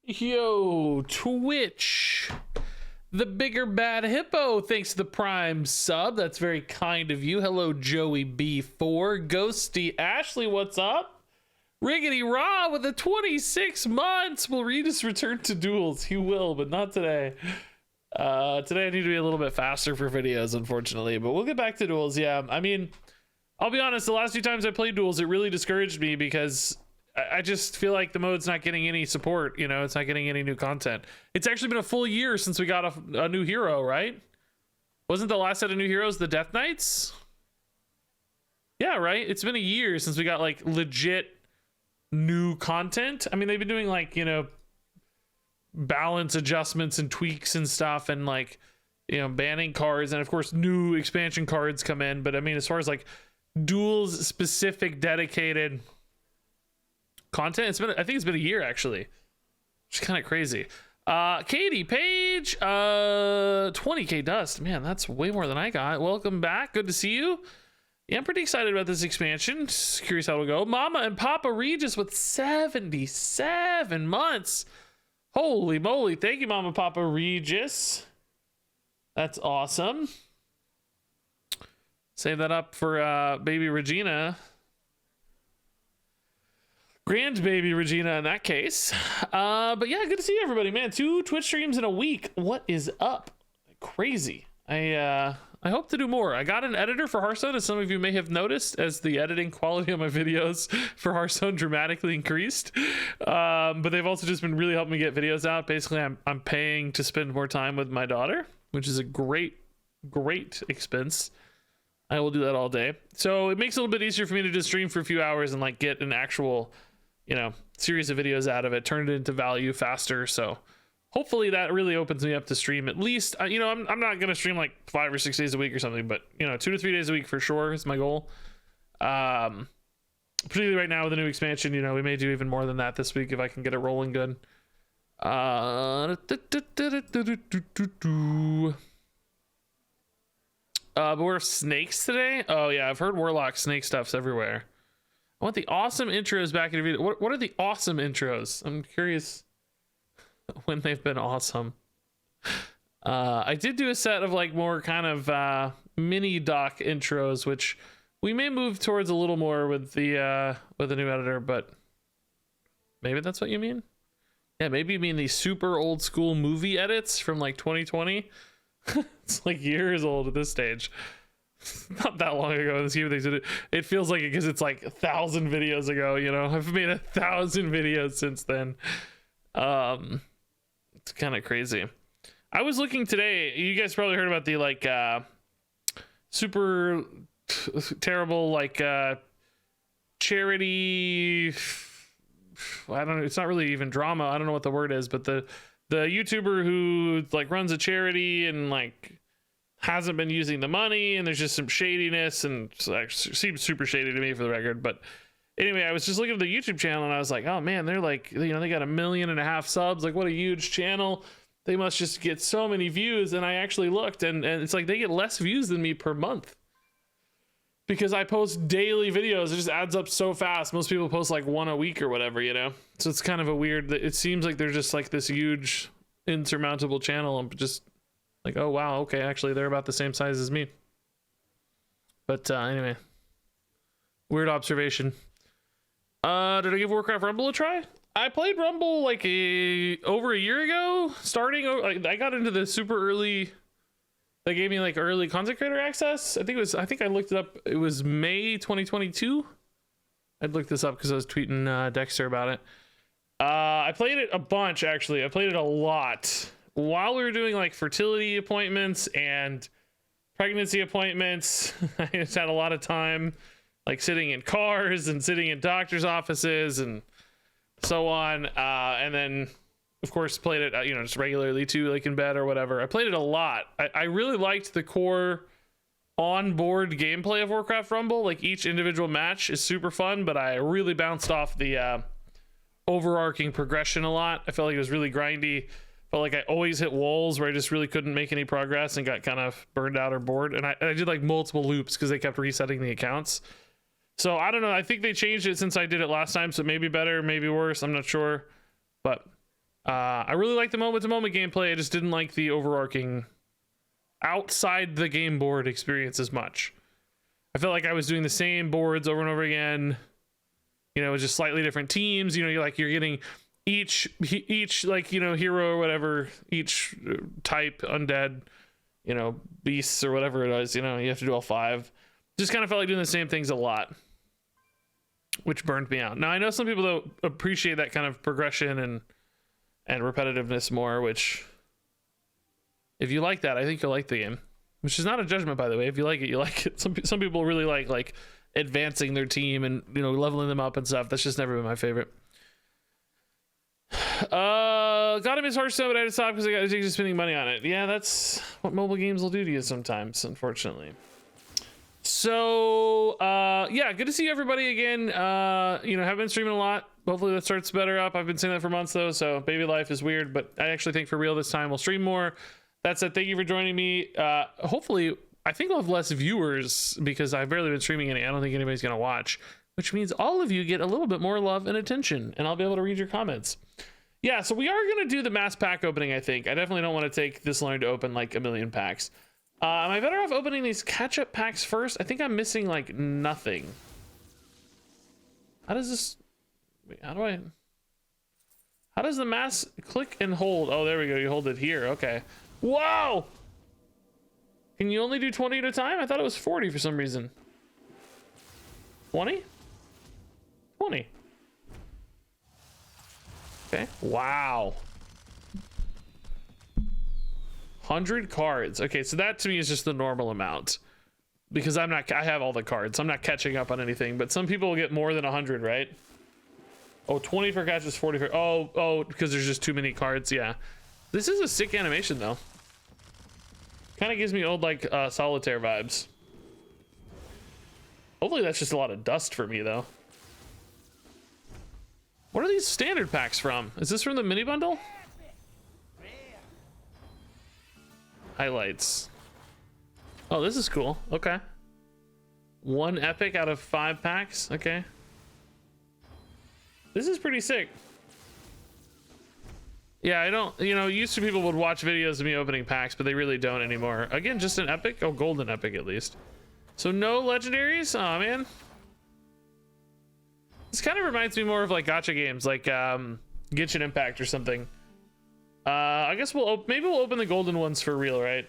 Yo, Twitch. The bigger bad hippo, thanks to the Prime sub. That's very kind of you. Hello, Joey B4. Ghosty Ashley, what's up? Riggedy Raw with the 26 months. Will Regis return to duels? He will, but not today. Today I need to be a little bit faster for videos, unfortunately, but we'll get back to duels. Yeah, I mean, I'll be honest, the last few times I played duels, it really discouraged me because I just feel like the mode's not getting any support. You know, it's not getting any new content. It's actually been a full year since we got a new hero, right? Wasn't the last set of new heroes the Death Knights? Yeah, right? It's been a year since we got like legit new content. I mean, they've been doing like, you know, balance adjustments and tweaks and stuff, and like, you know, banning cards, and of course new expansion cards come in. But I mean, as far as like duels specific dedicated content, it's been, I think it's been a year actually, which is kind of crazy. Katie Page, 20k dust, man, that's way more than I got. Welcome back, good to see you. Yeah, I'm pretty excited about this expansion. Just curious how it'll go. Mama and Papa Regis with 77 months. Holy moly, thank you, Mama Papa Regis. That's awesome. Save that up for baby Regina. Grandbaby Regina in that case. But yeah, good to see everybody, man. 2 Twitch streams in a week. What is up? Crazy. I hope to do more. I got an editor for Hearthstone, as some of you may have noticed, as the editing quality of my videos for Hearthstone dramatically increased. But they've also just been really helping me get videos out. Basically, I'm paying to spend more time with my daughter, which is a great expense. I will do that all day. So it makes it a little bit easier for me to just stream for a few hours and like get an actual, you know, series of videos out of it, turn it into value faster. So hopefully that really opens me up to stream at least, you know, I'm not going to stream like 5 or 6 days a week or something, but you know, 2 to 3 days a week for sure is my goal. Particularly right now with the new expansion, you know, we may do even more than that this week if I can get it rolling good. But we're snakes today. Oh yeah, I've heard warlock snake stuff's everywhere. I want the awesome intros back in the video. What are the awesome intros? I'm curious when they've been awesome. I did do a set of like more kind of mini doc intros, which we may move towards a little more with the new editor, but maybe that's what you mean. Yeah, maybe you mean the super old school movie edits from like 2020. It's like years old at this stage. Not that long ago in the scheme of things. It feels like it because it's like 1,000 videos ago, you know. I've made 1,000 videos since then. It's kind of crazy. I was looking today, you guys probably heard about the like super terrible like charity, I don't know, it's not really even drama, I don't know what the word is, but the YouTuber who like runs a charity and like hasn't been using the money, and there's just some shadiness, and it seems super shady to me for the record. But anyway, I was just looking at the YouTube channel and I was like, oh man, they're like, you know, they got 1.5 million subs. Like, what a huge channel. They must just get so many views. And I actually looked, and it's like they get less views than me per month because I post daily videos. It just adds up so fast. Most people post like 1 a week or whatever, you know? So it's kind of a weird, it seems like they're just like this huge insurmountable channel. I'm just like, oh wow, okay, actually they're about the same size as me. But anyway, weird observation. Did I give Warcraft Rumble a try? I played Rumble like over a year ago. I got into the super early. They gave me like early content creator access. I think I looked it up. It was May 2022. I'd look this up because I was tweeting Dexter about it. I played it a bunch actually. I played it a lot while we were doing like fertility appointments and pregnancy appointments. I just had a lot of time like sitting in cars and sitting in doctor's offices and so on. And then of course played it, you know, just regularly too, like in bed or whatever. I played it a lot. I really liked the core on-board gameplay of Warcraft Rumble. Like each individual match is super fun, but I really bounced off the overarching progression a lot. I felt like it was really grindy. Felt like I always hit walls where I just really couldn't make any progress and got kind of burned out or bored. And I did like multiple loops because they kept resetting the accounts. So I don't know. I think they changed it since I did it last time. So maybe better, maybe worse. I'm not sure. But I really like the moment-to-moment gameplay. I just didn't like the overarching outside the game board experience as much. I felt like I was doing the same boards over and over again. You know, just slightly different teams. You know, you're getting each like, you know, hero or whatever, each type, undead, you know, beasts or whatever it is. You know, you have to do all 5. Just kind of felt like doing the same things a lot, which burned me out. Now I know some people don't appreciate that kind of progression and repetitiveness more, which if you like that, I think you'll like the game, which is not a judgment, by the way. If you like it, you like it. Some people really like advancing their team and, you know, leveling them up and stuff. That's just never been my favorite. Gotta miss Hearthstone, but I had to stop because I got addicted to spending money on it. Yeah, that's what mobile games will do to you sometimes, unfortunately. So yeah, good to see everybody again. You know, haven't been streaming a lot. Hopefully that starts better up. I've been saying that for months though, so baby life is weird, but I actually think for real this time we'll stream more. That said, thank you for joining me. Hopefully I think we'll have less viewers because I've barely been streaming any. I don't think anybody's gonna watch, which means all of you get a little bit more love and attention, and I'll be able to read your comments. Yeah, so we are gonna do the mass pack opening. I think I definitely don't want to take this long to open like a million packs. Am I better off opening these catch-up packs first? I think I'm missing like nothing. How does this, wait, how does the mass click and hold? Oh, there we go. You hold it here. Okay. Whoa! Can you only do 20 at a time? I thought it was 40 for some reason. 20? 20. Okay. Wow. 100 cards. Okay, so that to me is just the normal amount because I have all the cards. I'm not catching up on anything, but some people will get more than 100, right? Oh, 20 for catches, 40 for, oh, because there's just too many cards. Yeah. This is a sick animation though. Kind of gives me old like solitaire vibes. Hopefully that's just a lot of dust for me though. What are these standard packs from? Is this from the mini bundle? Highlights. Oh, this is cool. Okay. 1 epic out of 5 packs. Okay. This is pretty sick. Yeah, I don't, you know, used to people would watch videos of me opening packs, but they really don't anymore. Again, just an epic. Oh, golden epic at least. So no legendaries. Oh man. This kind of reminds me more of like gacha games, like Genshin Impact or something. I guess maybe we'll open the golden ones for real, right?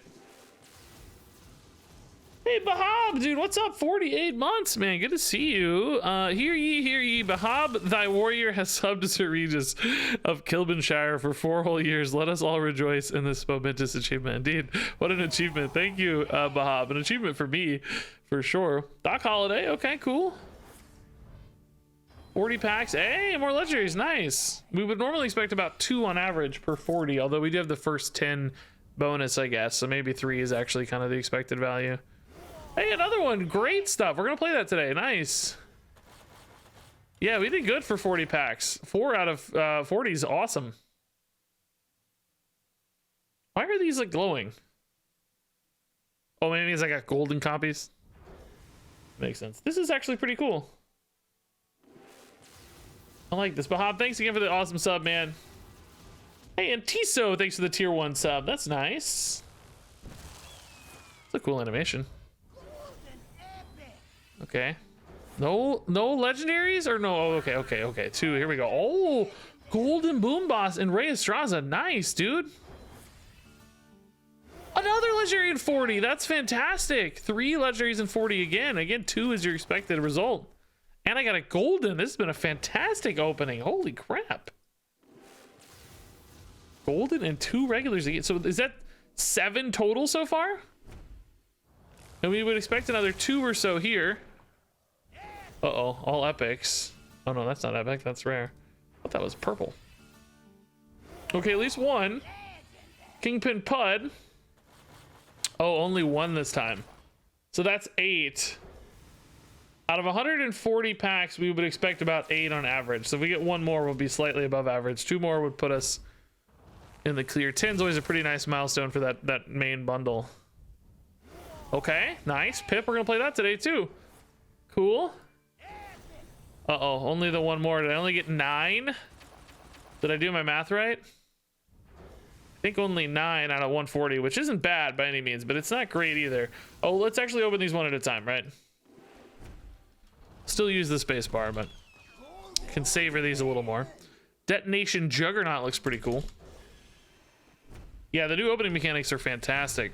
Hey, Bahab, dude, what's up? 48 months, man. Good to see you. Hear ye, Bahab, thy warrior has subbed to Regis of Kilbinshire for 4 whole years. Let us all rejoice in this momentous achievement. Indeed, what an achievement. Thank you, Bahab. An achievement for me, for sure. Doc Holiday, okay, cool. 40 packs. Hey, more legendaries. Nice. We would normally expect about 2 on average per 40, although we do have the first 10 bonus, I guess. So maybe 3 is actually kind of the expected value. Hey, another one. Great stuff. We're going to play that today. Nice. Yeah, we did good for 40 packs. 4 out of 40 is awesome. Why are these like glowing? Oh, maybe it's like got golden copies. Makes sense. This is actually pretty cool. I like this. Bahab, thanks again for the awesome sub, man. Hey, and Tiso, thanks for the tier 1 sub. That's nice. It's a cool animation. Okay. No legendaries or no? Oh, okay. 2. Here we go. Oh, golden boom boss and Ray Estraza. Nice, dude. Another legendary in 40. That's fantastic. 3 legendaries in 40 again. Again, 2 is your expected result. And I got a golden. This has been a fantastic opening. Holy crap. Golden and 2 regulars again. So is that 7 total so far? And we would expect another 2 or so here. Uh-oh, all epics. Oh no, that's not epic, that's rare. I thought that was purple. Okay, at least 1. Kingpin Pud. Oh, only 1 this time. So that's 8. Out of 140 packs, we would expect about 8 on average. So if we get 1 more, we'll be slightly above average. 2 more would put us in the clear. 10's always a pretty nice milestone for that main bundle. Okay, nice. Pip, we're gonna play that today too. Cool. Uh-oh, only the 1 more. Did I only get 9? Did I do my math right? think only 9 out of 140, which isn't bad by any means, but it's not great either. Oh, let's actually open these one at a time, right? Still use the space bar, but can savor these a little more. Detonation Juggernaut looks pretty cool. Yeah, the new opening mechanics are fantastic.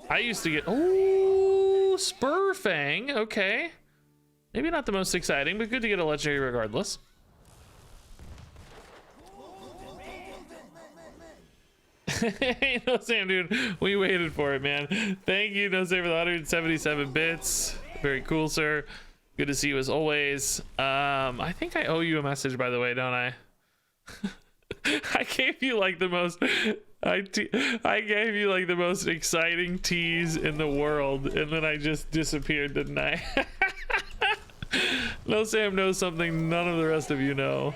I used to get... Oh, Spurfang. Okay. Maybe not the most exciting, but good to get a legendary regardless. Hey, No Sam, dude. We waited for it, man. Thank you, No Sam, for the 177 bits. Very cool, sir. Good to see you as always. I think I owe you a message, by the way, don't I? I gave you like the most... I gave you like the most exciting tease in the world, and then I just disappeared, didn't I? No Sam knows something none of the rest of you know,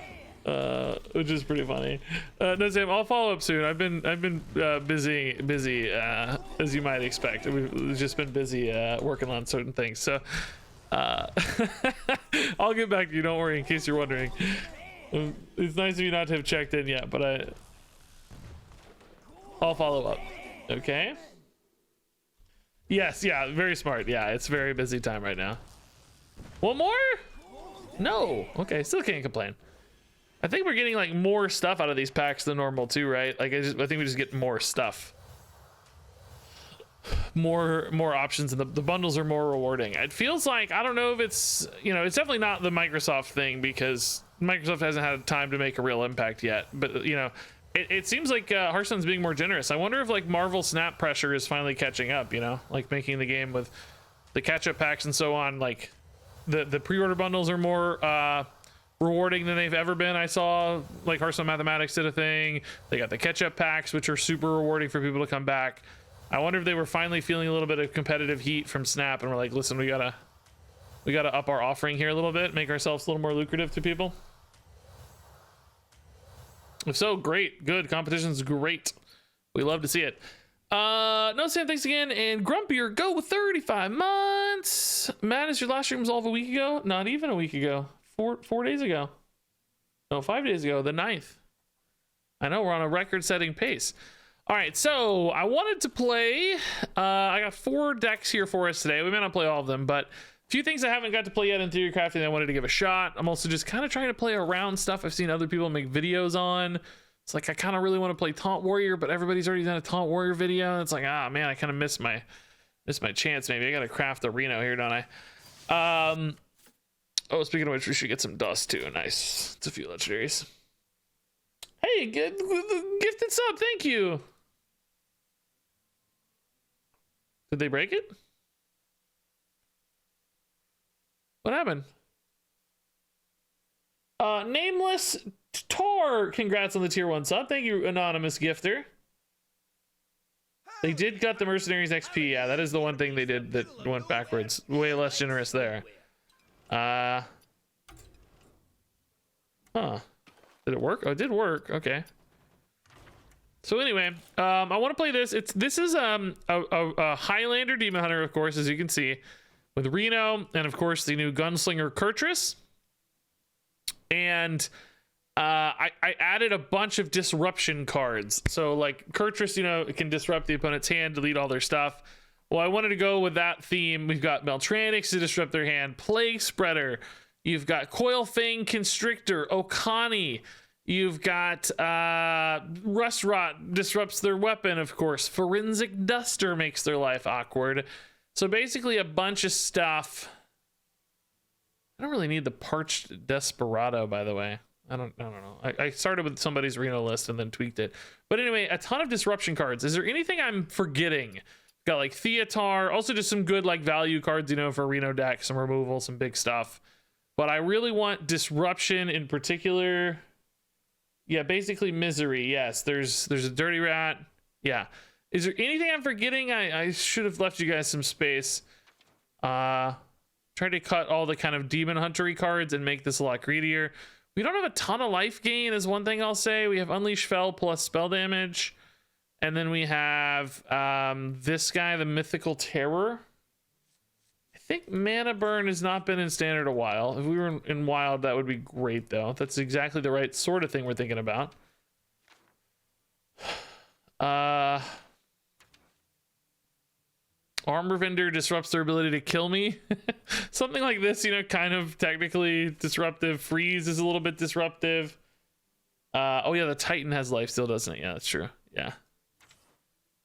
which is pretty funny. No Sam, I'll follow up soon. I've been busy as you might expect. We've just been busy working on certain things, so I'll get back to you. Don't worry, in case you're wondering. It's nice of you not to have checked in yet, but I'll follow up. Okay. Yes, yeah, very smart. Yeah, it's very busy time right now. One more? No. Okay, still can't complain. I think we're getting like more stuff out of these packs than normal too, right? Like I think we just get more stuff. More options, and the bundles are more rewarding. It feels like, I don't know if it's, you know, it's definitely not the Microsoft thing, because Microsoft hasn't had time to make a real impact yet, but you know, it seems like Hearthstone's being more generous. I wonder if like Marvel Snap pressure is finally catching up, you know, like making the game with the catch-up packs and so on. Like the pre-order bundles are more rewarding than they've ever been. I saw like Hearthstone Mathematics did a thing. They got the catch-up packs, which are super rewarding for people to come back. I wonder if they were finally feeling a little bit of competitive heat from Snap and we're like, listen, we gotta up our offering here a little bit, make ourselves a little more lucrative to people. If so, great, good. Competition's great. We love to see it. No Sam, thanks again. And Grumpier, go with 35 months. Madness, your last stream was all of a week ago? Not even a week ago. Four days ago. No, 5 days ago, the 9th. I know, we're on a record-setting pace. All right, so I wanted to play. I got 4 decks here for us today. We may not play all of them, but a few things I haven't got to play yet in Theorycrafting that I wanted to give a shot. I'm also just kind of trying to play around stuff I've seen other people make videos on. It's like I kind of really want to play Taunt Warrior, but everybody's already done a Taunt Warrior video. It's like, ah, man, I kind of missed my chance. Maybe I got to craft a Reno here, don't I? Oh, speaking of which, we should get some dust too. Nice. It's a few legendaries. Hey, gifted sub. Thank you. Did they break it? What happened? Nameless Tor, congrats on the tier 1 sub. Thank you, anonymous gifter. They did cut the Mercenaries XP. Yeah, that is the one thing they did that went backwards. Way less generous there. Huh. Did it work? Oh, it did work. Okay. So anyway, I want to play this. This is a Highlander Demon Hunter, of course, as you can see, with Reno, and of course the new Gunslinger Kurtrus. And I added a bunch of disruption cards. So like Kurtrus, you know, it can disrupt the opponent's hand, delete all their stuff. Well, I wanted to go with that theme. We've got Meltranics to disrupt their hand, Plague Spreader. You've got Coilfang Constrictor, Okani. You've got Rust Rot disrupts their weapon, of course. Forensic Duster makes their life awkward. So basically a bunch of stuff. I don't really need the Parched Desperado, by the way. I don't know. I started with somebody's Reno list and then tweaked it. But anyway, a ton of disruption cards. Is there anything I'm forgetting? Got like Theatar, also just some good like value cards, you know, for Reno deck, some removal, some big stuff. But I really want disruption in particular. Yeah, basically Misery. Yes, there's a Dirty Rat. Yeah. Is there anything I'm forgetting? I should have left you guys some space. Try to cut all the kind of Demon Huntery cards and make this a lot greedier. We don't have a ton of life gain is one thing I'll say. We have Unleash Fel plus spell damage. And then we have this guy, the Mythical Terror. I think Mana Burn has not been in Standard a while. If we were in Wild, that would be great, though. That's exactly the right sort of thing we're thinking about. Armor vendor disrupts their ability to kill me. Something like this, you know, kind of technically disruptive. Freeze is a little bit disruptive. Oh yeah, the Titan has lifesteal, doesn't it? Yeah, that's true. Yeah.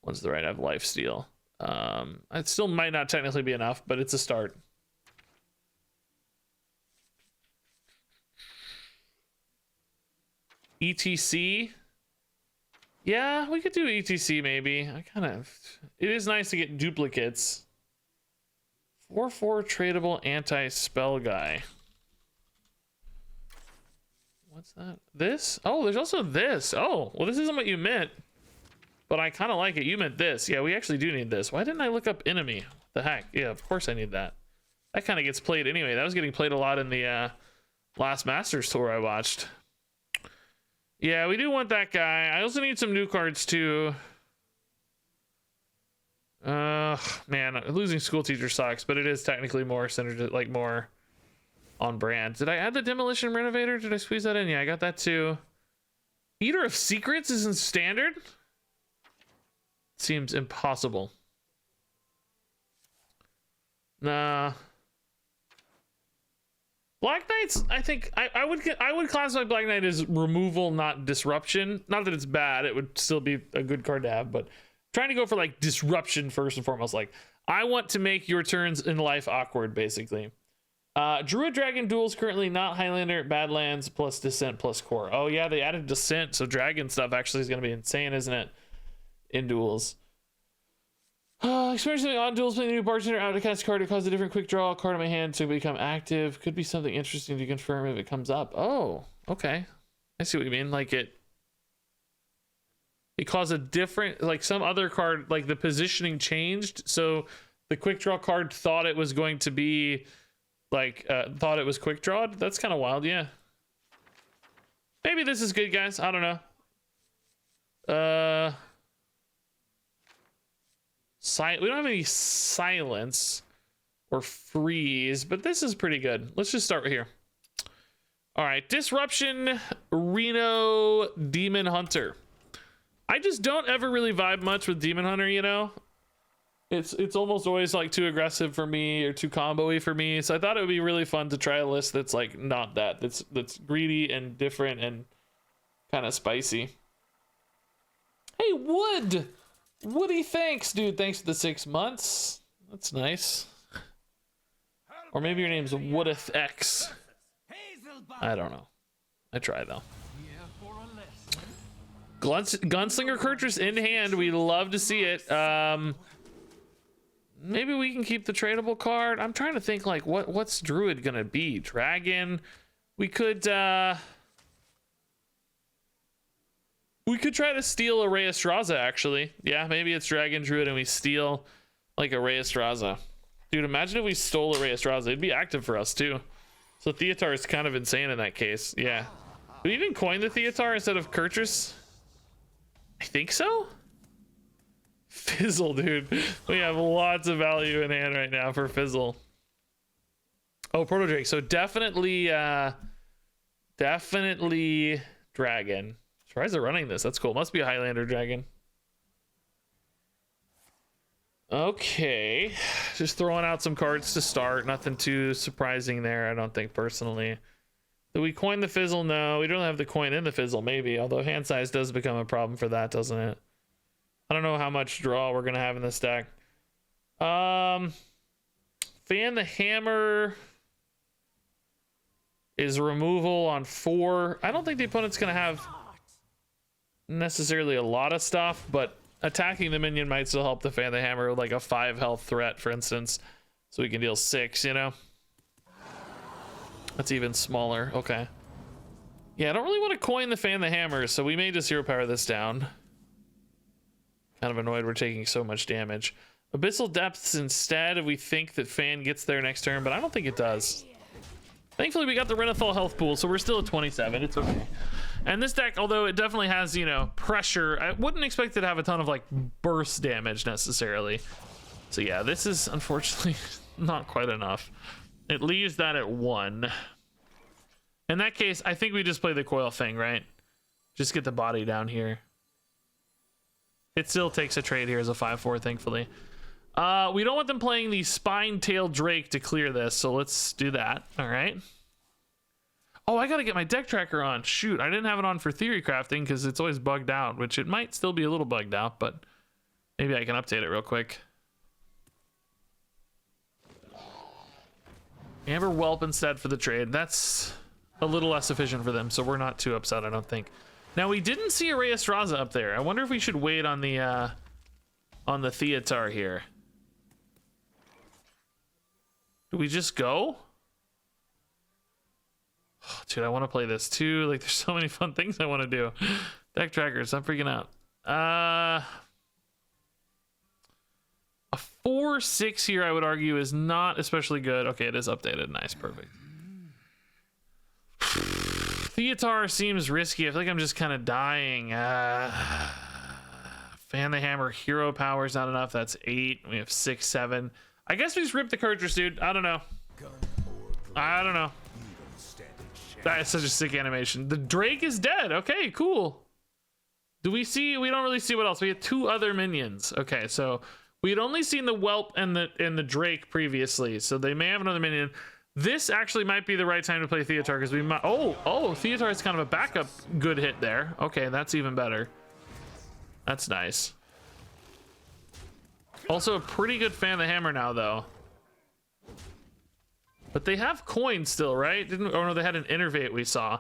One's the right have lifesteal. It still might not technically be enough, but it's a start. ETC. Yeah, we could do ETC maybe. It is nice to get duplicates. 4/4 tradable anti-spell guy. What's that? This? Oh, there's also this. Oh, well, this isn't what you meant, but I kind of like it. You meant this. Yeah, we actually do need this. Why didn't I look up enemy? What the heck? Yeah, of course I need that. That kind of gets played anyway. That was getting played a lot in the last Masters tour I watched. Yeah, we do want that guy. I also need some new cards too. Man, losing school teacher sucks, but it is technically more centered, like more on brand. Did I add the demolition renovator? Did I squeeze that in? Yeah, I got that too. Eater of Secrets isn't standard? Seems impossible. Nah. Black Knights, I think I would classify Black Knight as removal, not disruption. Not that it's bad; it would still be a good card to have. But trying to go for like disruption first and foremost. Like I want to make your turns in life awkward, basically. Druid Dragon duels currently not Highlander, Badlands plus Descent plus Core. Oh yeah, they added Descent, so Dragon stuff actually is going to be insane, isn't it? In duels. Experiencing odd duels, playing a new bartender out to cast a card to cause a different quick draw card in my hand to become active. Could be something interesting to confirm if it comes up. Oh, okay. I see what you mean. Like it caused a different, like some other card, like the positioning changed. So the quick draw card thought it was going to be like, thought it was quick drawed. That's kind of wild. Yeah. Maybe this is good, guys. I don't know. We don't have any silence or freeze, but this is pretty good. Let's just start right here. All right, Disruption, Reno, Demon Hunter. I just don't ever really vibe much with Demon Hunter, you know? It's almost always like too aggressive for me or too combo-y for me. So I thought it would be really fun to try a list that's like not that. That's greedy and different and kind of spicy. Hey, Wood! Woody, thanks, dude. Thanks for the 6 months. That's nice. Or maybe your name's Woodith X. I don't know. I try though. Gunslinger Kurtrus in hand. We love to see it. Maybe we can keep the tradable card. I'm trying to think like what's Druid gonna be? Dragon. We could try to steal a Registraza, actually. Yeah, maybe it's Dragon Druid and we steal like a Registraza. Dude, imagine if we stole a Registraza. It'd be active for us too. So Theotar is kind of insane in that case. Yeah. Do we even coin the Theotar instead of Kurtrus? I think so. Fizzle, dude. We have lots of value in hand right now for Fizzle. Oh, Proto Drake. So definitely Dragon. Surprised they're running this. That's cool. Must be a Highlander Dragon. Okay. Just throwing out some cards to start. Nothing too surprising there, I don't think, personally. Do we coin the Fizzle? No, we don't have the coin in the Fizzle, maybe. Although hand size does become a problem for that, doesn't it? I don't know how much draw we're going to have in this deck. Fan the Hammer is removal on 4. I don't think the opponent's going to have necessarily a lot of stuff, but attacking the minion might still help the Fan the Hammer with like a 5 health threat, for instance, so we can deal 6, you know? That's even smaller. Okay. Yeah, I don't really want to coin the Fan the Hammer, so we may just hero power this down. Kind of annoyed we're taking so much damage. Abyssal Depths instead if we think that Fan gets there next turn, but I don't think it does. Thankfully, we got the Renathal health pool, so we're still at 27. It's okay. And this deck, although it definitely has, you know, pressure, I wouldn't expect it to have a ton of, like, burst damage necessarily. So, yeah, this is, unfortunately, not quite enough. It leaves that at 1. In that case, I think we just play the Coil Fang, right? Just get the body down here. It still takes a trade here as a 5/4, thankfully. We don't want them playing the Spine-tailed Drake to clear this, so let's do that. All right. Oh, I gotta get my deck tracker on. Shoot, I didn't have it on for theory crafting because it's always bugged out, which it might still be a little bugged out, but maybe I can update it real quick. Amber Whelp instead for the trade. That's a little less efficient for them, so we're not too upset, I don't think. Now, we didn't see a Registraza up there. I wonder if we should wait on the Theatar here. Do we just go? Oh, dude, I want to play this too. Like, there's so many fun things I want to do. Deck trackers, I'm freaking out. A 4/6 here, I would argue, is not especially good. Okay, it is updated. Nice, perfect. Theatar seems risky. I feel like I'm just kind of dying. Fan the Hammer, Hero Power is not enough. That's 8. We have 6, 7. I guess we just rip the cartridge, dude. I don't know. I don't know. That is such a sick animation. The Drake is dead. Okay, cool. Do we see? We don't really see what else. We have 2 other minions. Okay, so we had only seen the Whelp and the Drake previously, so they may have another minion. This actually might be the right time to play Theatar because we might. Oh, Theatar is kind of a backup good hit there. Okay, that's even better. That's nice. Also a pretty good Fan the Hammer now, though. But they have coins still, right? Oh no, they had an Innervate we saw.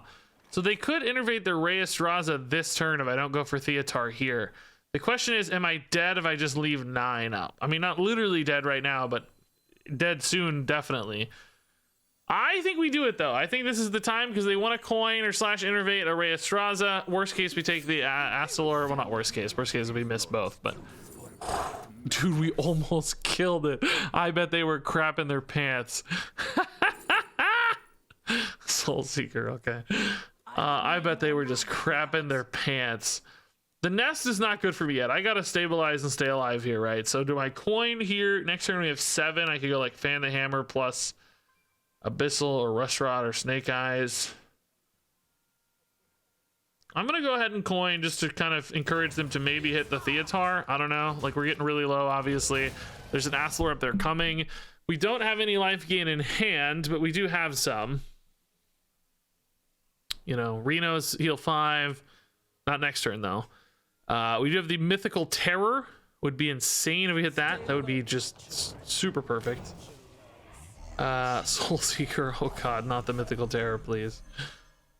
So they could Innervate their Registraza this turn if I don't go for Theatar here. The question is, am I dead if I just leave 9 up? I mean, not literally dead right now, but dead soon, definitely. I think we do it, though. I think this is the time because they want a coin or / Innervate a Registraza. Worst case, we take the Astalor. Well, not worst case. Worst case, we miss both, but... Dude, we almost killed it. I bet they were crapping their pants. Soul Seeker, okay. I bet they were just crapping their pants. The nest is not good for me yet. I gotta stabilize and stay alive here, right? So do I coin here? Next turn we have 7. I could go like Fan the Hammer plus Abyssal or Rush Rod or Snake Eyes. I'm gonna go ahead and coin just to kind of encourage them to maybe hit the Theatar. I don't know. Like, we're getting really low, obviously. There's an Astalor up there coming. We don't have any life gain in hand, but we do have some. You know, Reno's heal 5. Not next turn, though. We do have the Mythical Terror. Would be insane if we hit that. That would be just super perfect. Soul Seeker. Oh, God. Not the Mythical Terror, please.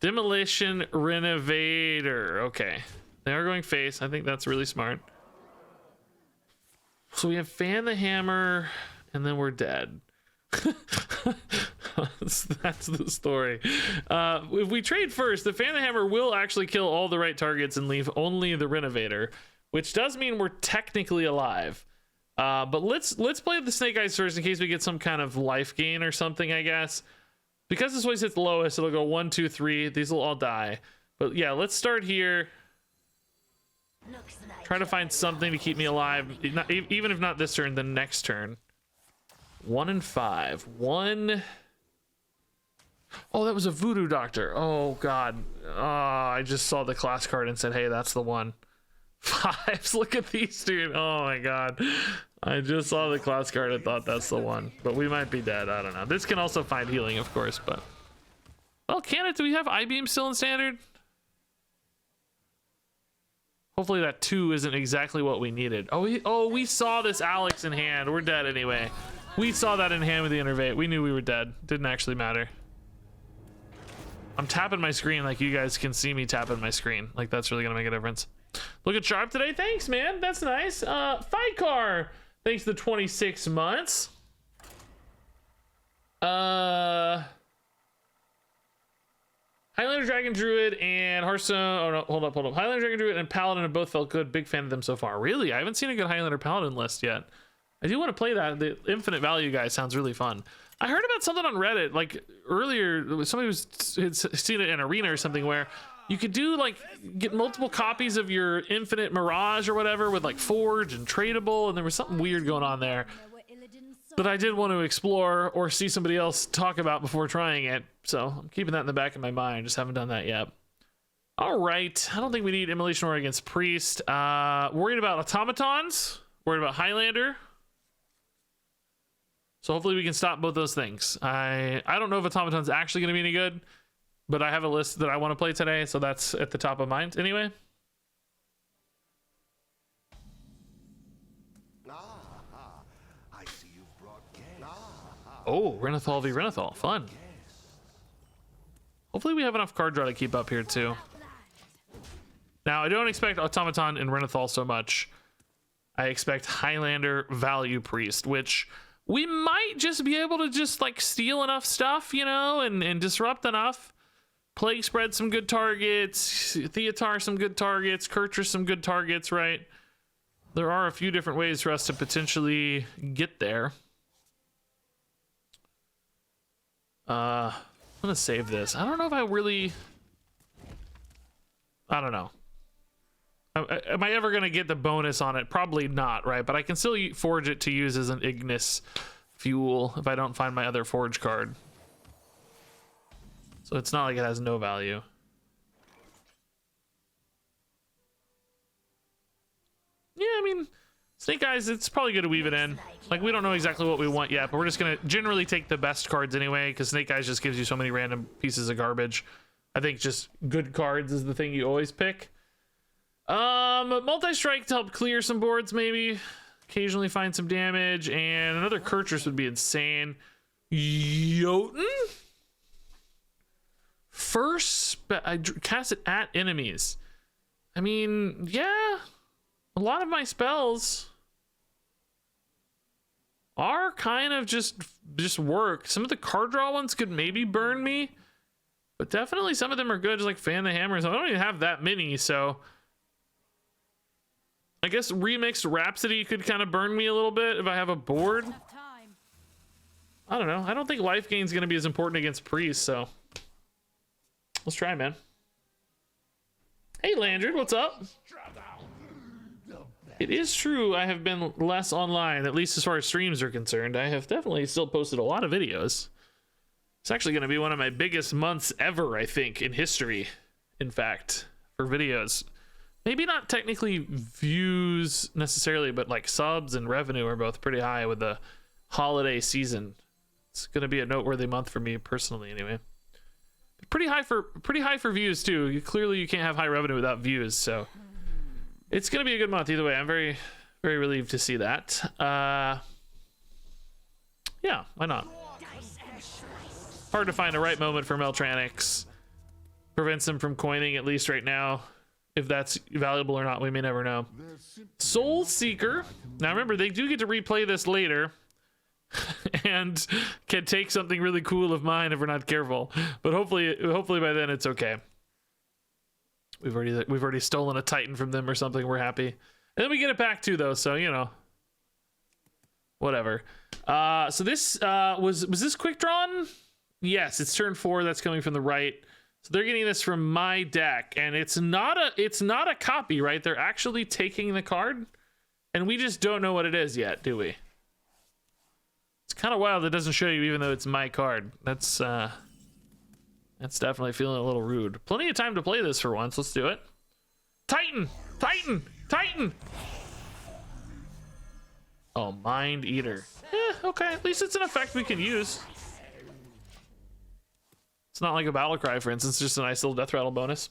Demolition Renovator. Okay. They are going face. I think that's really smart. So we have Fan the Hammer, and then we're dead. That's the story. If we trade first, the Fan the Hammer will actually kill all the right targets and leave only the Renovator, which does mean we're technically alive. But let's play the Snake Eyes first in case we get some kind of life gain or something, I guess. Because this always hits the lowest, it'll go 1, 2, 3. These will all die. But yeah, let's start here. Try to find something to keep me alive. Even if not this turn, the next turn. 1 and 5. 1. Oh, that was a Voodoo Doctor. Oh, God. I just saw the class card and said, hey, that's the one. 5s. Look at these, dude. Oh, my God. I just saw the class card and thought that's the one. But we might be dead. I don't know. This can also find healing, of course, but... Well, can it? Do we have I-Beam still in standard? Hopefully that 2 isn't exactly what we needed. Oh, we saw this Alex in hand. We're dead anyway. We saw that in hand with the Innervate. We knew we were dead. Didn't actually matter. I'm tapping my screen like you guys can see me tapping my screen. Like, that's really gonna make a difference. Looking sharp today. Thanks, man. That's nice. Fight Car. Thanks to the 26 months. Highlander Dragon Druid and Hearthstone. Oh no, hold up. Highlander Dragon Druid and Paladin have both felt good. Big fan of them so far. Really? I haven't seen a good Highlander Paladin list yet. I do want to play that. The Infinite Value guy sounds really fun. I heard about something on Reddit like earlier. Somebody had seen it in Arena or something where you could do like get multiple copies of your Infinite Mirage or whatever with like Forge and Tradable, and there was something weird going on there that I did want to explore or see somebody else talk about before trying it. So I'm keeping that in the back of my mind. Just haven't done that yet. All right. I don't think we need Immolation Aura against Priest. Worried about automatons. Worried about Highlander. So hopefully we can stop both those things. I don't know if automaton's actually going to be any good, but I have a list that I want to play today, so that's at the top of mind anyway. I see you've brought guests. Oh, Renethal v Renethal. Fun. Hopefully we have enough card draw to keep up here too. Now, I don't expect Automaton and Renethal so much. I expect Highlander Value Priest, which we might just be able to just like steal enough stuff, you know, and disrupt enough. Plague Spread some good targets, Theatar some good targets, Kurtrus some good targets, right? There are a few different ways for us to potentially get there. I'm gonna save this. I don't know if I really... I don't know. Am I ever gonna get the bonus on it? Probably not, right? But I can still forge it to use as an Ignis fuel if I don't find my other forge card. So it's not like it has no value. Yeah, I mean, Snake Eyes, it's probably good to weave it in. Like, we don't know exactly what we want yet, but we're just gonna generally take the best cards anyway, because Snake Eyes just gives you so many random pieces of garbage. I think just good cards is the thing you always pick. Multi-strike to help clear some boards, maybe. Occasionally find some damage, and another Kurtrus would be insane. Jotun? First, I cast it at enemies. I mean, yeah, a lot of my spells are kind of just work. Some of the card draw ones could maybe burn me, but definitely some of them are good, just like Fan the Hammers. I don't even have that many, so I guess Remixed Rhapsody could kind of burn me a little bit if I have a board. I don't know. I don't think life gain is going to be as important against Priest, so let's try, man. Hey, Landred, what's up? It is true I have been less online, at least as far as streams are concerned. I have definitely still posted a lot of videos. It's actually going to be one of my biggest months ever, I think, in history, in fact, for videos. Maybe not technically views necessarily, but like subs and revenue are both pretty high with the holiday season. It's going to be a noteworthy month for me personally, anyway. Pretty high for views too. Clearly, you can't have high revenue without views, so it's going to be a good month either way. I'm very, very relieved to see that. Yeah, why not? Hard to find a right moment for Meltranics. Prevents them from coining, at least right now. If that's valuable or not, we may never know. Soul Seeker. Now remember, they do get to replay this later. And can take something really cool of mine if we're not careful. But hopefully by then it's okay. We've already stolen a Titan from them or something. We're happy. And then we get it back too, though. So you know, whatever. So this was this quick drawn? Yes, it's turn 4. That's coming from the right. So they're getting this from my deck, and it's not a copy, right? They're actually taking the card, and we just don't know what it is yet, do we? It's kind of wild it doesn't show you even though it's my card. That's definitely feeling a little rude. Plenty of time to play this for once. Let's do it. Titan! Titan! Titan! Oh, Mind Eater. Okay, at least it's an effect we can use. It's not like a battle cry, for instance, just a nice little death rattle bonus.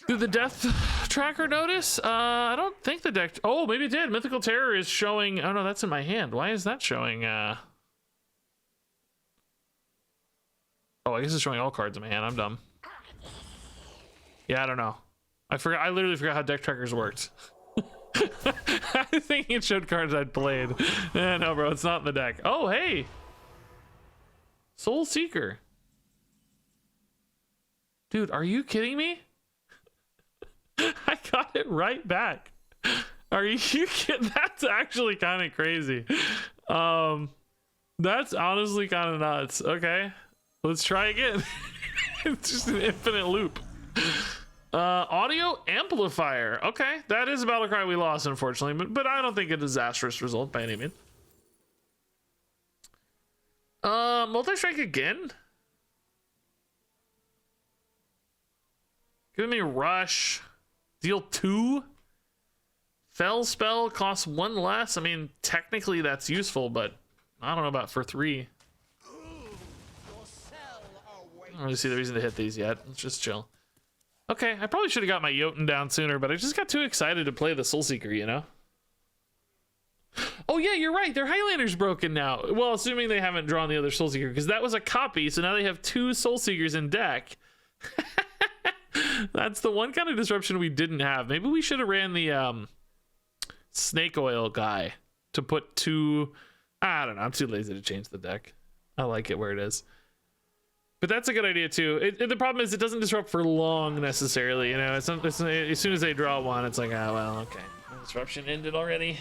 Did the death tracker notice? I don't think the deck... Oh, maybe it did. Mythical Terror is showing... Oh, no, that's in my hand. Why is that showing... Oh, I guess it's showing all cards in my hand. I'm dumb. Yeah, I don't know. I literally forgot how deck trackers worked. I was thinking it showed cards I'd played. No, bro, it's not in the deck. Oh, hey! Soul Seeker. Dude, are you kidding me? I got it right back. Are you kidding? That's actually kind of crazy. That's honestly kind of nuts. Okay, let's try again. It's just an infinite loop. Audio amplifier. Okay, that is a battle cry we lost, unfortunately, but I don't think a disastrous result by any means. Multi-strike again? Give me rush. Deal 2. Fell spell costs 1 less. I mean, technically that's useful, but I don't know about for 3. I don't really see the reason to hit these yet. Let's just chill. Okay, I probably should have got my Jotun down sooner, but I just got too excited to play the Soulseeker, you know? Oh yeah, you're right. Their Highlander's broken now. Well, assuming they haven't drawn the other Soulseeker, because that was a copy, so now they have 2 Soulseekers in deck. That's the one kind of disruption we didn't have. Maybe we should have ran the snake oil guy to put 2. I don't know. I'm too lazy to change the deck. I like it where it is. But that's a good idea too. The problem is it doesn't disrupt for long necessarily. You know, it's as soon as they draw 1, it's like, ah, well, okay. The disruption ended already.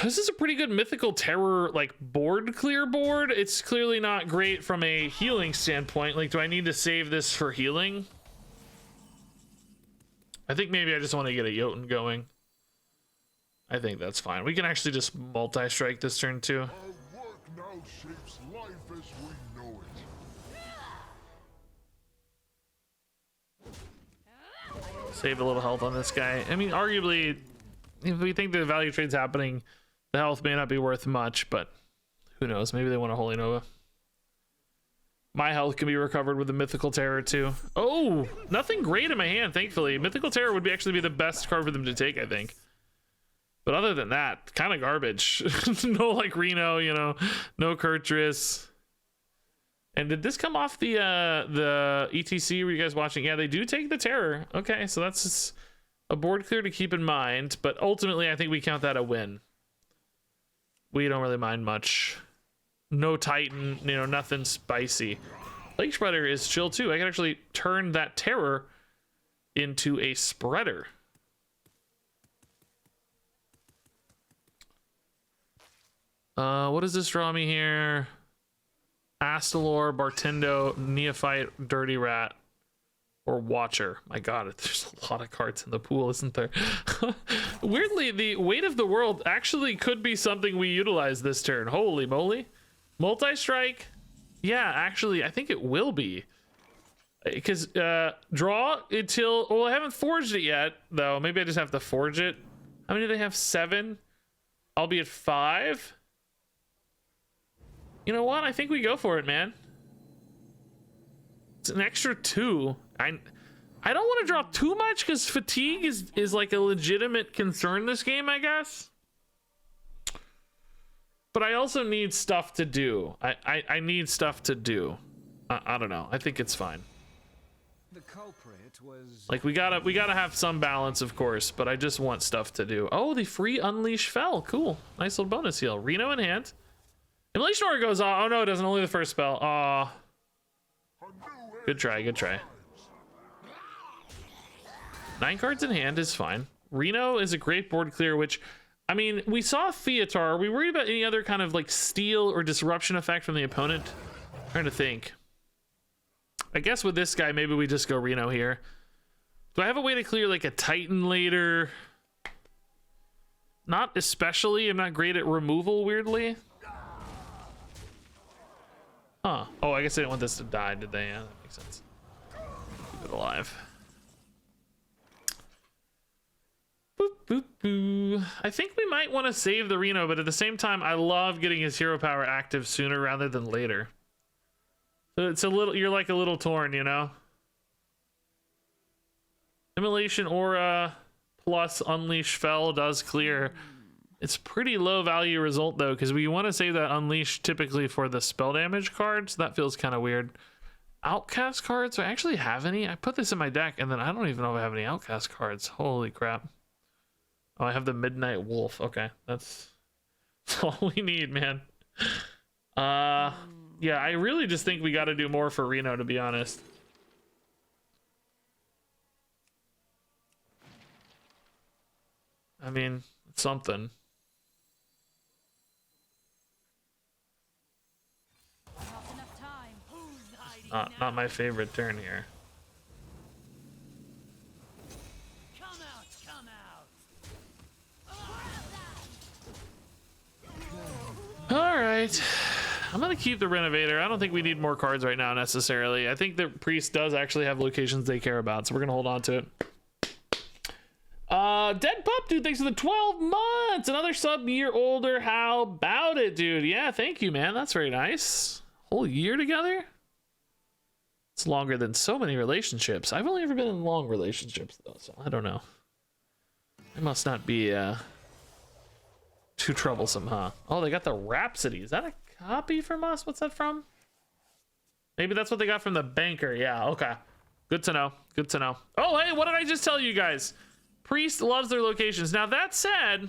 This is a pretty good mythical terror, like board clear board. It's clearly not great from a healing standpoint. Like, do I need to save this for healing? I think maybe I just want to get a Jotun going. I think that's fine. We can actually just multi-strike this turn too. Our work now shapes life as we know it. Save a little health on this guy. I mean, arguably, if we think the value trade's happening, the health may not be worth much, but who knows? Maybe they want a Holy Nova. My health can be recovered with the Mythical Terror too. Oh, nothing great in my hand, thankfully. Mythical Terror would actually be the best card for them to take, I think. But other than that, kind of garbage. No, like Reno, you know, no Kurtris. And did this come off the ETC? Were you guys watching? Yeah, they do take the Terror. Okay, so that's just a board clear to keep in mind. But ultimately, I think we count that a win. We don't really mind much. No Titan, you know, nothing spicy. Lake Spreader is chill too. I can actually turn that Terror into a Spreader. What does this draw me here? Astalor, Bartendo, Neophyte, Dirty Rat, or Watcher. My god, there's a lot of cards in the pool, isn't there? Weirdly, the Weight of the World actually could be something we utilize this turn. Holy moly. Multi-strike? Yeah, actually, I think it will be. Because draw until... Well, I haven't forged it yet, though. Maybe I just have to forge it. How many do they have? 7? I'll be at 5? You know what? I think we go for it, man. It's an extra 2. I don't want to draw too much because fatigue is like a legitimate concern this game, I guess. But I also need stuff to do. I need stuff to do. I don't know. I think it's fine. The culprit was like we gotta have some balance, of course, but I just want stuff to do. Oh, the free Unleash fell. Cool. Nice little bonus heal. Reno in hand. Immolation Aura goes off. Oh no, it doesn't. Only the first spell. Aw. Good try, good try. 9 cards in hand is fine. Reno is a great board clear, which, I mean, we saw Theatar. Are we worried about any other kind of like steal or disruption effect from the opponent? I'm trying to think. I guess with this guy, maybe we just go Reno here. Do I have a way to clear like a Titan later? Not especially. I'm not great at removal, weirdly. Huh. Oh, I guess they didn't want this to die, did they? Yeah, that makes sense. Keep it alive. Boop, boop, boo. I think we might want to save the Reno, but at the same time, I love getting his hero power active sooner rather than later. So it's a little, you're like a little torn, you know? Immolation Aura plus Unleash Fell does clear. It's pretty low value result though, because we want to save that Unleash typically for the spell damage cards. So that feels kind of weird. Outcast cards? Do I actually have any? I put this in my deck and then I don't even know if I have any Outcast cards. Holy crap. Oh, I have the Midnight Wolf. Okay, that's all we need, man. Yeah, I really just think we got to do more for Reno, to be honest. I mean, it's something. Not my favorite turn here. Come out. All right. I'm gonna keep the Renovator. I don't think we need more cards right now necessarily. I think the Priest does actually have locations they care about, so we're gonna hold on to it. Dead Pup, dude, thanks for the 12 months. Another sub year older. How about it, dude? Yeah, thank you, man. That's very nice. Whole year together? It's longer than so many relationships. I've only ever been in long relationships, though, so I don't know. It must not be too troublesome, huh? Oh, they got the Rhapsody. Is that a copy from us? What's that from? Maybe that's what they got from the banker. Yeah, okay. Good to know. Good to know. Oh, hey, what did I just tell you guys? Priest loves their locations. Now, that said,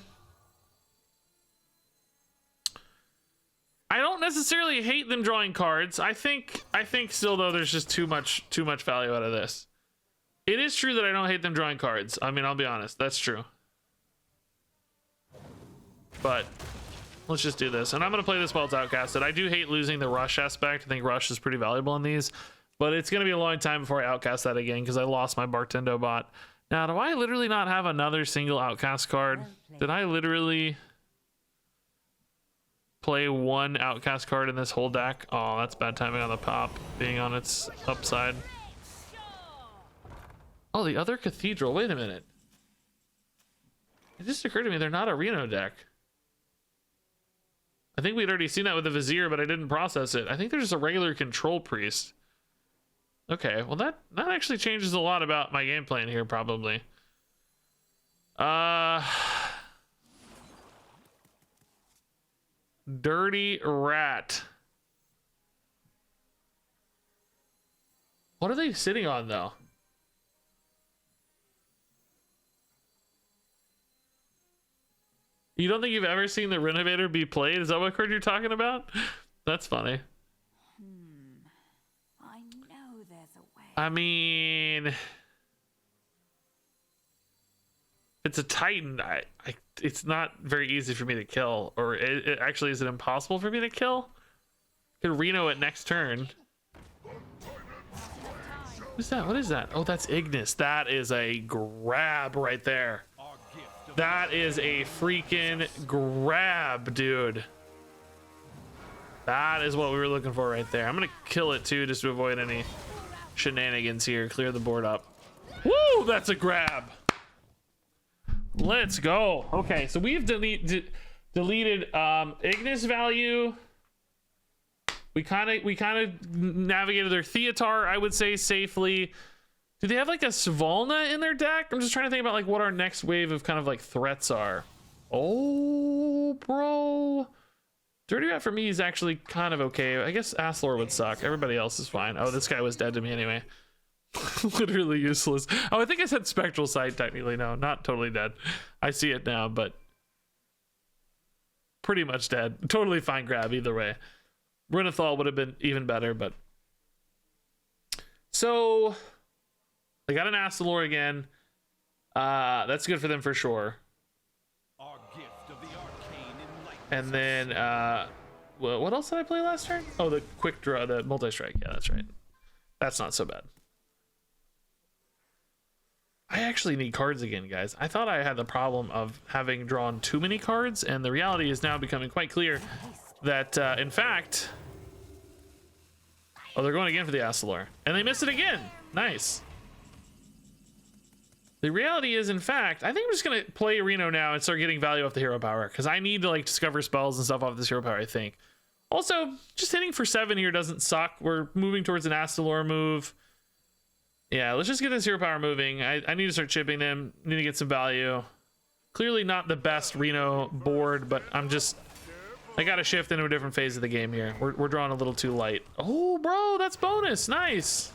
I don't necessarily hate them drawing cards. I think still, though, there's just too much value out of this. It is true that I don't hate them drawing cards. I mean, I'll be honest. That's true. But let's just do this. And I'm going to play this while it's outcasted. I do hate losing the rush aspect. I think rush is pretty valuable in these. But it's going to be a long time before I outcast that again because I lost my Bartendo bot. Now, do I literally not have another single outcast card? Did I literally play one outcast card in this whole deck? Oh, that's bad timing on the pop being on its upside. Oh, the other Cathedral. Wait a minute. It just occurred to me they're not a Reno deck. I think we'd already seen that with the Vizier, but I didn't process it. I think there's just a regular Control Priest. Okay, well that actually changes a lot about my game plan here, probably. Dirty Rat. What are they sitting on, though? You don't think you've ever seen the Renovator be played? Is that what card you're talking about? That's funny. I know there's a way. I mean, it's a Titan. It's not very easy for me to kill. Or it actually, is it impossible for me to kill? Could Reno it next turn. What's that? What is that? Oh, that's Ignis. That is a grab right there. That is a freaking grab, dude. That is what we were looking for right there. I'm gonna kill it too, just to avoid any shenanigans here. Clear the board up. Woo! That's a grab. Let's go. Okay, so we've deleted Ignis value. We kind of navigated their Theatar, I would say, safely. Do they have like a Svalna in their deck? I'm just trying to think about like what our next wave of kind of like threats are. Oh, bro. Dirty Rat for me is actually kind of okay. I guess Astlor would suck. Everybody else is fine. Oh, this guy was dead to me anyway. Literally useless. Oh, I think I said Spectral Sight technically. No, not totally dead. I see it now, but pretty much dead. Totally fine grab either way. Renathal would have been even better, but so they got an Astalor again. That's good for them for sure. Our gift of the arcane And then what else did I play last turn? Oh, the quick draw, the multi-strike. Yeah, that's right. That's not so bad. I actually need cards again, guys. I thought I had the problem of having drawn too many cards, and the reality is now becoming quite clear that, in fact... Oh, they're going again for the Astalor. And they missed it again. Nice. The reality is, in fact, I think I'm just going to play Reno now and start getting value off the hero power, because I need to, like, discover spells and stuff off this hero power, I think. Also, just hitting for 7 here doesn't suck. We're moving towards an Astalor move. Yeah, let's just get this hero power moving. I need to start chipping them. Need to get some value. Clearly not the best Reno board, but I got to shift into a different phase of the game here. We're drawing a little too light. Oh, bro, that's bonus. Nice.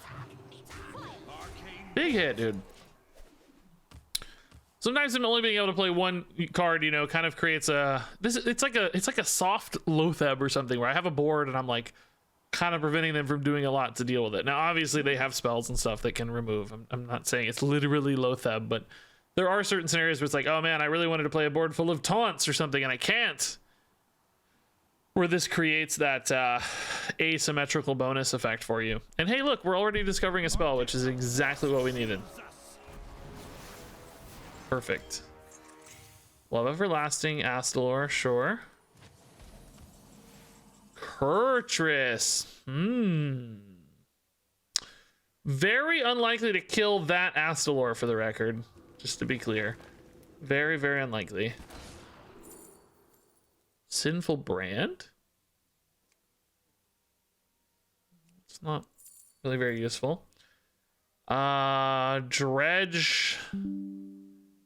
Big hit, dude. Sometimes I'm only being able to play one card, you know, kind of creates it's like a soft Lotheb or something where I have a board and I'm like kind of preventing them from doing a lot to deal with it. Now, obviously they have spells and stuff that can remove. I'm not saying it's literally Lotheb, but there are certain scenarios where it's like, oh man, I really wanted to play a board full of taunts or something and I can't. Where this creates that asymmetrical bonus effect for you. And hey, look, we're already discovering a spell, which is exactly what we needed. Perfect. Love Everlasting, Astalor, sure. Kurtrus. Very unlikely to kill that Astalor, for the record. Just to be clear. Very, very unlikely. Sinful Brand? It's not really very useful. Dredge.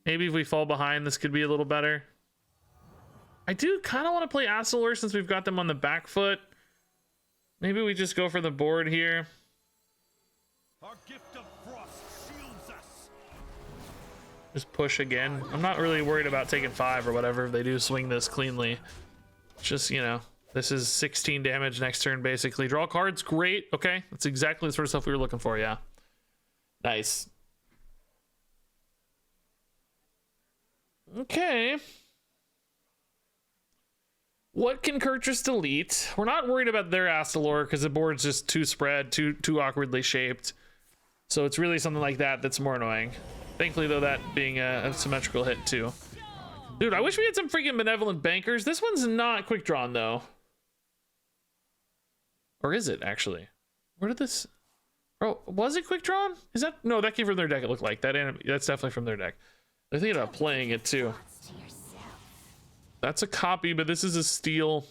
Maybe if we fall behind, this could be a little better. I do kind of want to play Astalor since we've got them on the back foot. Maybe we just go for the board here. Our gift of frost shields us. Just push again. I'm not really worried about taking 5 or whatever if they do swing this cleanly. Just, you know, this is 16 damage next turn, basically. Draw cards, great. Okay, that's exactly the sort of stuff we were looking for, yeah. Nice. Okay. What can Kurtrus delete? We're not worried about their Astalor because the board's just too spread, too awkwardly shaped. So it's really something like that that's more annoying. Thankfully, though, that being a symmetrical hit, too. Dude, I wish we had some freaking benevolent bankers. This one's not quick drawn, though. Or is it, actually? Where did this... Oh, was it quick drawn? Is that... No, that came from their deck, it looked like. That's definitely from their deck. They're thinking about playing it, too. That's a copy, but this is a steel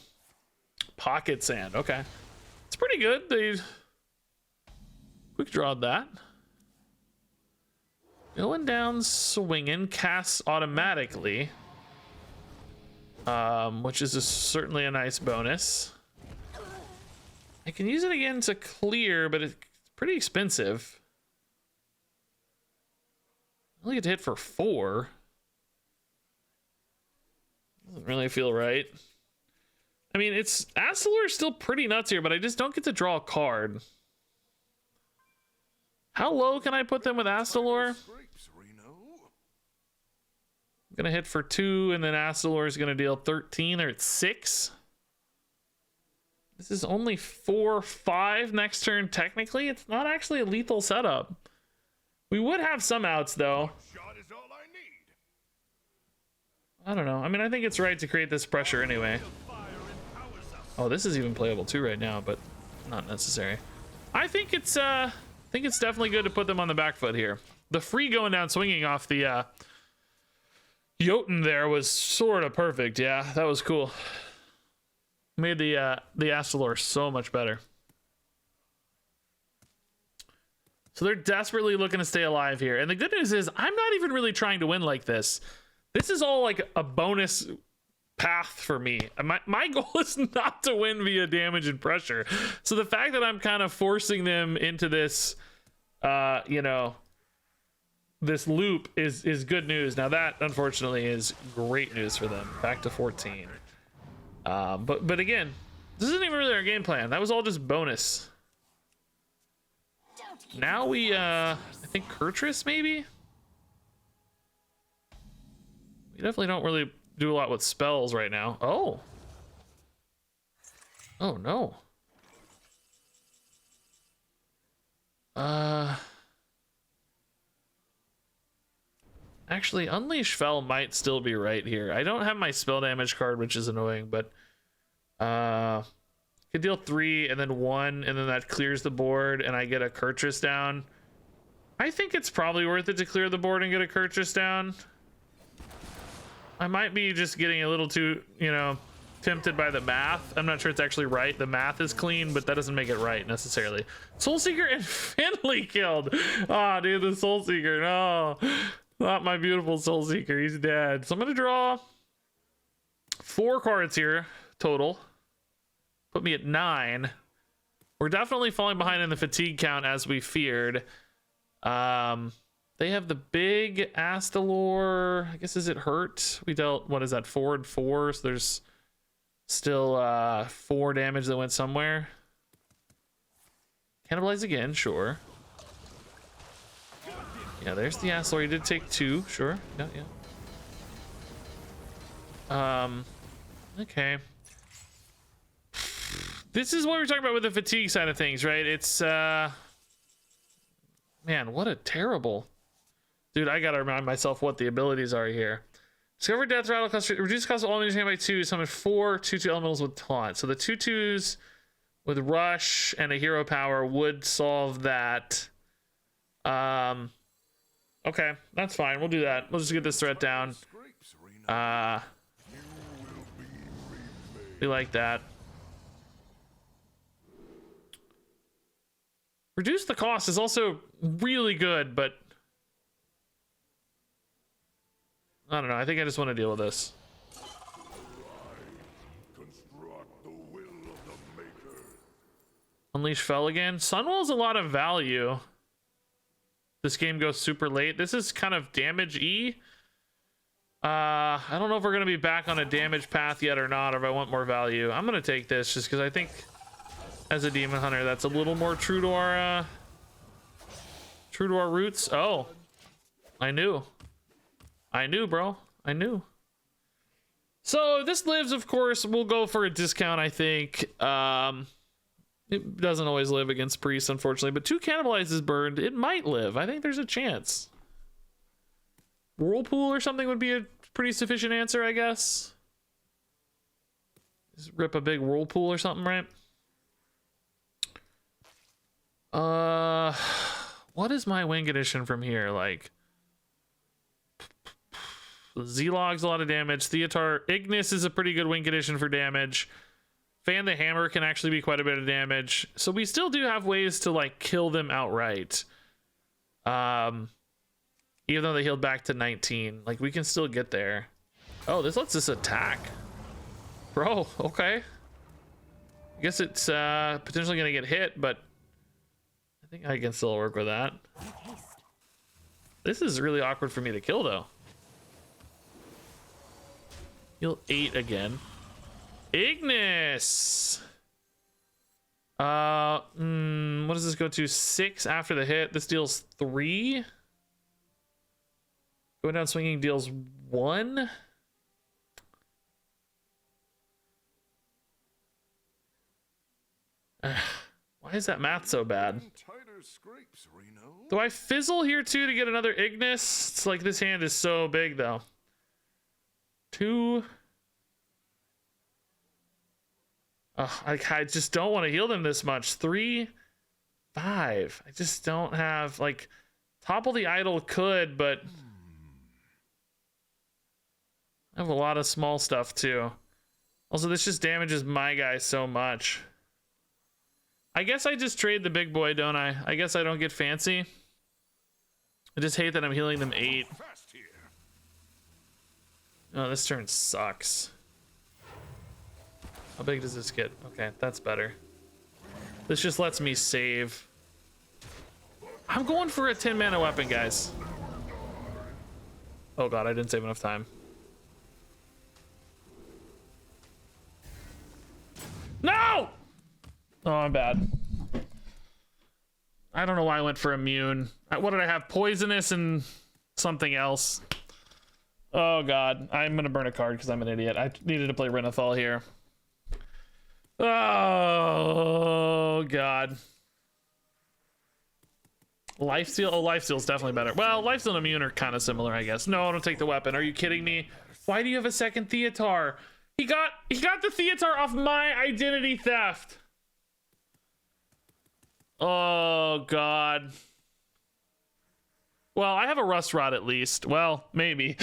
pocket sand. Okay. It's pretty good. They quick drawed that. Going down swinging, casts automatically. Which is certainly a nice bonus. I can use it again to clear, but it's pretty expensive. I only get to hit for 4. Doesn't really feel right. I mean, it's Astalor is still pretty nuts here, but I just don't get to draw a card. How low can I put them with Astalor? Scrapes, Reno. I'm gonna hit for 2, and then Astalor is gonna deal 13, or it's 6. This is only 4/5 next turn. Technically, it's not actually a lethal setup. We would have some outs though. Shot is all I need. I don't know. I mean, I think it's right to create this pressure anyway. Oh, this is even playable too right now, but not necessary. I think it's definitely good to put them on the back foot here. The free going down swinging off the Jotun there was sort of perfect. Yeah, that was cool. Made the Astalor so much better. So they're desperately looking to stay alive here. And the good news is I'm not even really trying to win like this. This is all like a bonus path for me. My goal is not to win via damage and pressure. So the fact that I'm kind of forcing them into this, you know, this loop is good news. Now that, unfortunately, is great news for them. Back to 14. But again, this isn't even really our game plan. That was all just bonus. Now we, I think Kurtrus, maybe? We definitely don't really do a lot with spells right now. Oh. Oh, no. Actually, Unleash Fel might still be right here. I don't have my spell damage card, which is annoying, but could deal 3 and then 1, and then that clears the board, and I get a Kurtrus down. I think it's probably worth it to clear the board and get a Kurtrus down. I might be just getting a little too, you know, tempted by the math. I'm not sure it's actually right. The math is clean, but that doesn't make it right necessarily. Soulseeker and Finley killed. Ah, dude, the Soulseeker. No, not my beautiful Soulseeker. He's dead. So I'm gonna draw 4 cards here total. Put me at 9. We're definitely falling behind in the fatigue count as we feared. They have the big Astalor. I guess, is it hurt? We dealt, what is that, 4 and 4? So there's still 4 damage that went somewhere. Cannibalize again, sure. Yeah, there's the Astalor. He did take 2, sure. Yeah. Okay. This is what we're talking about with the fatigue side of things, right? It's, man, what a terrible... Dude, I gotta remind myself what the abilities are here. Discover death rattle cost, reduce cost of all enemies by 2. Summon 4 2/2 elementals with taunt. So the 2/2s with rush and a hero power would solve that. Okay, that's fine. We'll do that. We'll just get this threat down. We like that. Reduce the cost is also really good, but I don't know. I think I just want to deal with this. Unleash Fell again. Sunwell's a lot of value. This game goes super late. This is kind of damage E. I don't know if we're going to be back on a damage path yet or not, or if I want more value. I'm going to take this just because I think as a demon hunter, that's a little more true to our roots. Oh, I knew, bro. I knew. So if this lives, of course, we'll go for a discount, I think. It doesn't always live against priests, unfortunately, but 2 cannibalizes burned. It might live. I think there's a chance. Whirlpool or something would be a pretty sufficient answer, I guess. Just rip a big whirlpool or something, right? What is my wing condition from here? Like, Z-Log's a lot of damage. Theotar Ignis is a pretty good wing condition for damage. Fan the Hammer can actually be quite a bit of damage. So we still do have ways to like kill them outright. Even though they healed back to 19, like we can still get there. Oh, this lets us attack. Bro, okay. I guess it's potentially gonna get hit, but I think I can still work with that. This is really awkward for me to kill though. Heal 8 again. Ignis. What does this go to? 6 after the hit. This deals 3. Going down swinging deals 1. Why is that math so bad? Do I fizzle here too to get another Ignis? It's like this hand is so big though. 2. I just don't want to heal them this much. 3, 5. I just don't have like topple the idol could, but I have a lot of small stuff too. Also, this just damages my guy so much. I guess I just trade the big boy, don't I? I guess I don't get fancy. I just hate that I'm healing them 8. Oh, this turn sucks. How big does this get? Okay, that's better. This just lets me save. I'm going for a 10 mana weapon, guys. Oh god, I didn't save enough time. No! Oh, I'm bad. I don't know why I went for immune. What did I have? Poisonous and something else. Oh god, I'm gonna burn a card because I'm an idiot. I needed to play Reno here. Oh god. Lifesteal? Oh, Lifesteal's definitely better. Well, Lifesteal and Immune are kind of similar, I guess. No, don't take the weapon. Are you kidding me? Why do you have a second Theotar? He got the Theotar off my identity theft. Oh god. Well, I have a Rust Rod at least. Well, maybe.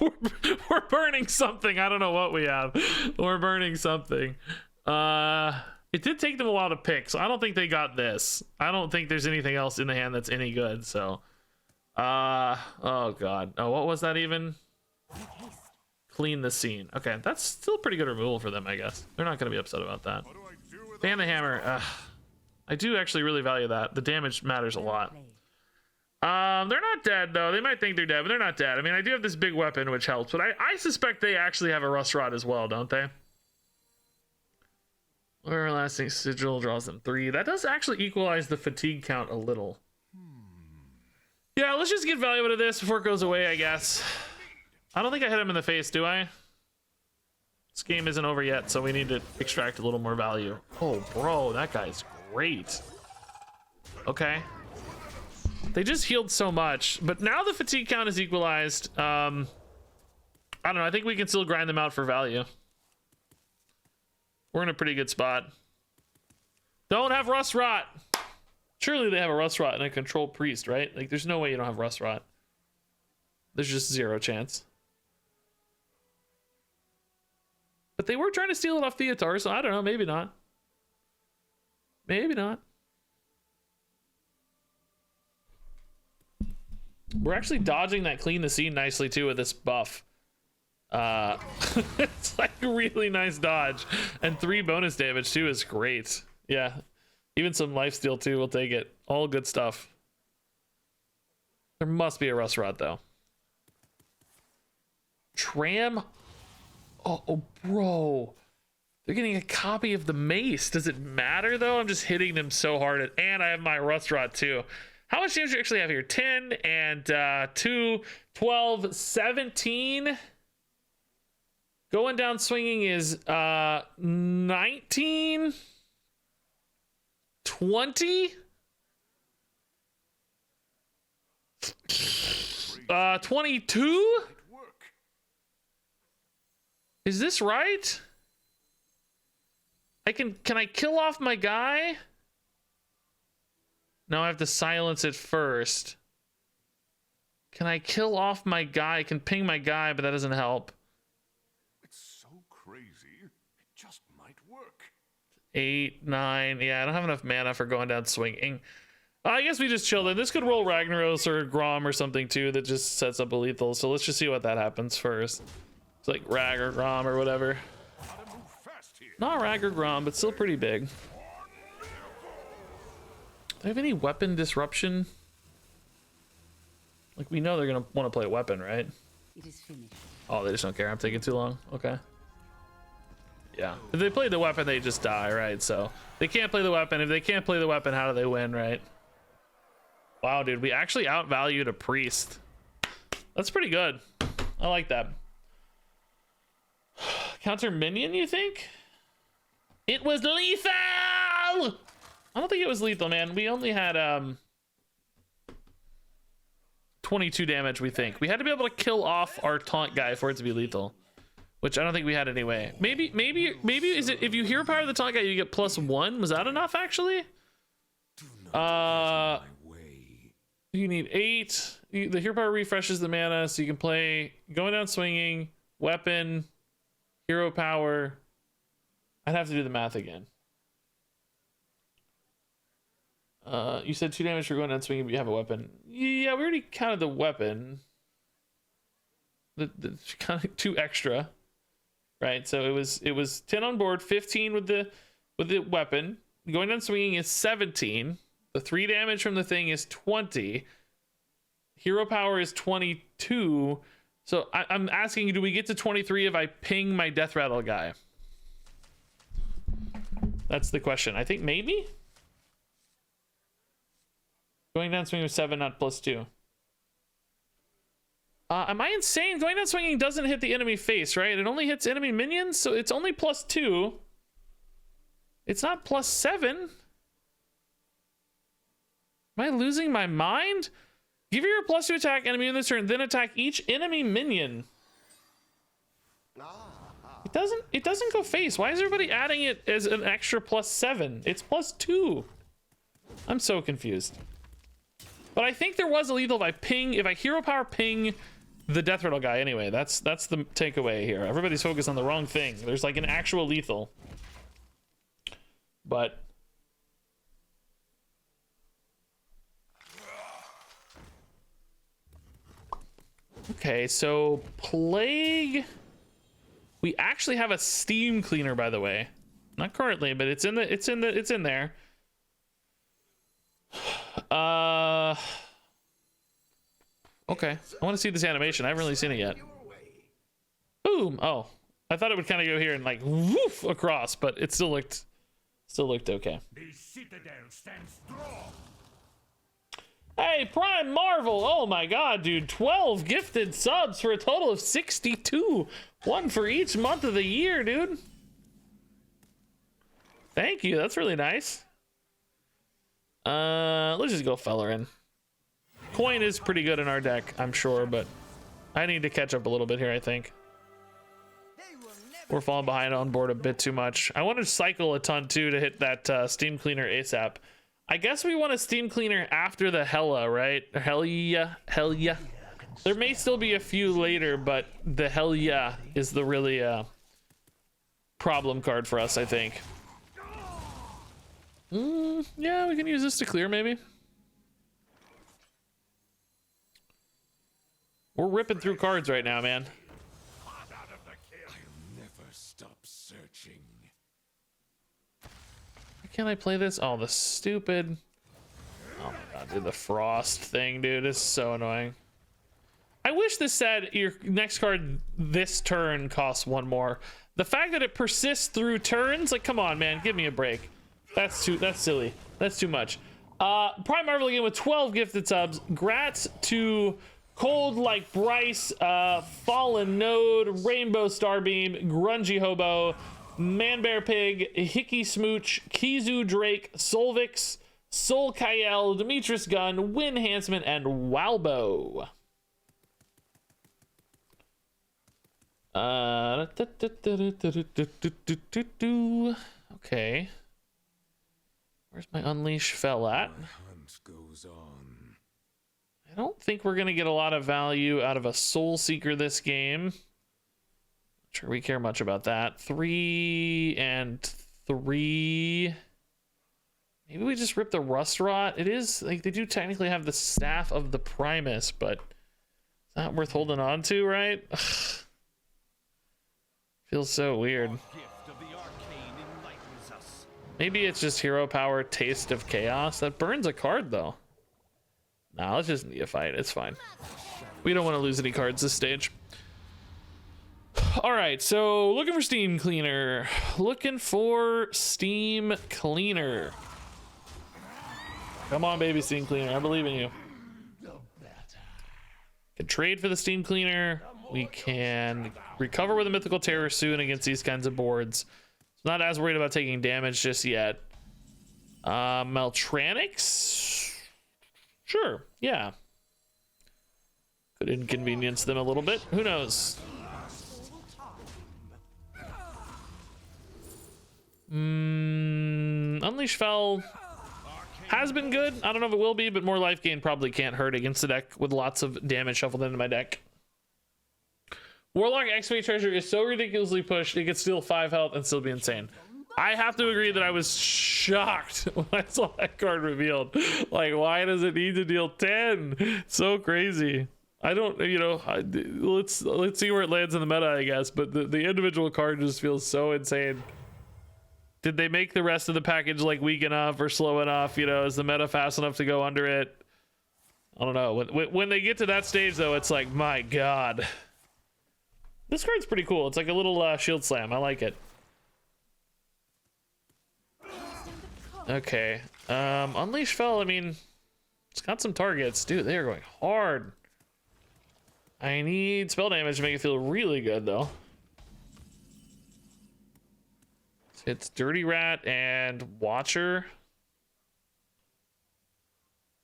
We're burning something. I don't know what we have. We're burning something. It did take them a while to pick, so I don't think they got this. I don't think there's anything else in the hand that's any good, so. Oh god. Oh, what was that even? Clean the scene. Okay, that's still pretty good removal for them, I guess. They're not gonna be upset about that. Fan the Hammer. I do actually really value that. The damage matters a lot. They're not dead though. They might think they're dead, but they're not dead. I mean, I do have this big weapon which helps, but I suspect they actually have a Rust Rod as well, don't they? Everlasting Sigil draws them 3. That does actually equalize the fatigue count a little. Yeah, let's just get value out of this before it goes away, I guess. I don't think I hit him in the face, do I? This game isn't over yet, so we need to extract a little more value. Oh, bro, that guy's great. Okay. They just healed so much, but now the fatigue count is equalized. I don't know. I think we can still grind them out for value. We're in a pretty good spot. Don't have Rust Rot. Surely they have a Rust Rot and a Control Priest, right? Like, there's no way you don't have Rust Rot. There's just zero chance. But they were trying to steal it off Theotar, so I don't know. Maybe not. Maybe not. We're actually dodging that clean the scene nicely, too, with this buff. It's like a really nice dodge. And 3 bonus damage, too, is great. Yeah. Even some lifesteal, too. We'll take it. All good stuff. There must be a Rust Rod, though. Tram? Oh, bro. They're getting a copy of the mace. Does it matter, though? I'm just hitting them so hard. And I have my Rust Rod, too. How much damage do you actually have here? 10 and 2, 12, 17. Going down swinging is 19, 20, 22. Is this right? Can I kill off my guy? No, I have to silence it first. Can I kill off my guy? I can ping my guy, but that doesn't help. It's so crazy. It just might work. 8, 9. Yeah, I don't have enough mana for going down swinging. I guess we just chill then. This could roll Ragnaros or Grom or something too that just sets up a lethal. So let's just see what that happens first. It's like Rag or Grom or whatever. Not Rag or Grom, but still pretty big. Do I have any weapon disruption? Like, we know they're gonna want to play a weapon, right? It is finished. Oh, they just don't care. I'm taking too long. Okay. Yeah. If they play the weapon, they just die, right? So they can't play the weapon. If they can't play the weapon, how do they win, right? Wow, dude, we actually outvalued a priest. That's pretty good. I like that. Counter minion, you think? It was lethal! I don't think it was lethal, man. We only had 22 damage, we think. We had to be able to kill off our taunt guy for it to be lethal, which I don't think we had anyway. Maybe is it if you hero power the taunt guy, you get +1? Was that enough actually? You need 8. The hero power refreshes the mana, so you can play going down swinging, weapon, hero power. I'd have to do the math again. You said 2 damage for going down swinging, but you have a weapon. Yeah, we already counted the weapon. The kind of 2 extra, right? So it was 10 on board, 15 with the weapon. Going down swinging is 17. The 3 damage from the thing is 20. Hero power is 22. So I'm asking you, do we get to 23 if I ping my death rattle guy? That's the question. I think maybe. Going down swinging with 7, not +2. Am I insane? Going down swinging doesn't hit the enemy face, right? It only hits enemy minions, so it's only +2. It's not +7. Am I losing my mind? Give your +2 attack enemy in this turn, then attack each enemy minion. It doesn't go face. Why is everybody adding it as an extra +7? It's +2. I'm so confused. But I think there was a lethal if I hero power ping the death rattle guy anyway. That's the takeaway here. Everybody's focused on the wrong thing. There's like an actual lethal. But okay, so Plague. We actually have a steam cleaner, by the way. Not currently, but it's in there. Okay. I want to see this animation. I haven't really seen it yet. Boom. Oh, I thought it would kind of go here and like woof across, but it still looked okay. The citadel stands strong. Hey, Prime Marvel. Oh my god, dude. 12 gifted subs for a total of 62. 1 for each month of the year, dude. Thank you. That's really nice. Let's just go Fellerin. Coin is pretty good in our deck, I'm sure, but I need to catch up a little bit here, I think. We're falling behind on board a bit too much. I want to cycle a ton too to hit that steam cleaner ASAP. I guess we want a steam cleaner after the Hella, right? Hell yeah. There may still be a few later, but the Hell yeah is the really problem card for us, I think. Yeah, we can use this to clear maybe. We're ripping through cards right now, man. I'll never stop searching. Why can't I play this? Oh, the stupid. Oh my god, dude, the frost thing, dude, is so annoying. I wish this said your next card this turn costs one more. The fact that it persists through turns, like, come on, man, give me a break. That's silly. That's too much. Prime Marvel again with 12 gifted subs. Grats to Cold Like Bryce, Fallen Node, Rainbow Starbeam, Grungy Hobo, Manbear Pig, Hickey Smooch, Kizu Drake, Solvix, Sol Kyle, Demetrius Gunn, Win Hansman, and Walbo. Okay. Where's my Unleash fell at? My hunt goes on. I don't think we're gonna get a lot of value out of a Soul Seeker this game. Not sure we care much about that. 3 and 3. Maybe we just rip the Rust Rot. It is like they do technically have the Staff of the Primus, but it's not worth holding on to, right? Feels so weird. Maybe it's just hero power, Taste of Chaos. That burns a card though. Nah, let's just Neophyte. It's fine. We don't want to lose any cards this stage. All right, so looking for Steam Cleaner. Looking for Steam Cleaner. Come on, baby, Steam Cleaner. I believe in you. Can trade for the Steam Cleaner. We can recover with a Mythical Terror soon against these kinds of boards. Not as worried about taking damage just yet. Meltranics? Sure, yeah. Could inconvenience them a little bit. Who knows? Unleash Fel has been good. I don't know if it will be, but more life gain probably can't hurt against the deck with lots of damage shuffled into my deck. Warlock Excavate Treasure is so ridiculously pushed, it could steal 5 health and still be insane. I have to agree that I was shocked when I saw that card revealed. Like, why does it need to deal 10? So crazy. I don't, you know, let's see where it lands in the meta, I guess. But the individual card just feels so insane. Did they make the rest of the package like weak enough or slow enough? You know, is the meta fast enough to go under it? I don't know. When they get to that stage, though, it's like, my God. This card's pretty cool. It's like a little shield slam. I like it. Okay. Unleash Fel, I mean, it's got some targets. Dude, they are going hard. I need spell damage to make it feel really good, though. It's Dirty Rat and Watcher.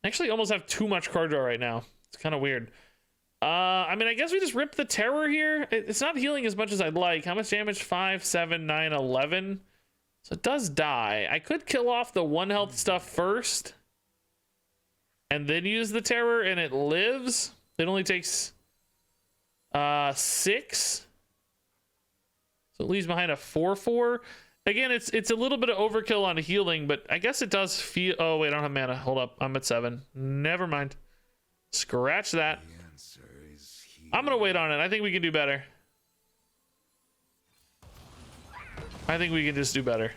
I actually almost have too much card draw right now. It's kind of weird. I mean, I guess we just rip the Terror here. It's not healing as much as I'd like. How much damage? 5, 7, 9, 11. So it does die. I could kill off the 1 health stuff first and then use the Terror and it lives. It only takes 6. So it leaves behind a 4/4. Again, it's a little bit of overkill on healing, but I guess it does feel... Oh, wait, I don't have mana. Hold up. I'm at 7. Never mind. Scratch that. I'm going to wait on it. I think we can do better. I think we can just do better.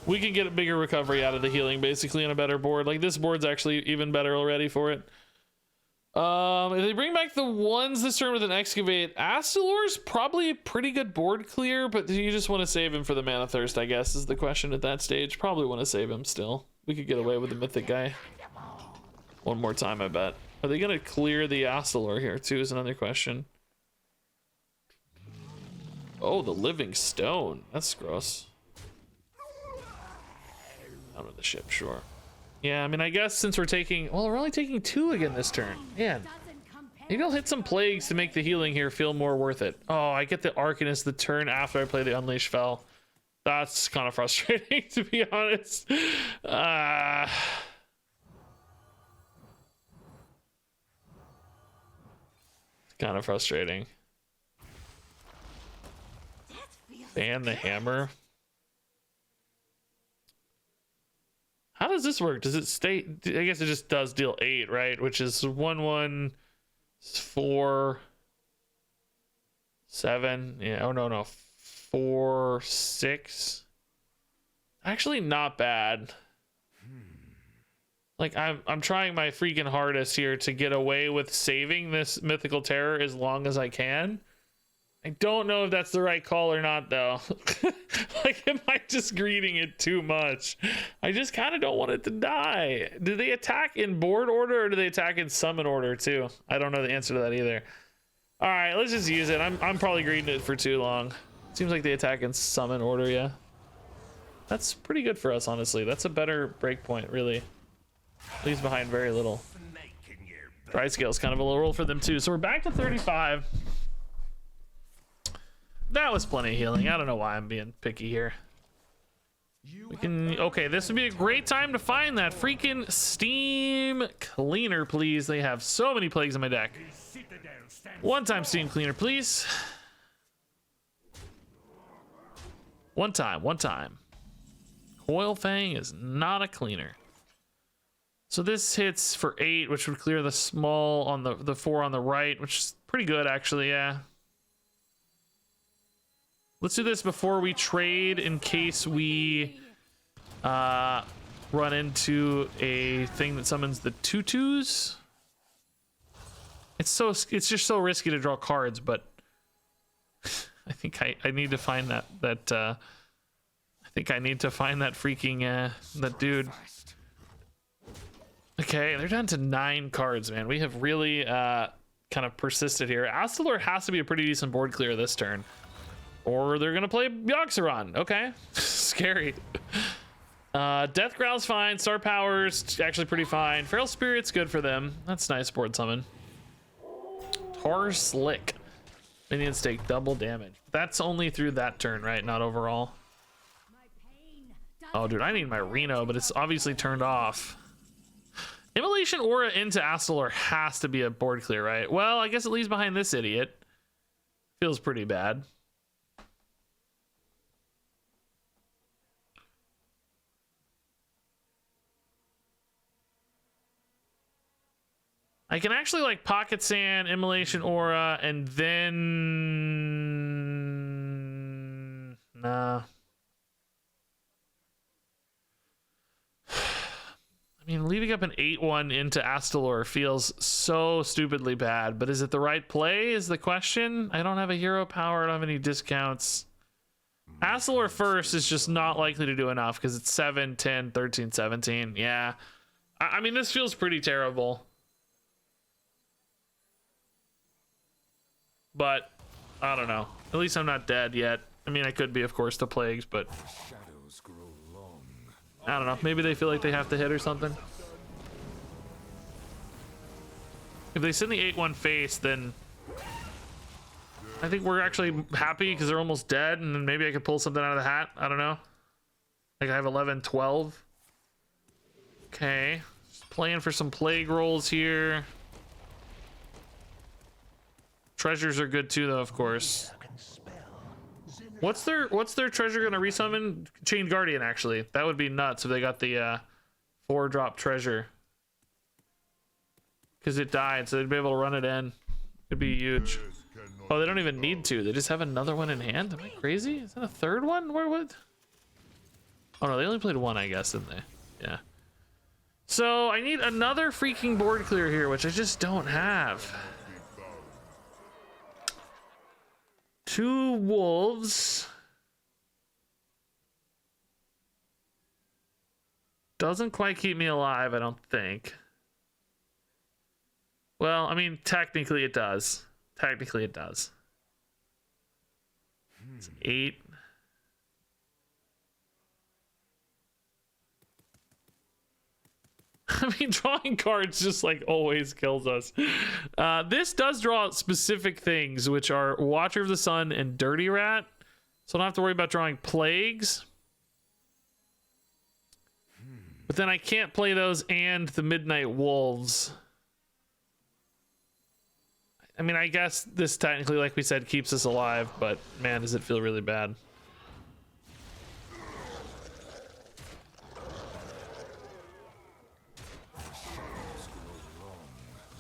We can get a bigger recovery out of the healing, basically, on a better board. Like, this board's actually even better already for it. If they bring back the ones this turn with an Excavate, Astalor's probably a pretty good board clear, but do you just want to save him for the Mana Thirst, I guess, is the question at that stage. Probably want to save him still. We could get away with the Mythic guy. One more time, I bet. Are they going to clear the Astalor here, too, is another question. Oh, the Living Stone. That's gross. Out of the ship, sure. Yeah, I mean, I guess since we're taking... Well, we're only taking 2 again this turn. Man. Maybe I'll hit some plagues to make the healing here feel more worth it. Oh, I get the Arcanist the turn after I play the Unleash Fel. That's kind of frustrating, to be honest. Kind of frustrating. Ban the hammer. How does this work? Does it stay? I guess it just does deal 8, right? Which is 1, 1, 4, 7. Yeah. Oh no. 4, 6. Actually, not bad. Like I'm trying my freaking hardest here to get away with saving this mythical terror as long as I can. I don't know if that's the right call or not, though. Like, am I just greeting it too much? I just kind of don't want it to die. Do they attack in board order or do they attack in summon order too? I don't know the answer to that either. All right, let's just use it. I'm probably greeting it for too long. Seems like they attack in summon order, yeah. That's pretty good for us, honestly. That's a better breakpoint, really. Leaves behind very little. Dry scale's kind of a low roll for them too. So we're back to 35. That was plenty of healing. I don't know why I'm being picky here. We can, okay, this would be a great time to find that freaking Steam Cleaner, please. They have so many plagues in my deck. One time Steam Cleaner, please. One time. Coil Fang is not a cleaner. So this hits for 8, which would clear the small on the 4 on the right, which is pretty good, actually, yeah. Let's do this before we trade in case we run into a thing that summons the 2/2s. It's just so risky to draw cards, but I think I need to find that I think I need to find that freaking that dude. Okay, they're down to 9 cards, man. We have really kind of persisted here. Astalor has to be a pretty decent board clear this turn. Or they're gonna play Yoxeron. Okay. Scary. Death Growl's fine. Star Power's actually pretty fine. Feral Spirit's good for them. That's nice board summon. Tar Slick. Minions take double damage. That's only through that turn, right? Not overall. Oh, dude, I need my Reno, but it's obviously turned off. Immolation Aura into Astalor has to be a board clear, right? Well, I guess it leaves behind this idiot. Feels pretty bad. I can actually like Pocket Sand, Immolation Aura, and then... Nah. I mean, leaving up an 8/1 into Astalor feels so stupidly bad, but is it the right play is the question? I don't have a hero power, I don't have any discounts. Astalor first is just not likely to do enough because it's 7, 10, 13, 17. Yeah. I mean, this feels pretty terrible. But I don't know. At least I'm not dead yet. I mean, I could be, of course, the plagues, but I don't know. Maybe they feel like they have to hit or something. If they send the 8/1 face, then I think we're actually happy because they're almost dead, and then maybe I could pull something out of the hat. I don't know. Like I have 11, 12. Okay. Just playing for some plague rolls here. Treasures are good too, though, of course. What's their treasure gonna resummon? Chained Guardian, actually. That would be nuts if they got the 4-drop treasure. Because it died, so they'd be able to run it in. It'd be huge. Oh, they don't even need to. They just have another one in hand? Am I crazy? Is that a third one? Where would... Oh no, they only played one, I guess, didn't they? Yeah. So I need another freaking board clear here, which I just don't have. 2 wolves. Doesn't quite keep me alive, I don't think. Well, I mean, technically it does. Technically it does. It's 8. I mean, drawing cards just like always kills us. This does draw out specific things, which are Watcher of the Sun and Dirty Rat. So I don't have to worry about drawing plagues. But then I can't play those and the Midnight Wolves. I mean, I guess this technically, like we said, keeps us alive, but man, does it feel really bad.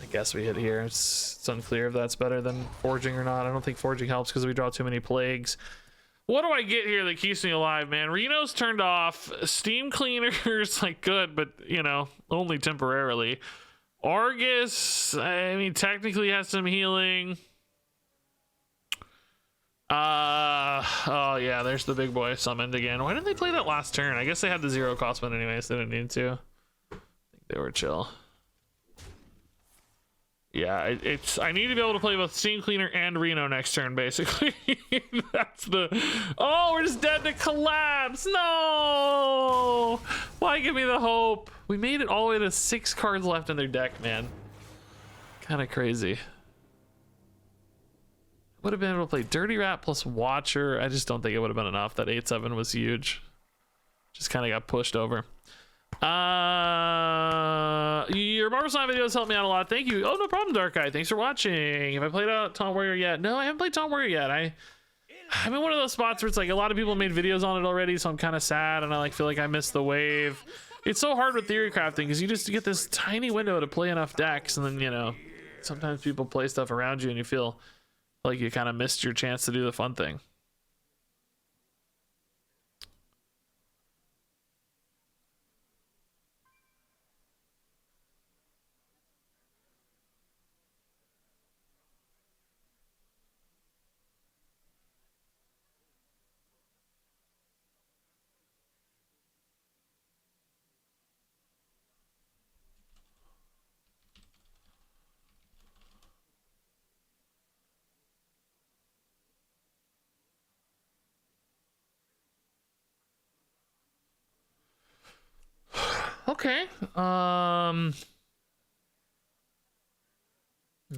I guess we hit here. It's unclear if that's better than forging or not. I don't think forging helps because we draw too many plagues. What do I get here that keeps me alive, man? Reno's turned off. Steam Cleaner's like good, but you know, only temporarily. Argus, I mean, technically has some healing. Oh yeah, there's the big boy summoned again. Why didn't they play that last turn? I guess they had the 0 cost one anyways. They didn't need to. I think they were chill. Yeah, I need to be able to play both Steam Cleaner and Reno next turn, basically. That's the... Oh, we're just dead to collapse. No! Why give me the hope? We made it all the way to 6 cards left in their deck, man. Kind of crazy. Would have been able to play Dirty Rat plus Watcher. I just don't think it would have been enough. That 8/7 was huge. Just kind of got pushed over. Your Marvel Snap videos help me out a lot. Thank you. Oh, no problem, Dark Eye. Thanks for watching. Have I played out Tom Warrior yet? No, I haven't played Tom Warrior yet. I'm in one of those spots where it's like a lot of people made videos on it already, so I'm kind of sad and I like feel like I missed the wave. It's so hard with theory crafting because you just get this tiny window to play enough decks, and then you know sometimes people play stuff around you and you feel like you kind of missed your chance to do the fun thing. Okay.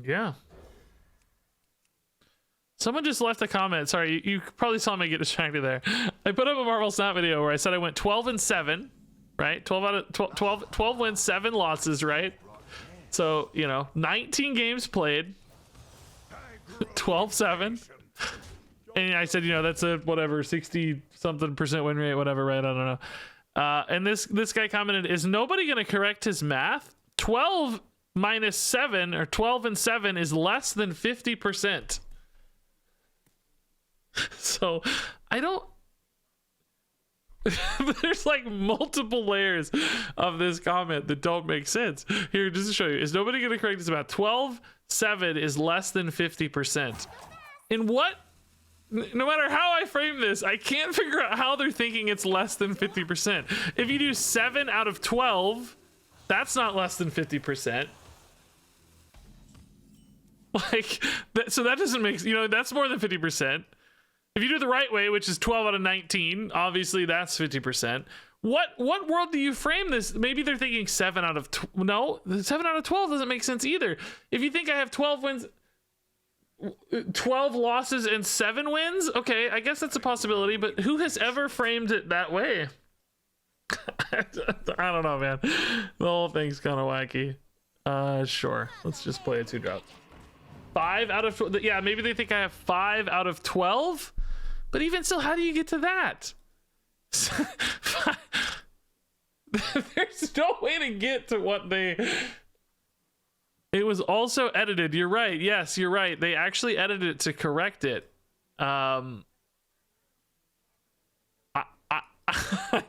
Yeah. Someone just left a comment. Sorry, you probably saw me get distracted there. I put up a Marvel Snap video where I said I went 12-7, right? 12 wins, 7 losses, right? So, you know, 19 games played, 12-7. And I said, you know, that's a whatever 60-something% win rate, whatever, right? I don't know. And this guy commented, is nobody going to correct his math? 12 minus 7 or 12 and 7 is less than 50%. So I don't, there's like multiple layers of this comment that don't make sense. Here, just to show you, is nobody going to correct his math? 12-7 is less than 50%. In what? No matter how I frame this, I can't figure out how they're thinking it's less than 50%. If you do 7 out of 12, that's not less than 50%. Like, so that doesn't make, you know, that's more than 50%. If you do it the right way, which is 12 out of 19, obviously that's 50%. What world do you frame this? Maybe they're thinking 7 out of, no, 7 out of 12 doesn't make sense either. If you think I have 12 wins, 12 losses and 7 wins, okay, I guess that's a possibility, but who has ever framed it that way? I don't know, man. The whole thing's kind of wacky. Sure, let's just play a 2-drop. 5 out of, yeah, maybe they think I have 5 out of 12, but even still, how do you get to that? There's no way to get to what they... It was also edited. You're right. Yes, you're right. They actually edited it to correct it. I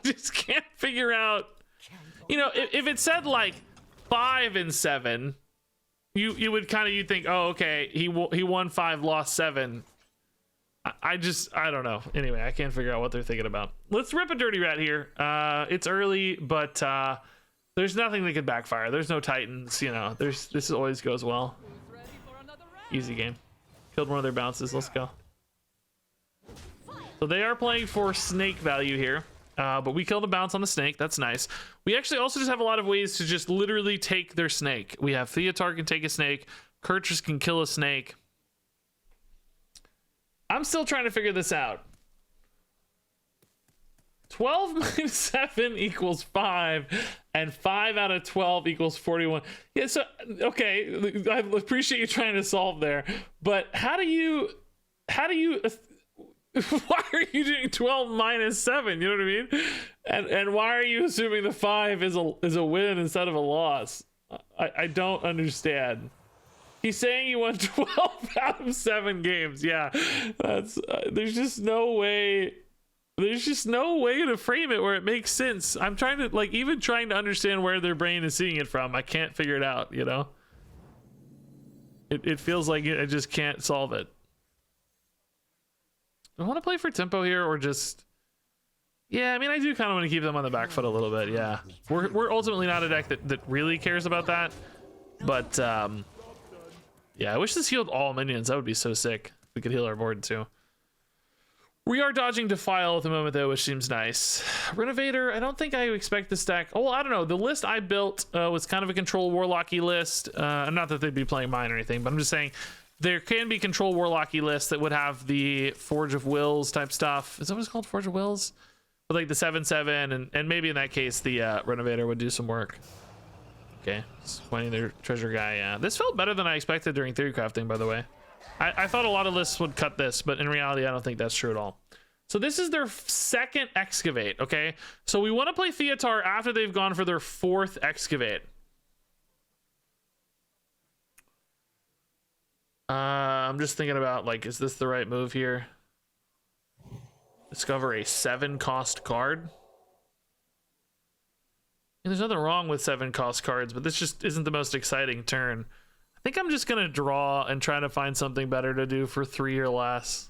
just can't figure out. You know, if it said like 5 and 7, you would kind of, you think, oh, okay, he won 5, lost 7. I don't know. Anyway, I can't figure out what they're thinking about. Let's rip a Dirty Rat here. It's early, but there's nothing that could backfire. There's no Titans, you know. This always goes well. Easy game. Killed one of their bounces. Let's go. So they are playing for snake value here. But we killed a bounce on the snake. That's nice. We actually also just have a lot of ways to just literally take their snake. We have Theotar can take a snake. Kurtrus can kill a snake. I'm still trying to figure this out. 12 minus 7 equals 5, and 5 out of 12 equals 41. Yeah, so, okay, I appreciate you trying to solve there, but how do you, why are you doing 12 minus 7? You know what I mean? And why are you assuming the 5 is a win instead of a loss? I don't understand. He's saying he won 12 out of 7 games. Yeah, that's there's just no way. There's just no way to frame it where it makes sense. I'm trying to even trying to understand where their brain is seeing it from. I can't figure it out. You know, it feels like I just can't solve it. Do I want to play for tempo here or just? Yeah, I mean, I do kind of want to keep them on the back foot a little bit. Yeah, we're ultimately not a deck that really cares about that, but yeah, I wish this healed all minions. That would be so sick. We could heal our board too. We are dodging Defile at the moment though, which seems nice. Renovator, I don't think I expect this deck. Oh, well, I don't know. The list I built was kind of a control warlocky list. Not that they'd be playing mine or anything, but I'm just saying there can be control warlocky lists that would have the Forge of Wills type stuff. Is that what it's called? Forge of Wills? With like the 7/7, and maybe in that case the Renovator would do some work. Okay, it's pointing their treasure guy. Yeah, this felt better than I expected during theory crafting, by the way. I thought a lot of lists would cut this, but in reality, I don't think that's true at all. So this is their second excavate, okay? So we want to play Theotar after they've gone for their 4th excavate. I'm just thinking about, is this the right move here? Discover a 7-cost card. And there's nothing wrong with 7-cost cards, but this just isn't the most exciting turn. I think I'm just gonna draw and try to find something better to do for 3 or less.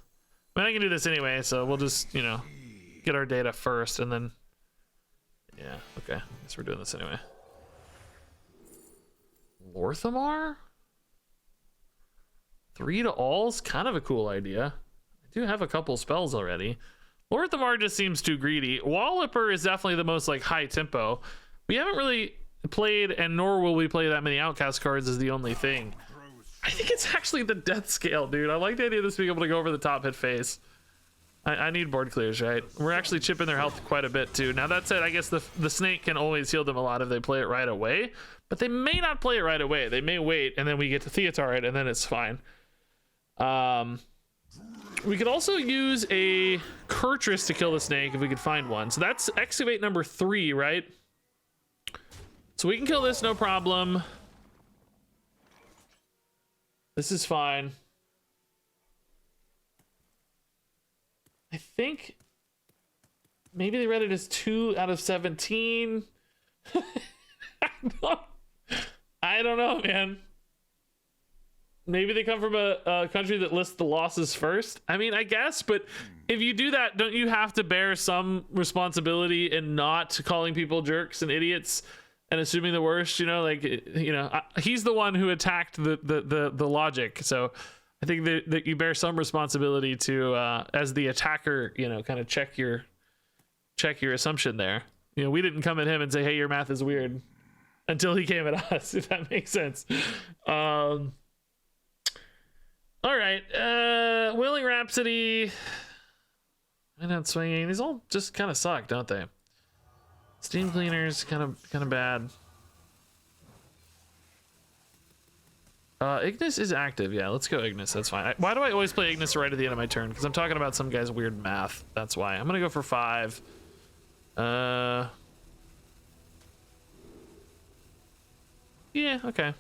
I mean, I can do this anyway, so we'll just, get our data first and then, yeah, okay. I guess we're doing this anyway. Lorthamar? 3 to all's kind of a cool idea. I do have a couple spells already. Lorthamar just seems too greedy. Walloper is definitely the most high tempo. We haven't really played, and nor will we play that many outcast cards, is the only thing. I think it's actually the death scale, dude. I like the idea of this being able to go over the top, hit face. I need board clears, right? We're actually chipping their health quite a bit too. Now that said, I guess the snake can always heal them a lot if they play it right away, but they may not play it right away. They may wait, and then we get to Theotar it, and then it's fine. We could also use a Kurtrus to kill the snake if we could find one. So that's excavate number 3, right? So we can kill this, no problem. This is fine. I think maybe they read it as 2 out of 17. I don't know, man. Maybe they come from a country that lists the losses first. I mean, I guess, but if you do that, don't you have to bear some responsibility in not calling people jerks and idiots and assuming the worst? He's the one who attacked the logic. So I think that you bear some responsibility to, as the attacker, kind of check your assumption there. We didn't come at him and say, "Hey, your math is weird," until he came at us. If that makes sense. All right, Willing Rhapsody. I'm not swinging. These all just kind of suck, don't they? Steam Cleaners, kind of bad. Ignis is active. Yeah, let's go Ignis. That's fine. Why do I always play Ignis right at the end of my turn? Because I'm talking about some guy's weird math. That's why. I'm gonna go for 5. Yeah. Okay.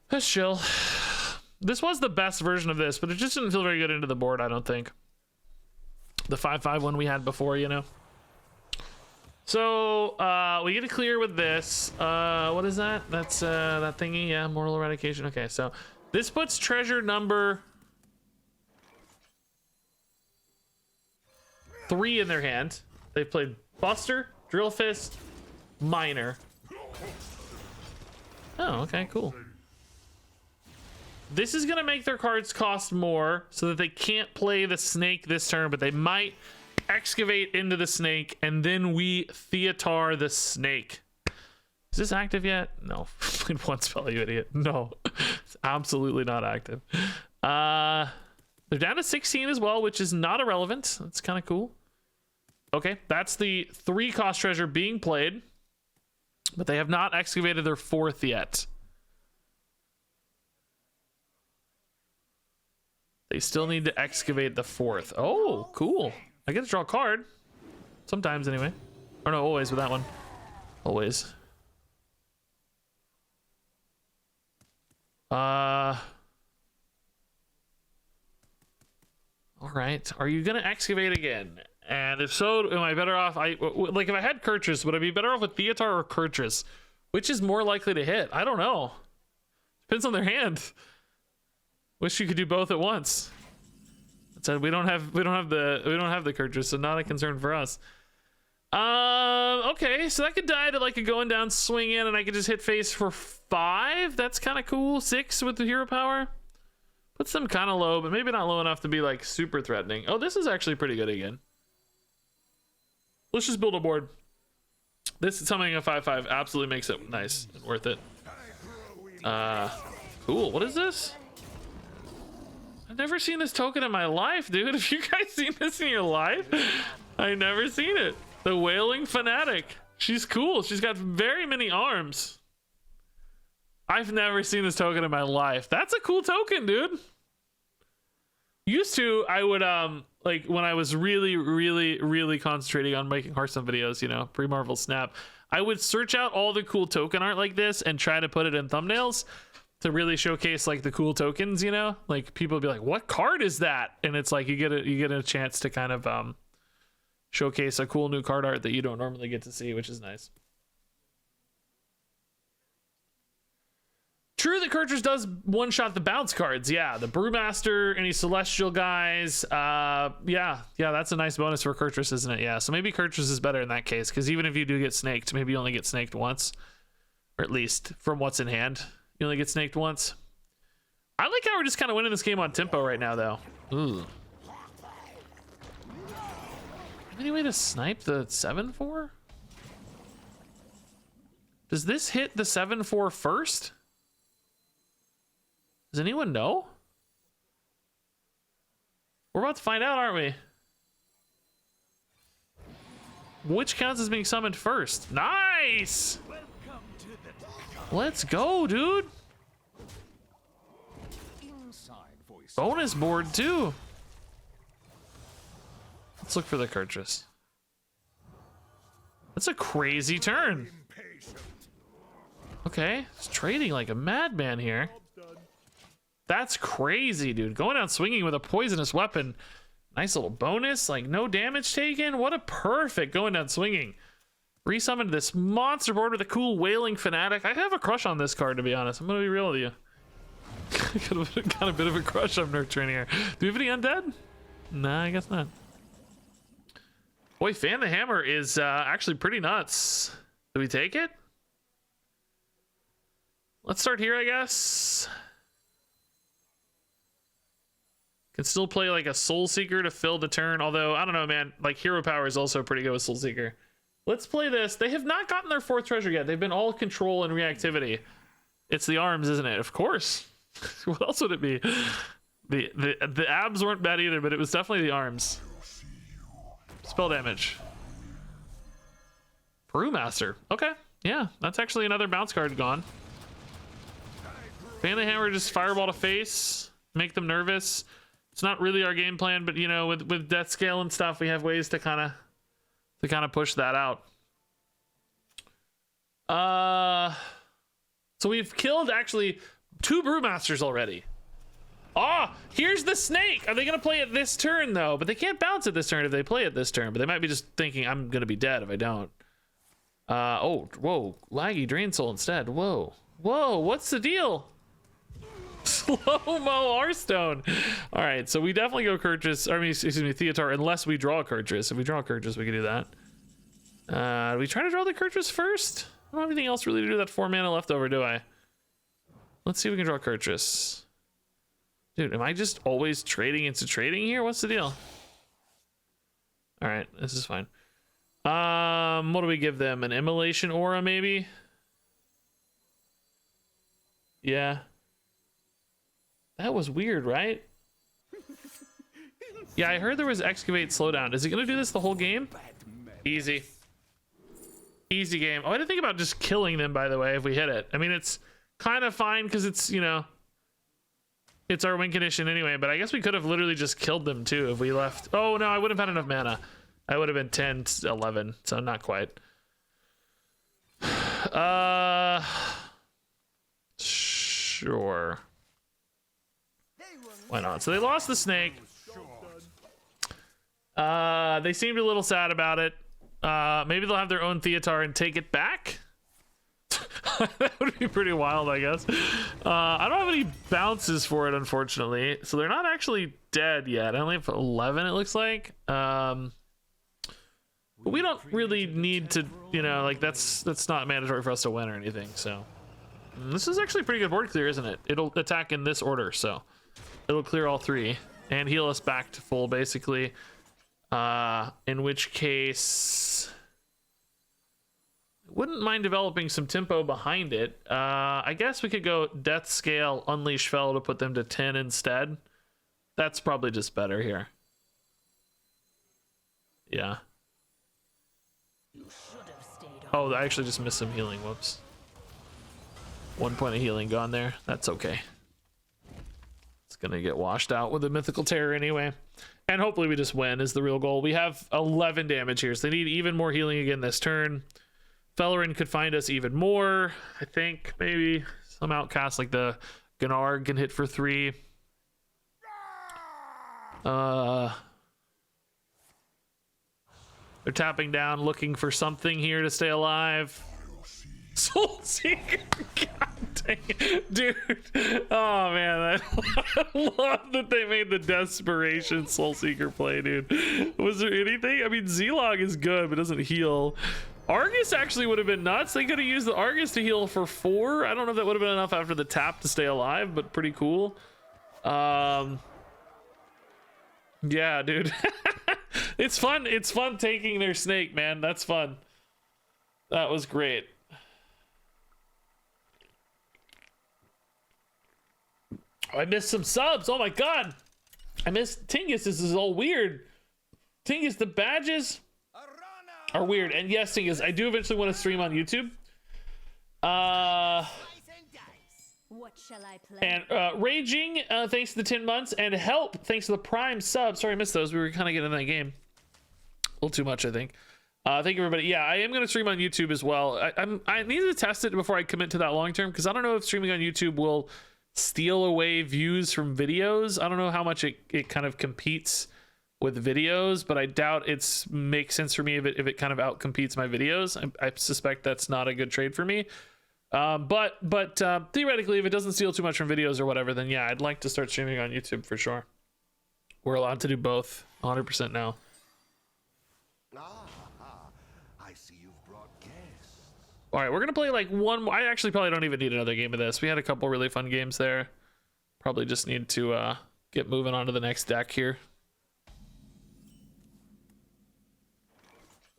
That's chill. This was the best version of this, but it just didn't feel very good into the board, I don't think. The 5/5 one we had before, So, we get a clear with this. What is that? That's that thingy, yeah, Moral Eradication. Okay, so this puts treasure number 3 in their hand. They've played Buster, Drill Fist, Miner. Oh, okay, cool. This is gonna make their cards cost more so that they can't play the snake this turn, but they might excavate into the snake and then we Theatar the snake. Is this active yet? No. Played one spell, you idiot. No. It's absolutely not active. They're down to 16 as well, which is not irrelevant. That's kind of cool. Okay, that's the 3-cost treasure being played, but they have not excavated their 4th yet. They still need to excavate the 4th. Oh, cool. I get to draw a card. Sometimes, anyway. Or no, always with that one. Always. All right. Are you gonna excavate again? And if so, am I better off? Like if I had Kurtrus, would I be better off with Theatar or Kurtrus? Which is more likely to hit? I don't know. Depends on their hand. Wish you could do both at once. So we don't have the Kurtrus, so not a concern for us. Okay, so that could die to like a going down swing in, and I could just hit face for 5. That's kind of cool. 6 with the hero power. Puts them kind of low, but maybe not low enough to be like super threatening. Oh, this is actually pretty good again. Let's just build a board. This is something a 5/5 absolutely makes it nice and worth it. Cool. What is this? I've never seen this token in my life, dude. Have you guys seen this in your life? I never seen it. The Wailing Fanatic. She's cool. She's got very many arms. I've never seen this token in my life. That's a cool token, dude. Used to, I would, like when I was really concentrating on making Hearthstone videos, you know, pre-Marvel Snap, I would search out all the cool token art like this and try to put it in thumbnails to really showcase like the cool tokens, you know, like people would be like, what card is that? And it's like, you get a chance to kind of, showcase a cool new card art that you don't normally get to see, which is nice. True that Kurtrus does one-shot the bounce cards. Yeah, the Brewmaster, any Celestial guys. Yeah, that's a nice bonus for Kurtrus, isn't it? Yeah, so maybe Kurtrus is better in that case, because even if you do get snaked, maybe you only get snaked once. Or at least from what's in hand. You only get snaked once. I like how we're just kind of winning this game on tempo right now, though. Ooh. Any way to snipe the 7/4? Does this hit the 7/4 first? Does anyone know? We're about to find out, aren't we? Which counts as being summoned first? Nice! Let's go, dude! Bonus board, too. Let's look for the Kurtrus. That's a crazy turn. Okay, it's trading like a madman here. That's crazy, dude. Going out swinging with a poisonous weapon. Nice little bonus, like no damage taken. What a perfect going down swinging. Resummoned this monster board with a cool Wailing Fanatic. I have a crush on this card, to be honest. I'm gonna be real with you. Got a bit of a crush I'm nurturing here. Do we have any undead? Nah, I guess not. Boy, Fan the Hammer is actually pretty nuts. Do we take it? Let's start here, I guess. Can still play like a Soul Seeker to fill the turn, although I don't know, man. Like hero power is also pretty good with Soul Seeker. Let's play this. They have not gotten their 4th treasure yet. They've been all control and reactivity. It's the arms, isn't it? Of course. What else would it be? The abs weren't bad either, but it was definitely the arms. Spell damage. Brewmaster. Okay. Yeah, that's actually another bounce card gone. Fan the Hammer, just fireball to face. Make them nervous. It's not really our game plan, but you know, with death scale and stuff, we have ways to kind of push that out. So we've killed actually 2 Brewmasters already. Ah, here's the snake. Are they gonna play it this turn though? But they can't bounce it this turn if they play it this turn. But they might be just thinking I'm gonna be dead if I don't. Oh, whoa, laggy Drain Soul instead. Whoa, what's the deal? Slow-mo Hearthstone. All right, so we definitely go Kurtrus. I mean, excuse me, Theatar, unless we draw Kurtrus. If we draw Kurtrus, we can do that. Do we try to draw the Kurtrus first? I don't have anything else really to do that 4 mana left over, do I? Let's see if we can draw Kurtrus. Dude, am I just always trading into trading here? What's the deal? All right, this is fine. What do we give them? An immolation aura, maybe? Yeah. That was weird, right? Yeah, I heard there was excavate slowdown. Is it gonna do this the whole game? Easy. Easy game. Oh, I didn't think about just killing them, by the way, if we hit it. I mean, it's kind of fine because it's, you know, it's our win condition anyway, but I guess we could have literally just killed them too if we left. Oh, no, I wouldn't have had enough mana. I would have been 10, 11, so not quite. Sure. Why not? So they lost the snake. They seemed a little sad about it. Maybe they'll have their own Theatar and take it back. That would be pretty wild, I guess. I don't have any bounces for it, unfortunately. So they're not actually dead yet. I only have 11, it looks like. But we don't really need to, you know, like that's not mandatory for us to win or anything. So this is actually a pretty good board clear, isn't it? It'll attack in this order, so it'll clear all 3 and heal us back to full, basically. In which case, wouldn't mind developing some tempo behind it. I guess we could go Death Scale, Unleash Fel to put them to 10 instead. That's probably just better here. Yeah. Oh, I actually just missed some healing. Whoops. 1 point of healing gone there. That's okay. It's gonna get washed out with a Mythical Terror anyway. And hopefully we just win is the real goal. We have 11 damage here, so they need even more healing again this turn. Fellerin could find us even more. I think maybe some outcasts like the Gnarg can hit for 3. They're tapping down, looking for something here to stay alive. Soul Seeker, god dang it, dude. Oh man, I love that they made the desperation Soul Seeker play, dude. Was there anything? I mean, Z-Log is good, but doesn't heal. Argus actually would have been nuts. They could have used the Argus to heal for 4. I don't know if that would have been enough after the tap to stay alive, but pretty cool. Yeah, dude. It's fun. It's fun taking their snake, man. That's fun. That was great. Oh, I missed some subs. Oh my god. I missed Tingus. This is all weird. Tingus, the badges are weird. And yes, Tingus, I do eventually want to stream on YouTube. What shall I play? And Raging, thanks to the 10 months, and Help, thanks to the Prime sub. Sorry, I missed those. We were kind of getting in that game a little too much, I think. Thank you, everybody. Yeah, I am going to stream on YouTube as well. I need to test it before I commit to that long term, because I don't know if streaming on YouTube will steal away views from videos. I don't know how much it kind of competes with videos, but I doubt it's makes sense for me if it kind of outcompetes my videos. I suspect that's not a good trade for me. But theoretically, if it doesn't steal too much from videos or whatever, then yeah, I'd like to start streaming on YouTube for sure. We're allowed to do both 100% now. I see you've brought guests. All right, we're gonna play like one more. I actually probably don't even need another game of this. We had a couple really fun games there. Probably just need to get moving on to the next deck here.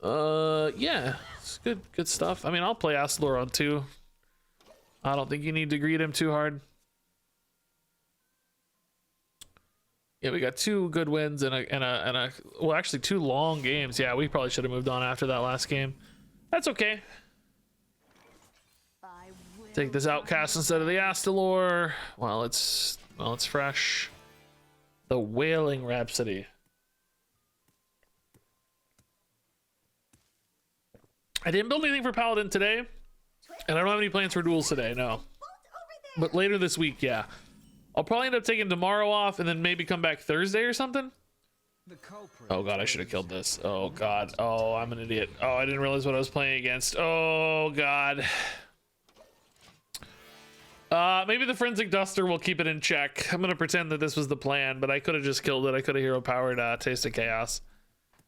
Yeah, it's good stuff. I mean, I'll play Astalor on 2. I don't think you need to greet him too hard. Yeah, we got 2 good wins and a well, actually 2 long games. Yeah, we probably should have moved on after that last game. That's okay. Take this Outcast instead of the Astalor. Well, it's fresh. The Wailing Rhapsody. I didn't build anything for Paladin today, and I don't have any plans for duels today, no. But later this week, yeah. I'll probably end up taking tomorrow off and then maybe come back Thursday or something. Oh god, I should have killed this. Oh god. Oh, I'm an idiot. Oh, I didn't realize what I was playing against. Oh god. Maybe the Forensic Duster will keep it in check. I'm gonna pretend that this was the plan, but I could have just killed it. I could have hero powered Taste of Chaos.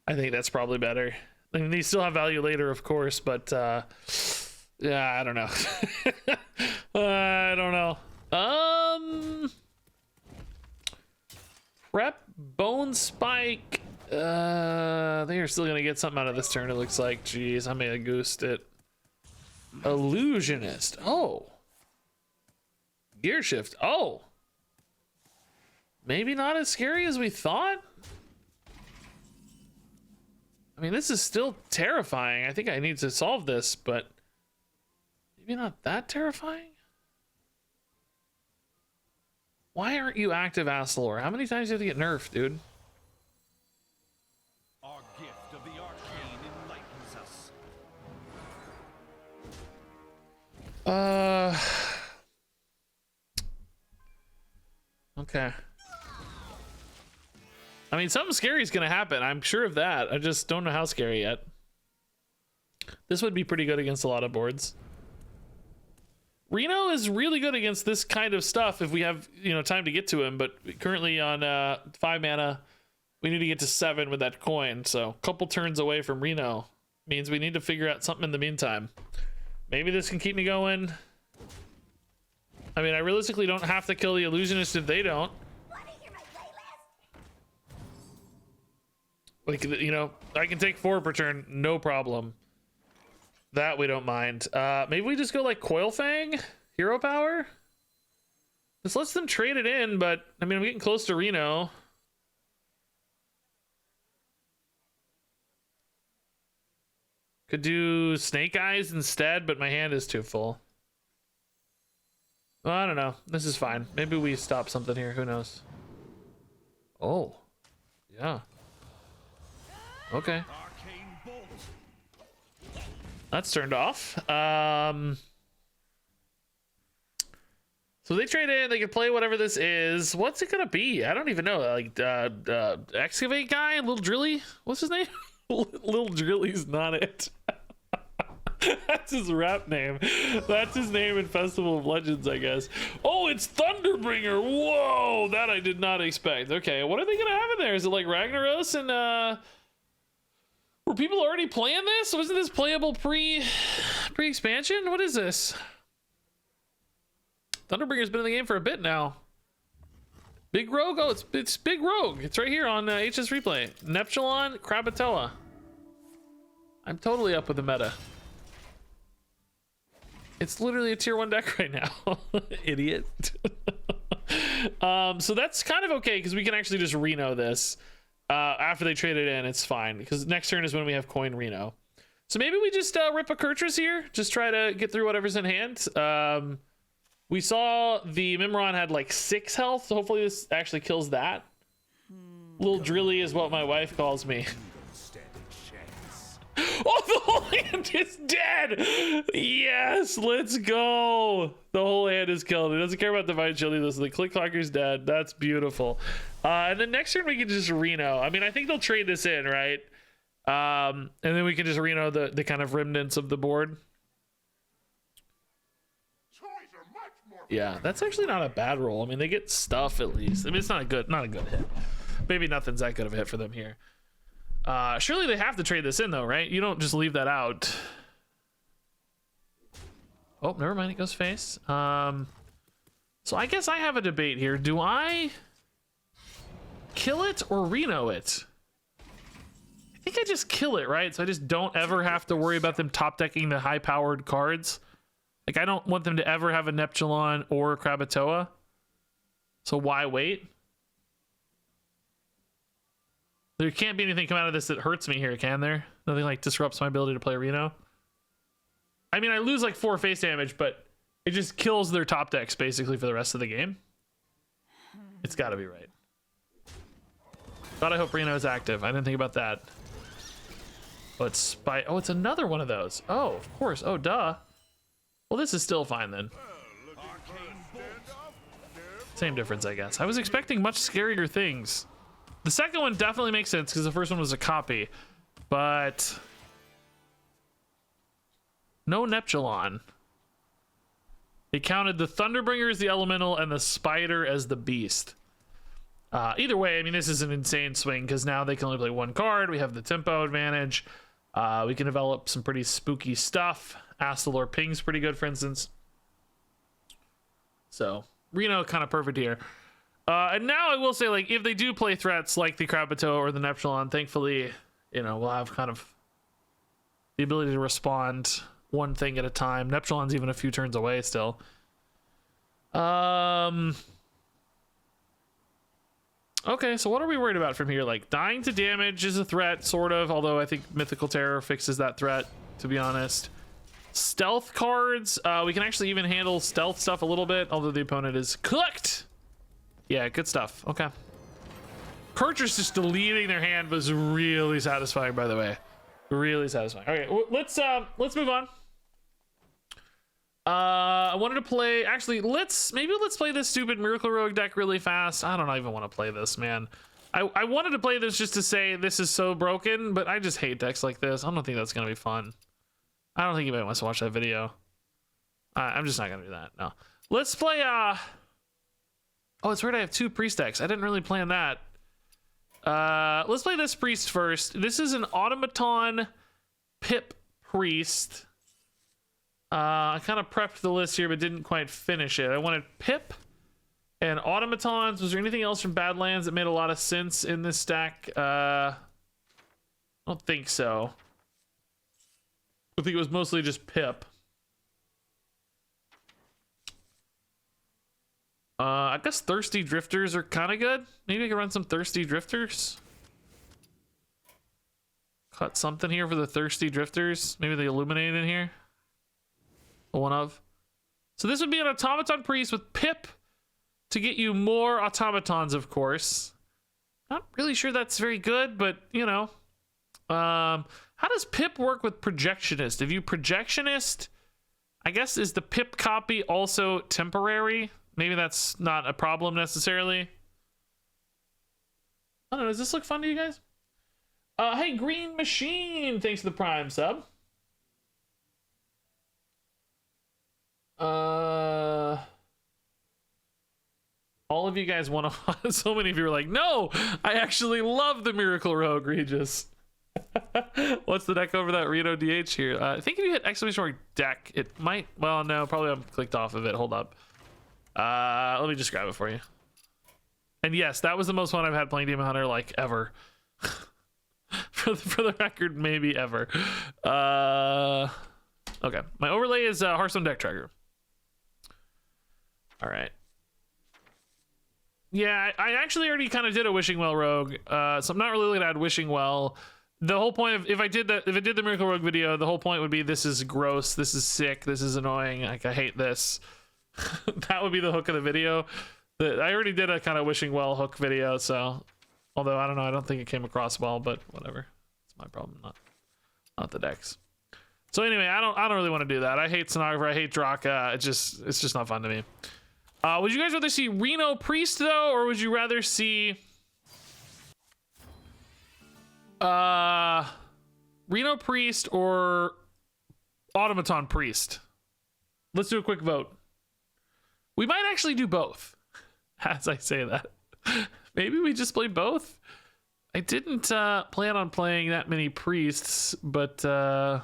I think that's probably better. I mean, these still have value later, of course, but yeah, I don't know. I don't know. Prep Bone Spike. They are still gonna get something out of this turn. It looks like. Jeez, I may have goosed it. Illusionist. Oh. Gear shift. Oh. Maybe not as scary as we thought. I mean, this is still terrifying. I think I need to solve this, but maybe not that terrifying. Why aren't you active, Astalor? How many times do you have to get nerfed, dude? Our gift of the arcane enlightens us. Okay. I mean, something scary is gonna happen. I'm sure of that. I just don't know how scary yet. This would be pretty good against a lot of boards. Reno is really good against this kind of stuff if we have, you know, time to get to him, but currently on 5 mana, we need to get to 7 with that coin. So a couple turns away from Reno means we need to figure out something in the meantime. Maybe this can keep me going. I mean, I realistically don't have to kill the illusionist if they don't. Like, you know, I can take 4 per turn, no problem. That we don't mind. Maybe we just go like Coil Fang, hero power. This lets them trade it in, but I mean, I'm getting close to Reno. Could do Snake Eyes instead, but my hand is too full. Well, I don't know. This is fine. Maybe we stop something here. Who knows? Oh, yeah. Okay. That's turned off. So they trade in, they can play whatever this is. What's it gonna be? I don't even know. Like excavate guy, Little Drilly? What's his name? Little Drilly's not it. That's his rap name. That's his name in Festival of Legends, I guess. Oh, it's Thunderbringer. Whoa, that I did not expect. Okay, what are they gonna have in there? Is it like Ragnaros and were people already playing this? Wasn't this playable pre-expansion? What is this? Thunderbringer's been in the game for a bit now. Big Rogue? Oh, it's Big Rogue. It's right here on HS Replay. Neptulon, Krakatoa. I'm totally up with the meta. It's literally a tier 1 deck right now. Idiot. So that's kind of okay because we can actually just Reno this. After they trade it in, it's fine because next turn is when we have coin Reno. So maybe we just rip a Kurtrus here. Just try to get through whatever's in hand. We saw the Mimron had like 6 health. So hopefully this actually kills that. Little Drilly is what my wife calls me. Oh, the whole hand is dead. Yes, let's go. The whole hand is killed. It doesn't care about Divine Shield either. So the Click Clocker's dead. That's beautiful. And then next turn we can just Reno. I mean, I think they'll trade this in, right? And then we can just Reno the kind of remnants of the board. Yeah, that's actually not a bad roll. I mean, they get stuff at least. I mean, it's not a good hit. Maybe nothing's that good of a hit for them here. Surely they have to trade this in though, right? You don't just leave that out. Oh, never mind. It goes face. So I guess I have a debate here. Do I kill it or Reno it? I think I just kill it, right? So I just don't ever have to worry about them top decking the high powered cards. Like I don't want them to ever have a Neptulon or a Krakatoa. So why wait? There can't be anything come out of this that hurts me here, can there? Nothing like disrupts my ability to play Reno. I mean, I lose like 4 face damage, but it just kills their top decks basically for the rest of the game. It's got to be right. God, I hope Reno is active. I didn't think about that. Oh, it's Spy. Oh, it's another one of those. Oh, of course. Oh, duh. Well, this is still fine then. Same difference, I guess. I was expecting much scarier things. The second one definitely makes sense because the first one was a copy, but no Neptulon. It counted the Thunderbringer as the elemental and the Spider as the beast. Either way, I mean, this is an insane swing because now they can only play 1 card. We have the tempo advantage. We can develop some pretty spooky stuff. Astalor Ping's pretty good, for instance. So Reno kind of perfect here. And now I will say, like, if they do play threats like the Kravito or the Neptulon, thankfully, you know, we'll have kind of the ability to respond one thing at a time. Neptulon's even a few turns away still. Okay, so what are we worried about from here? Like, dying to damage is a threat, sort of, although I think Mythical Terror fixes that threat, to be honest. Stealth cards, we can actually even handle stealth stuff a little bit, although the opponent is cooked. Yeah, good stuff. Okay. Kurtrus just deleting their hand was really satisfying, by the way. Really satisfying. Okay, let's move on. I wanted to play, actually, let's play this stupid Miracle Rogue deck really fast. I don't even want to play this, man. I wanted to play this just to say this is so broken, but I just hate decks like this. I don't think that's gonna be fun. I don't think anybody wants to watch that video. I'm just not gonna do that. No. Let's play. Oh, it's weird. I have 2 priest decks. I didn't really plan that. Let's play this priest first. This is an Automaton Pip Priest. I kind of prepped the list here, but didn't quite finish it. I wanted Pip and Automatons. Was there anything else from Badlands that made a lot of sense in this stack? I don't think so. I think it was mostly just Pip. I guess Thirsty Drifters are kind of good. Maybe I can run some Thirsty Drifters. Cut something here for the Thirsty Drifters. Maybe the Illuminate in here. One of. So this would be an Automaton Priest with Pip to get you more automatons, of course. Not really sure that's very good, but you know. How does Pip work with Projectionist? If you Projectionist, I guess, is the Pip copy also temporary? Maybe that's not a problem necessarily. I don't know. Does this look fun to you guys? Hey, Green Machine, thanks for the Prime sub. All of you guys want to. So many of you are like, no, I actually love the Miracle Rogue, Regis. What's the deck over that Reno DH here? I think if you hit exclamation mark deck, it might. Well, no, probably I'm clicked off of it. Hold up. Let me just grab it for you. And yes, that was the most fun I've had playing Demon Hunter like ever. for the record, maybe ever. Okay, my overlay is Hearthstone deck tracker. All right. Yeah, I actually already kind of did a Wishing Well Rogue, so I'm not really looking at Wishing Well. The whole point of if I did the Miracle Rogue video, the whole point would be this is gross, this is sick, this is annoying, like I hate this. That would be the hook of the video. I already did a kind of Wishing Well hook video, so although I don't know, I don't think it came across well, but whatever. It's my problem, not the decks. So anyway, I don't really want to do that. I hate Stenographer, I hate Draka. It's just not fun to me. Would you guys rather see Reno Priest though, or would you rather see Reno Priest or Automaton Priest? Let's do a quick vote. We might actually do both. As I say that, maybe we just play both. I didn't plan on playing that many priests, but that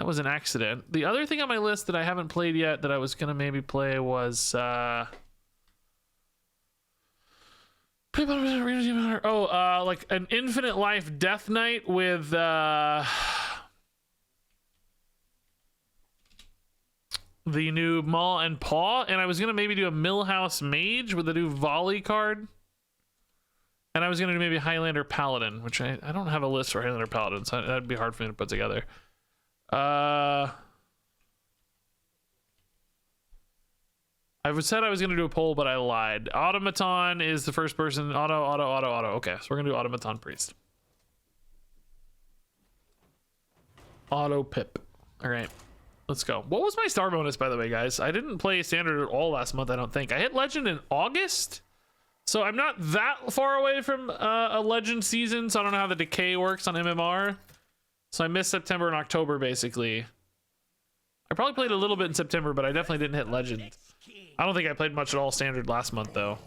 was an accident. The other thing on my list that I haven't played yet that I was gonna maybe play was like an Infinite Life Death Knight with the new Maw and Paw, and I was gonna maybe do a Millhouse Mage with the new Volley card, and I was gonna do maybe Highlander Paladin, which I don't have a list for Highlander Paladin, so that'd be hard for me to put together. I said I was gonna do a poll, but I lied. Automaton is the first person. Auto. Okay, so we're gonna do Automaton Priest. Auto Pip. All right. Let's go. What was my star bonus, by the way, guys? I didn't play standard at all last month, I don't think. I hit legend in August, so I'm not that far away from a legend season, so I don't know how the decay works on MMR. So I missed September and October, basically. I probably played a little bit in September, but I definitely didn't hit legend. I don't think I played much at all standard last month, though.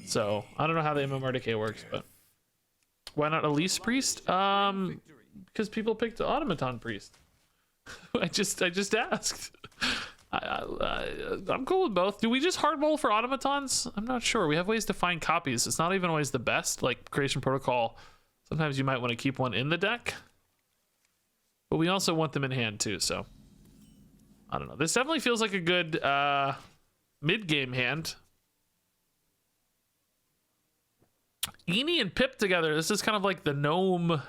So I don't know how the MMR decay works, but why not Elise Priest? Because people picked Automaton Priest. I just asked. I'm cool with both. Do we just hard roll for automatons? I'm not sure. We have ways to find copies. It's not even always the best, like Creation Protocol. Sometimes you might want to keep one in the deck, but we also want them in hand too, so I don't know. This definitely feels like a good mid-game hand. Eenie and Pip together. This is kind of like the gnome. I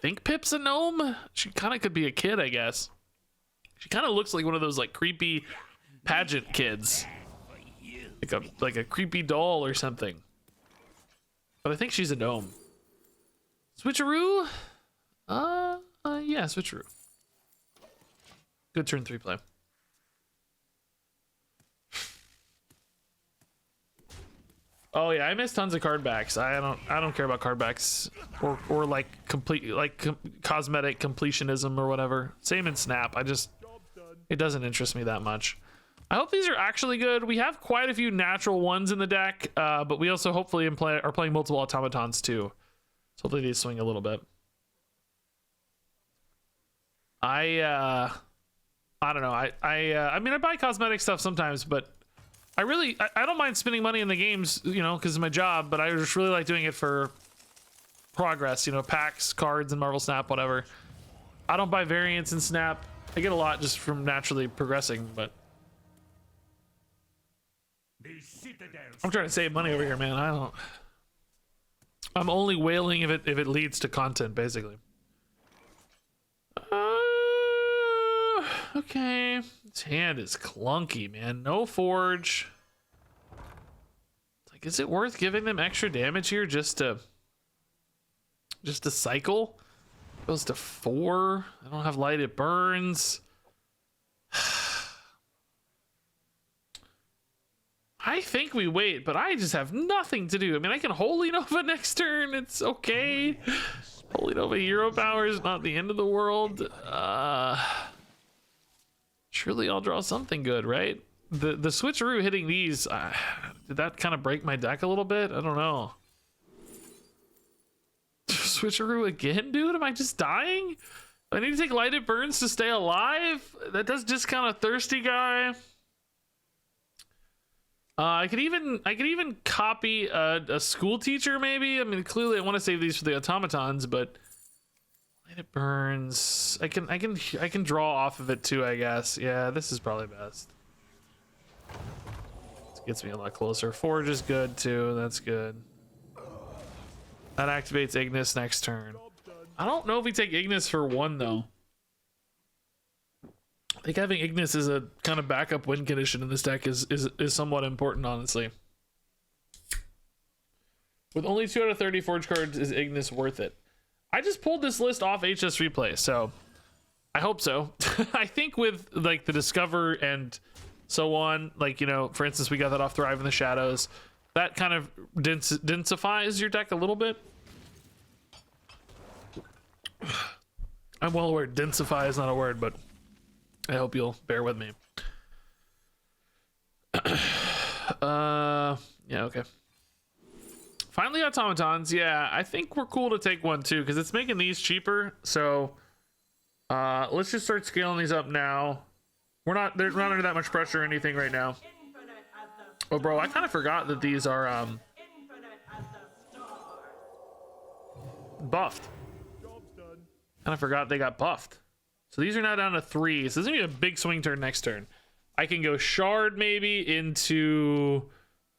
think Pip's a gnome. She kind of could be a kid, I guess. She kind of looks like one of those like creepy pageant kids, like a creepy doll or something. But I think she's a gnome. Switcheroo? Yeah, switcheroo. Good turn 3 play. Oh yeah, I miss tons of card backs. I don't care about card backs or like cosmetic completionism or whatever. Same in Snap. It doesn't interest me that much. I hope these are actually good. We have quite a few natural ones in the deck, but we also hopefully are playing multiple automatons too. So hopefully these swing a little bit. I don't know. I mean, I buy cosmetic stuff sometimes, but I don't mind spending money in the games, you know, because of my job, but I just really like doing it for progress, you know, packs, cards, and Marvel Snap, whatever. I don't buy variants in Snap. I get a lot just from naturally progressing, but I'm trying to save money over here, man. I'm only wailing if it leads to content, basically. Okay. This hand is clunky, man. No forge. Like, is it worth giving them extra damage here just to cycle? Goes to 4. I don't have light, it burns. I think we wait, but I just have nothing to do. I mean, I can Holy Nova next turn. It's okay. Holy Nova Hero Power is not the end of the world. Surely I'll draw something good, right? The switcheroo hitting these, did that kind of break my deck a little bit? I don't know. Switcheroo again, dude? Am I just dying? I need to take lighted burns to stay alive? That does discount a thirsty guy. I could even copy a school teacher, maybe. I mean, clearly I want to save these for the automatons, but lighted burns. I can draw off of it too, I guess. Yeah, this is probably best. This gets me a lot closer. Forge is good too. That's good. That activates Ignis next turn. I don't know if we take Ignis for 1 though. I think having Ignis as a kind of backup win condition in this deck is somewhat important, honestly. With only 2 out of 30 Forge cards, is Ignis worth it? I just pulled this list off HS Replay, so I hope so. I think with like the Discover and so on, like, you know, for instance, we got that off Thrive in the Shadows. That kind of densifies your deck a little bit. I'm well aware densify is not a word, but I hope you'll bear with me. Yeah, okay. Finally, automatons. Yeah, I think we're cool to take 1 too, because it's making these cheaper. So let's just start scaling these up now. They're not under that much pressure or anything right now. Oh, bro, I kind of forgot that these are buffed. Kind of forgot they got buffed. So these are now down to 3. So this is gonna be a big swing turn next turn. I can go shard maybe into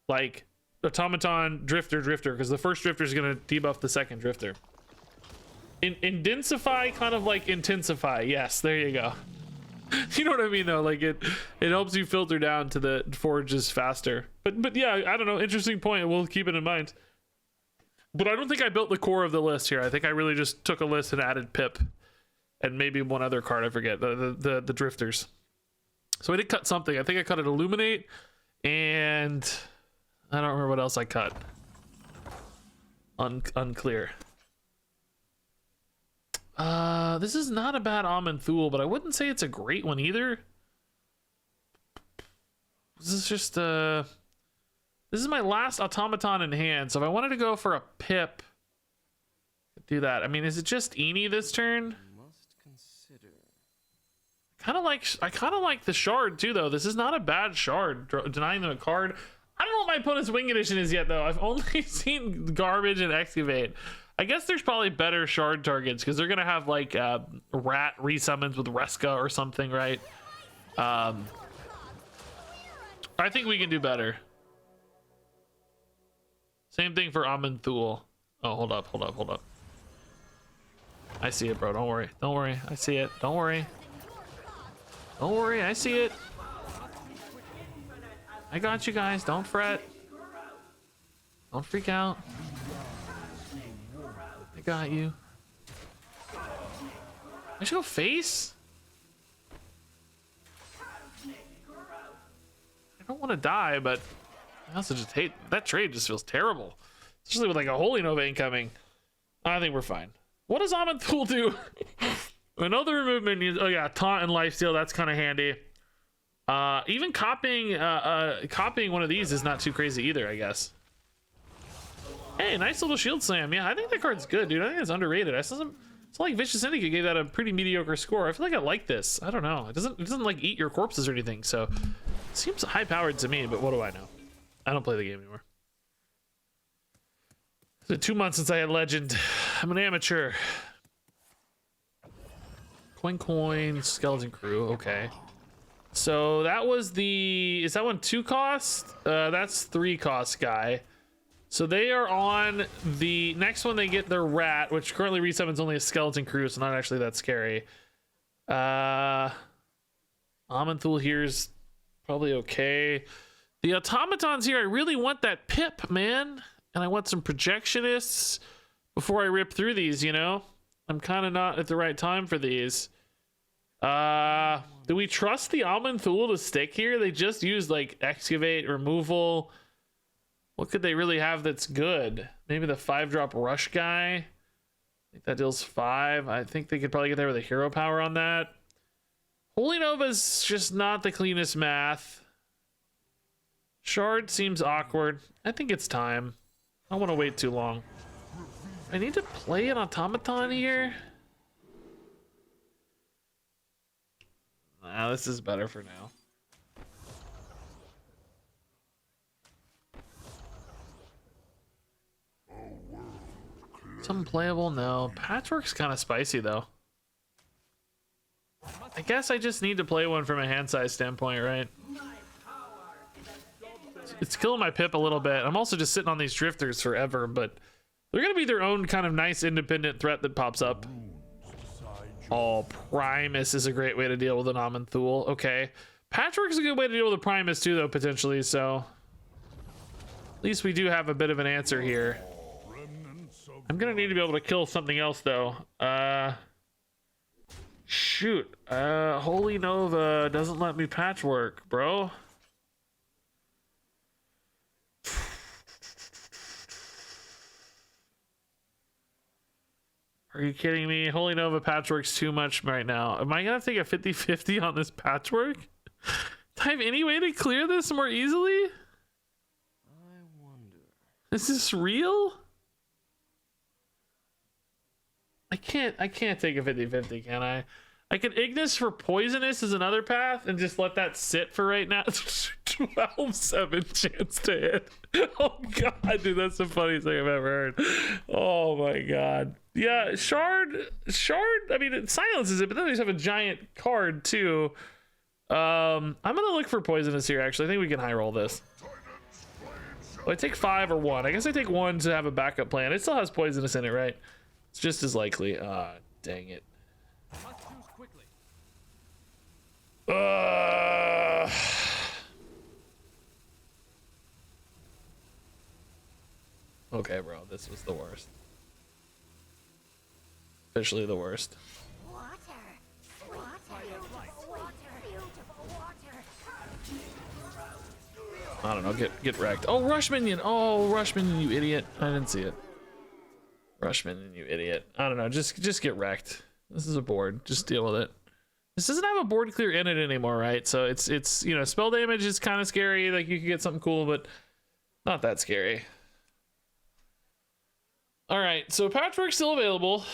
like automaton drifter, because the first drifter is gonna debuff the second drifter. Intensify, kind of like intensify. Yes, there you go. You know what I mean though, like it helps you filter down to the forges faster. But yeah, I don't know, interesting point. We'll keep it in mind. But I don't think I built the core of the list here. I think I really just took a list and added Pip and maybe one other card, I forget, the drifters. So I did cut something. I think I cut an Illuminate, and I don't remember what else I cut. Unclear. This is not a bad Amen Thule, but I wouldn't say it's a great one either. This is just this is my last automaton in hand, so if I wanted to go for a Pip, I'd do that. I mean, is it just Eenie this turn? I kind of like the shard too, though. This is not a bad shard. Denying them a card. I don't know what my opponent's wing edition is yet, though. I've only seen garbage and excavate. I guess there's probably better shard targets because they're gonna have like rat resummons with Reska or something, right? I think we can do better. Same thing for Amanthul. Oh, hold up. I see it, bro. Don't worry. I see it. Don't worry. I see it. I got you guys. Don't fret. Don't freak out. I got you. I should go face? I don't want to die, but I also just hate that trade. Just feels terrible, especially with like a Holy Nova incoming. I think we're fine. What does Amanthul do? Another movement. Oh yeah, taunt and lifesteal. That's kind of handy. Even copying one of these is not too crazy either, I guess. Hey, nice little shield slam. Yeah, I think that card's good, dude. I think it's underrated. It's like Vicious Syndicate gave that a pretty mediocre score. I feel like I like this. I don't know. It doesn't like eat your corpses or anything, so it seems high powered to me. But what do I know? I don't play the game anymore. It's been 2 months since I had Legend. I'm an amateur. Coin, Skeleton Crew. Okay. So that was is that one 2 cost? That's 3 cost guy. So they are on the next one. They get their rat, which currently resummons only a Skeleton Crew, so not actually that scary. Amanthul here's probably okay. The automatons here, I really want that pip, man. And I want some projectionists before I rip through these, you know? I'm kind of not at the right time for these. Do we trust the Amanthul to stick here? They just used like excavate, removal. What could they really have that's good? Maybe the 5-drop rush guy. I think that deals 5. I think they could probably get there with a hero power on that. Holy Nova's just not the cleanest math. Shard seems awkward. I think it's time. I don't want to wait too long. I need to play an automaton here. Nah, this is better for now. Some playable? No. Patchwork's kind of spicy though. I guess I just need to play one from a hand size standpoint, right? It's killing my pip a little bit. I'm also just sitting on these drifters forever, but they're gonna be their own kind of nice independent threat that pops up. Oh, Primus is a great way to deal with an Amanthul. Okay. Patchwork is a good way to deal with a Primus too, though, potentially, so at least we do have a bit of an answer here. I'm gonna need to be able to kill something else though. Shoot. Holy Nova doesn't let me patchwork, bro. Are you kidding me? Holy Nova patchwork's too much right now. Am I gonna take a 50-50 on this patchwork? Do I have any way to clear this more easily? I wonder. Is this real? I can't take a 50-50, can I? I can Ignis for Poisonous as another path and just let that sit for right now. 12-7 chance to hit. Oh god, dude, that's the funniest thing I've ever heard. Oh my god. Yeah, Shard, I mean, it silences it, but then they just have a giant card too. I'm gonna look for Poisonous here, actually. I think we can high roll this. Well, I take 5 or 1. I guess I take 1 to have a backup plan. It still has Poisonous in it, right? It's just as likely. Dang it. Okay, bro, this was the worst. Officially the worst. Water. I don't know, get wrecked. Oh, Rush Minion! Oh, Rush Minion, you idiot. I didn't see it. Rush Minion, you idiot. I don't know, just get wrecked. This is a board, just deal with it. This doesn't have a board clear in it anymore, right? So it's you know, spell damage is kind of scary, like you could get something cool, but not that scary. All right, so Patchwork's still available.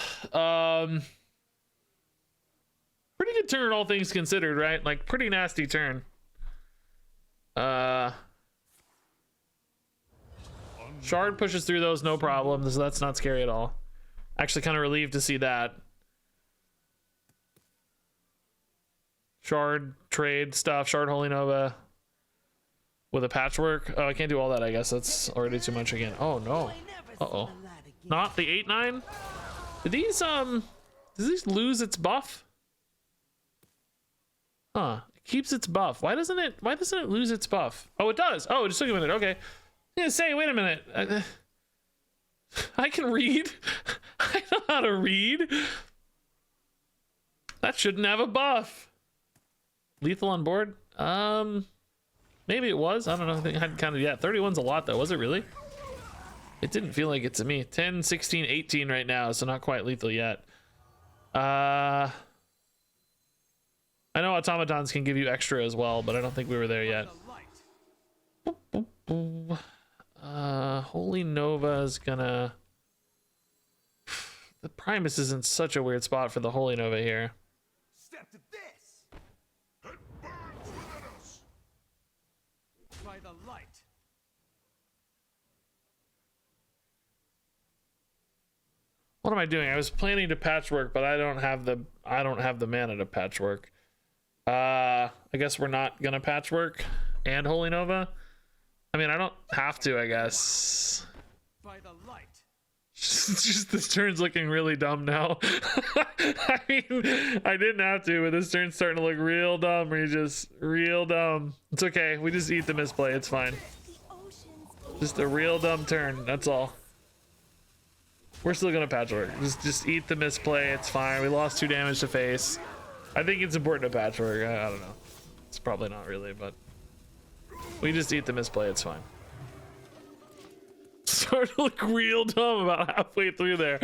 Pretty good good turn, all things considered, right? Like, pretty nasty turn. Shard pushes through those, no problem. So that's not scary at all. Actually, kind of relieved to see that. Shard, trade stuff, Shard Holy Nova with a patchwork. Oh, I can't do all that, I guess. That's already too much again. Oh, no. Uh-oh. Not the 8/9? Did these, does these lose its buff? Huh. It keeps its buff. Why doesn't it lose its buff? Oh, it does. Oh, it just took a minute. Okay. Yeah, say, wait a minute. I can read. I know how to read. That shouldn't have a buff. Lethal on board? Maybe it was. I don't know. I think I hadn't counted yet. 31's a lot though. Was it really? It didn't feel like it to me. 10, 16, 18 right now, so not quite lethal yet. I know automatons can give you extra as well, but I don't think we were there yet. Holy Nova's gonna... The Primus is in such a weird spot for the Holy Nova here. Step to this. It burns within us. By the light. What am I doing? I was planning to patchwork, but I don't have the mana to patchwork. I guess we're not gonna patchwork and Holy Nova. I mean, I don't have to, I guess. By the light. Just this turn's looking really dumb now. I mean, I didn't have to, but this turn's starting to look real dumb, Regis. Real dumb. It's okay. We just eat the misplay. It's fine. Just a real dumb turn. That's all. We're still gonna patchwork. Just eat the misplay. It's fine. We lost 2 damage to face. I think it's important to patchwork. I don't know. It's probably not really, but we just eat the misplay. It's fine. Started to look real dumb about halfway through there.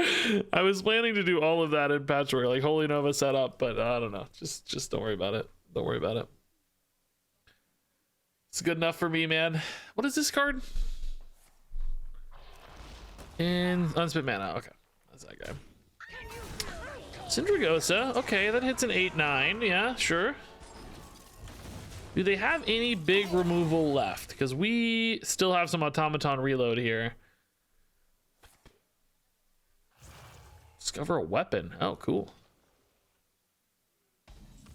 I was planning to do all of that in patchwork, like Holy Nova setup, but I don't know. Just don't worry about it. Don't worry about it. It's good enough for me, man. What is this card? And unspent mana. Okay, that's that guy. Syndragosa. Okay, that hits an 8/9. Yeah, sure. Do they have any big removal left? Because we still have some automaton reload here. Discover a weapon. Oh, cool.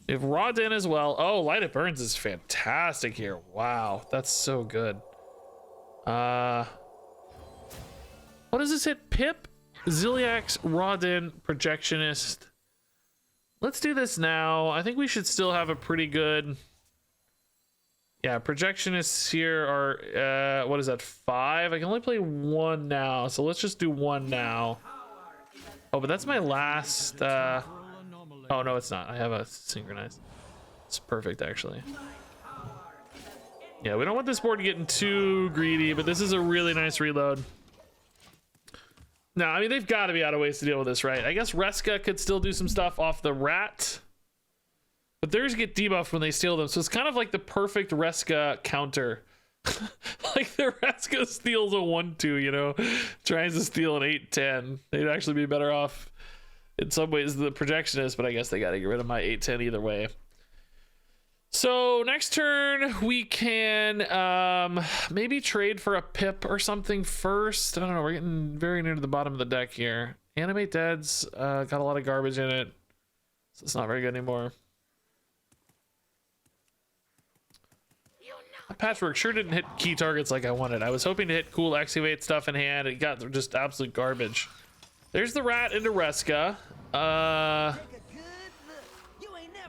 We have Rawdin as well. Oh, Light It Burns is fantastic here. Wow, that's so good. What does this hit? Pip, Ziliax, Rawdin, Projectionist. Let's do this now. I think we should still have a pretty good... Yeah, Projectionists here are, what is that, 5? I can only play 1 now, so let's just do 1 now. Oh, but that's my last, oh, no, it's not. I have a Synchronized. It's perfect, actually. Yeah, we don't want this board getting too greedy, but this is a really nice reload. No, I mean, they've got to be out of ways to deal with this, right? I guess Reska could still do some stuff off the Rat. But theirs get debuffed when they steal them, so it's kind of like the perfect Reska counter. Like the Reska steals a 1/2, you know, tries to steal an 8/10. They'd actually be better off in some ways the Projectionist, but I guess they got to get rid of my 8/10 either way. So next turn we can maybe trade for a Pip or something first. I don't know. We're getting very near to the bottom of the deck here. Animate Dead's got a lot of garbage in it, so it's not very good anymore. Patchwork sure didn't hit key targets like I wanted. I was hoping to hit cool excavate stuff in hand. It got just absolute garbage. There's the Rat into Reska.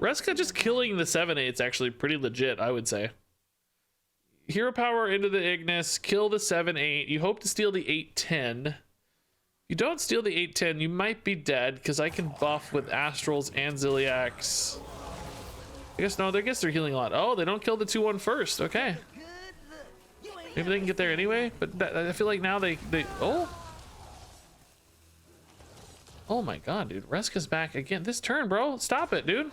Reska just killing the 7/8's actually pretty legit, I would say. Hero power into the Ignis, kill the 7/8. You hope to steal the 8/10. You don't steal the 8/10, you might be dead because I can buff with Astrals and Ziliax. I guess no, I guess they're healing a lot. Oh, they don't kill the 2/1 first. Okay. Maybe they can get there anyway, but I feel like now they oh. Oh my god, dude. Reska's back again. This turn, bro. Stop it, dude.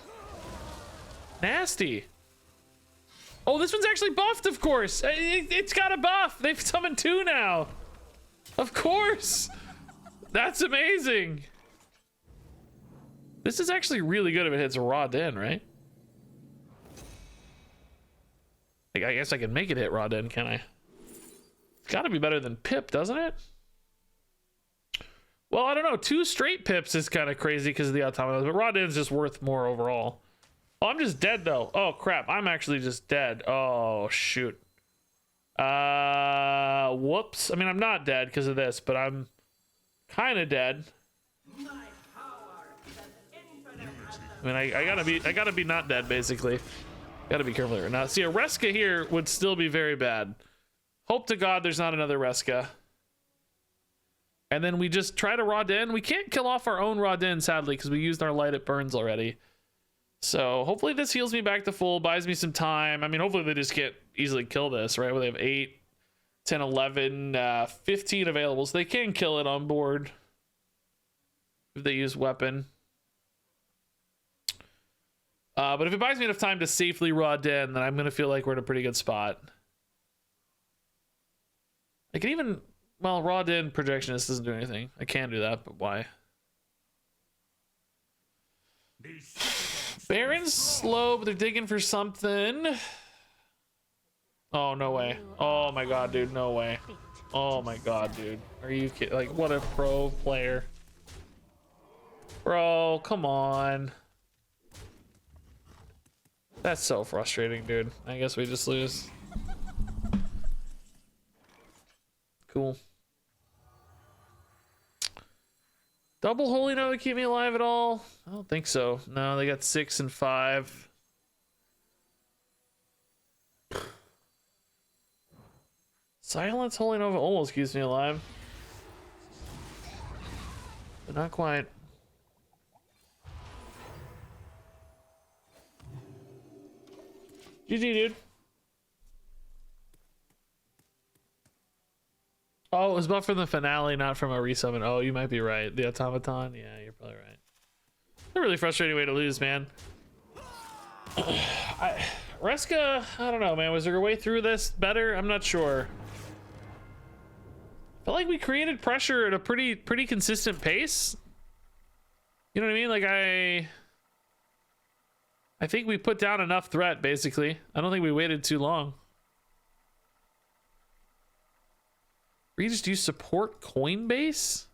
Nasty. Oh, this one's actually buffed, of course. It's got a buff. They've summoned 2 now. Of course. That's amazing. This is actually really good if it hits raw den, right? Like, I guess I can make it hit raw den, can I? It's got to be better than Pip, doesn't it? Well, I don't know. 2 straight Pips is kind of crazy because of the automatons, but raw den's just worth more overall. Oh, I'm just dead though. Oh crap, I'm actually just dead. Oh shoot. Whoops. I mean, I'm not dead because of this, but I'm kind of dead. I mean, I gotta be not dead basically. Gotta be careful here. Now, see, a Reska here would still be very bad. Hope to God there's not another Reska. And then we just try to raw den. We can't kill off our own raw den, sadly, because we used our light at burns already. So hopefully this heals me back to full, buys me some time. I mean, hopefully they just can't easily kill this, right? Where they have 8, 10, 11, 15 available. So they can kill it on board if they use weapon. But if it buys me enough time to safely raw den, then I'm going to feel like we're in a pretty good spot. I can even... Well, raw den projectionist doesn't do anything. I can do that, but why? Baron's slow, but they're digging for something. Oh, no way. Oh my god, dude, no way. Oh my god, dude. Are you kidding? Like, what a pro player. Bro, come on. That's so frustrating, dude. I guess we just lose. Cool. Double holy no to keep me alive at all? I don't think so. No, they got 6 and 5. Silence holy nova almost keeps me alive, but not quite. GG, dude. Oh, it was buffed from the finale, not from a resummon. Oh, you might be right. The automaton? Yeah, you're probably right. It's a really frustrating way to lose, man. Reska, I don't know, man. Was there a way through this better? I'm not sure. I felt like we created pressure at a pretty consistent pace. You know what I mean? Like, I think we put down enough threat, basically. I don't think we waited too long. Regis, do you support Coinbase?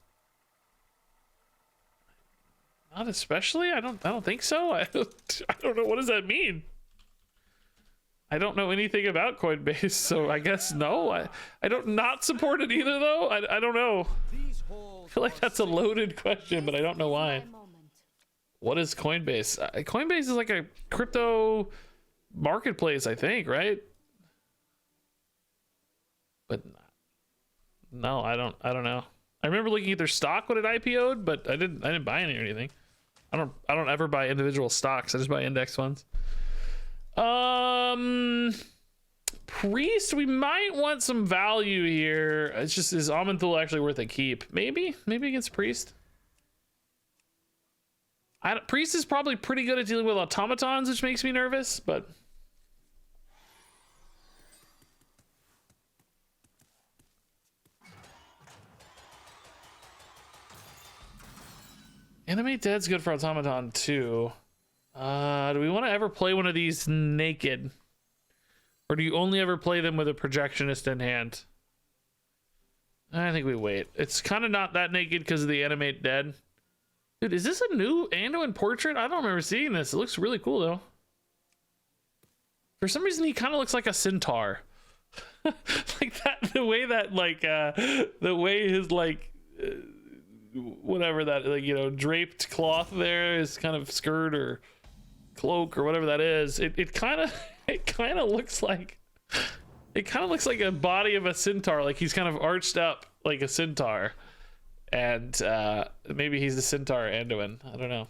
Not especially. I don't think so. I don't know. What does that mean? I don't know anything about Coinbase, so I guess no. I don't not support it either, though. I don't know. I feel like that's a loaded question, but I don't know why. What is Coinbase? Coinbase is like a crypto marketplace, I think, right? But no, I don't know. I remember looking at their stock when it IPO'd, but I didn't buy any or anything. I don't ever buy individual stocks. I just buy index funds. Priest, we might want some value here. It's just, is Amanthul actually worth a keep? Maybe against Priest. Priest is probably pretty good at dealing with automatons, which makes me nervous, but Animate Dead's good for automaton too. Do we want to ever play one of these naked? Or do you only ever play them with a projectionist in hand? I think we wait. It's kind of not that naked because of the Animate Dead. Dude, is this a new Anduin portrait? I don't remember seeing this. It looks really cool though. For some reason, he kind of looks like a centaur. Like that, the way that, like, the way his, like, whatever that, like, you know, draped cloth there is kind of skirt or cloak or whatever that is. It kind of looks like a body of a centaur. Like he's kind of arched up like a centaur. And maybe he's the centaur Anduin. I don't know.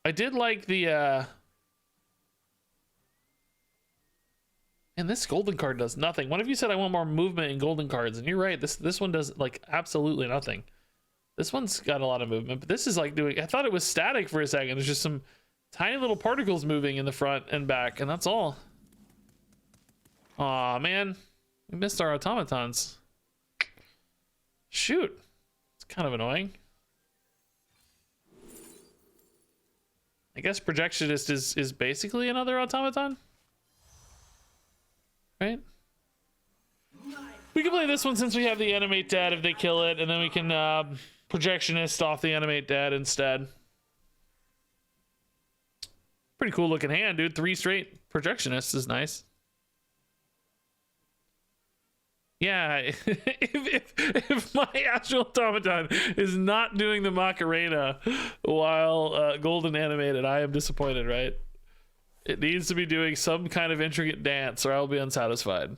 I did like the and this golden card does nothing. One of you said I want more movement in golden cards, and you're right. This one does like absolutely nothing. This one's got a lot of movement, but this is like doing, I thought it was static for a second. There's just some tiny little particles moving in the front and back, and that's all. Aw, man. We missed our automatons. Shoot. It's kind of annoying. I guess Projectionist is basically another automaton, right? We can play this one since we have the animate dad if they kill it, and then we can Projectionist off the animate dad instead. Pretty cool looking hand, dude. 3 straight Projectionists is nice. Yeah, if my Astral Automaton is not doing the Macarena while Golden animated, I am disappointed, right? It needs to be doing some kind of intricate dance or I'll be unsatisfied.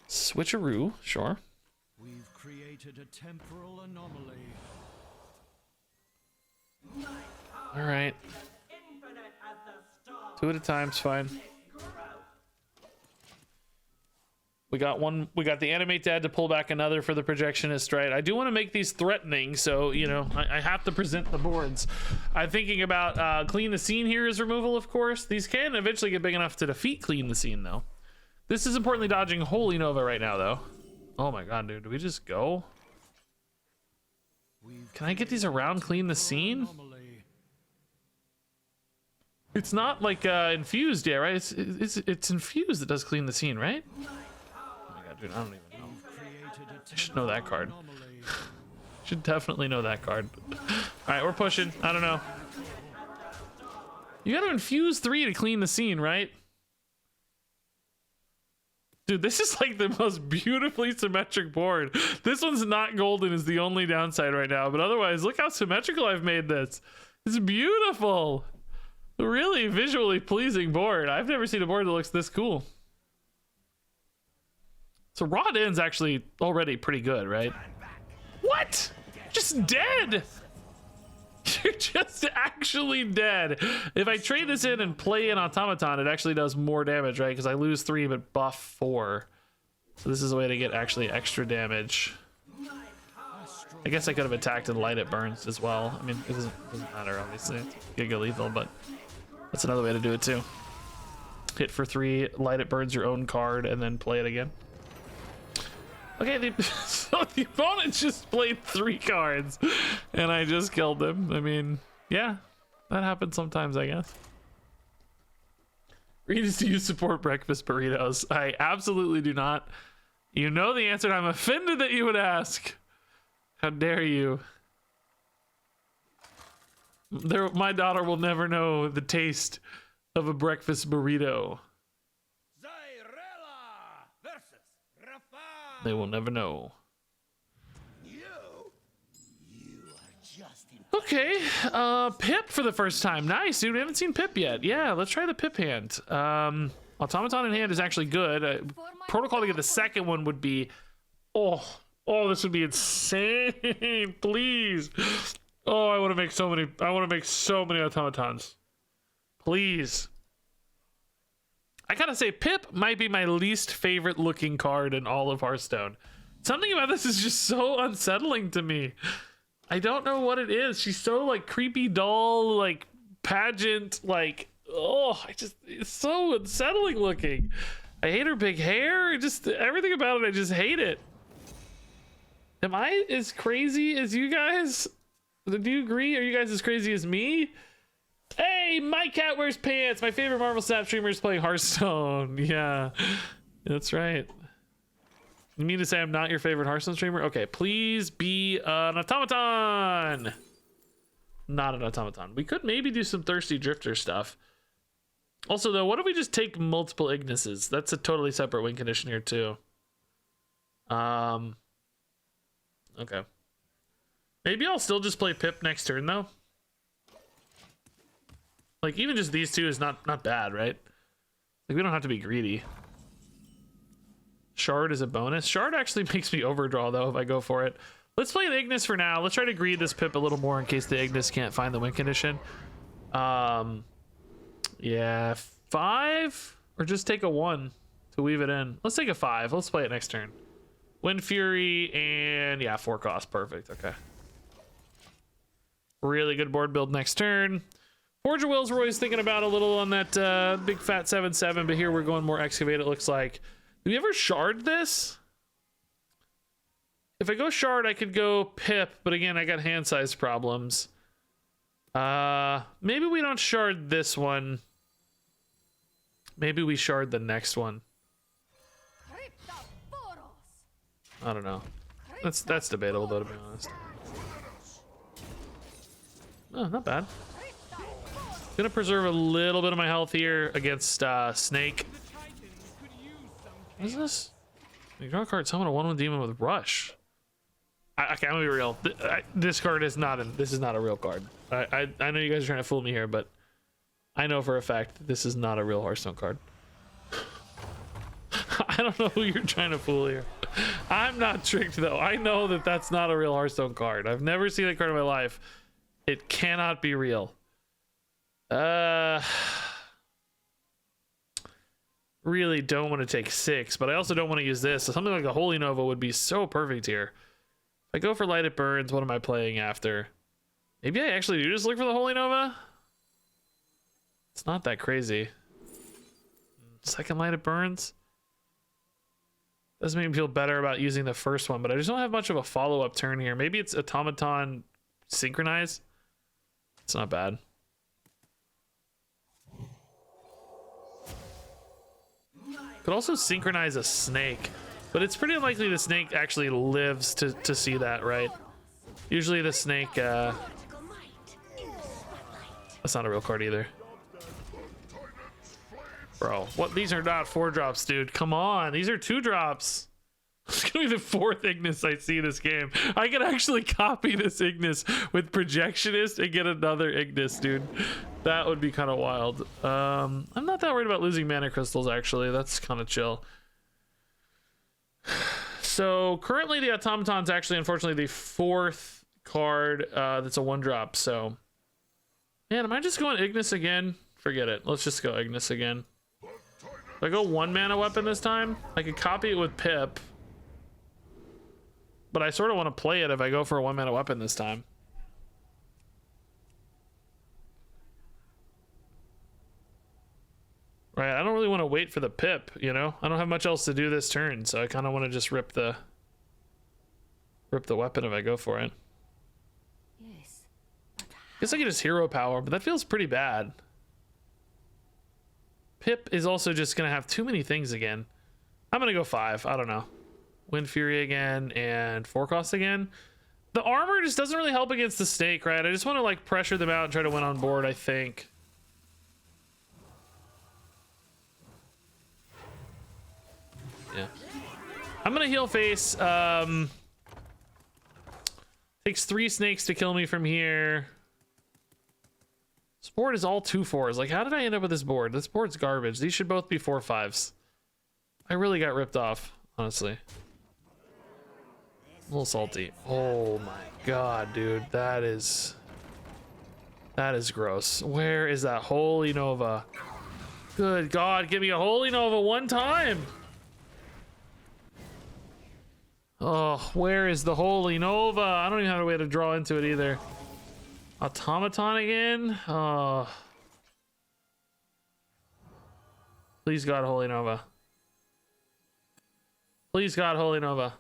Switcheroo, sure. We've created a temporal anomaly. All right. 2 at a time's fine. We got the animate dad to pull back another for the Projectionist, right? I do want to make these threatening, so you know I have to present the boards. I'm thinking about clean the scene here as removal, of course. These can eventually get big enough to defeat clean the scene, though. This is importantly dodging Holy Nova right now, though. Oh my god, dude, do we just go? Can I get these around clean the scene? It's not like infused yet, right? It's infused that does clean the scene, right? Oh my god, dude, I don't even know. I should know that card. Should definitely know that card. All right, we're pushing. I don't know. You gotta infuse 3 to clean the scene, right? Dude, this is like the most beautifully symmetric board. This one's not golden is the only downside right now, but otherwise, look how symmetrical I've made this. It's beautiful. Really visually pleasing board. I've never seen a board that looks this cool. So Rod End's actually already pretty good, right? What? Just dead. You're just actually dead. If I trade this in and play an automaton, it actually does more damage, right? Because I lose 3 but buff 4. So this is a way to get actually extra damage. I guess I could have attacked and light it burns as well. I mean, it doesn't matter, obviously. It's Giga lethal, but that's another way to do it too. Hit for 3, light it burns your own card, and then play it again. Okay, so the opponent just played 3 cards, and I just killed them. I mean, yeah, that happens sometimes, I guess. Regis, do you support breakfast burritos? I absolutely do not. You know the answer, and I'm offended that you would ask. How dare you? My daughter will never know the taste of a breakfast burrito. They will never know. Okay, Pip for the first time. Nice, dude. We haven't seen Pip yet. Yeah, let's try the Pip hand. Automaton in hand is actually good. Protocol to get the second one would be... Oh, this would be insane. Please. Oh, I want to make so many automatons. Please. I gotta say, Pip might be my least favorite looking card in all of Hearthstone. Something about this is just so unsettling to me. I don't know what it is. She's so like creepy doll, like pageant, like, it's so unsettling looking. I hate her big hair. Just everything about it, I just hate it. Am I as crazy as you guys? Do you agree? Are you guys as crazy as me? Hey, my cat wears pants. My favorite Marvel Snap streamer is playing Hearthstone. Yeah, that's right. You mean to say I'm not your favorite Hearthstone streamer? Okay, please be an automaton. Not an automaton. We could maybe do some Thirsty Drifter stuff. Also, though, what if we just take multiple Ignises? That's a totally separate win condition here, too. Okay. Maybe I'll still just play Pip next turn, though. Like, even just these two is not bad, right? Like, we don't have to be greedy. Shard is a bonus. Shard actually makes me overdraw, though, if I go for it. Let's play the Ignis for now. Let's try to greed this Pip a little more in case the Ignis can't find the win condition. Yeah, 5? Or just take a 1 to weave it in. Let's take a 5. Let's play it next turn. Wind Fury and, yeah, 4 cost. Perfect. Okay. Really good board build next turn. Forge of Wills we're always thinking about a little on that big fat 7/7, but here we're going more Excavate, it looks like. Did we ever shard this? If I go shard, I could go pip, but again, I got hand size problems. Maybe we don't shard this one. Maybe we shard the next one. I don't know. That's debatable though, to be honest. Oh, not bad. Gonna preserve a little bit of my health here against Snake. What is this? You draw a card, summon a 1/1 demon with rush. I'm gonna be real. This card is not this is not a real card. I know you guys are trying to fool me here, but I know for a fact this is not a real Hearthstone card. I don't know who you're trying to fool here. I'm not tricked though. I know that that's not a real Hearthstone card. I've never seen that card in my life. It cannot be real. Really don't want to take 6, but I also don't want to use this. So something like a Holy Nova would be so perfect here. If I go for Light It Burns, what am I playing after? Maybe I actually do just look for the Holy Nova? It's not that crazy. Second Light It Burns? Does make me feel better about using the first one, but I just don't have much of a follow-up turn here. Maybe it's Automaton Synchronize? It's not bad. Could also synchronize a snake, but it's pretty unlikely the snake actually lives to see that, right? Usually the snake, that's not a real card either. Bro, what? These are not 4-drops, dude. Come on, these are 2-drops. It's gonna be the 4th Ignis I see this game. I could actually copy this Ignis with Projectionist and get another Ignis, dude. That would be kind of wild. I'm not that worried about losing mana crystals, actually. That's kind of chill. So currently the Automaton's actually, unfortunately, the 4th card that's a 1-drop. So, man, am I just going Ignis again? Forget it. Let's just go Ignis again. If I go 1 mana weapon this time, I could copy it with Pip. But I sort of want to play it if I go for a 1 mana weapon this time. Right, I don't really want to wait for the Pip, you know? I don't have much else to do this turn, so I kind of want to just rip the weapon if I go for it. Yes. Guess I could just hero power, but that feels pretty bad. Pip is also just gonna have too many things again. I'm gonna go 5. I don't know. Wind Fury again and 4 cost again. The armor just doesn't really help against the snake, right? I just want to like pressure them out and try to win on board, I think. Yeah. I'm gonna heal face. Takes 3 snakes to kill me from here. This board is all 2/4s. Like, how did I end up with this board? This board's garbage. These should both be 4/5s. I really got ripped off, honestly. A little salty. Oh my god, dude. That is gross. Where is that Holy Nova? Good god, give me a Holy Nova one time. Oh, where is the Holy Nova? I don't even have a way to draw into it either. Automaton again? Oh. Please God, Holy Nova. Please God, Holy Nova.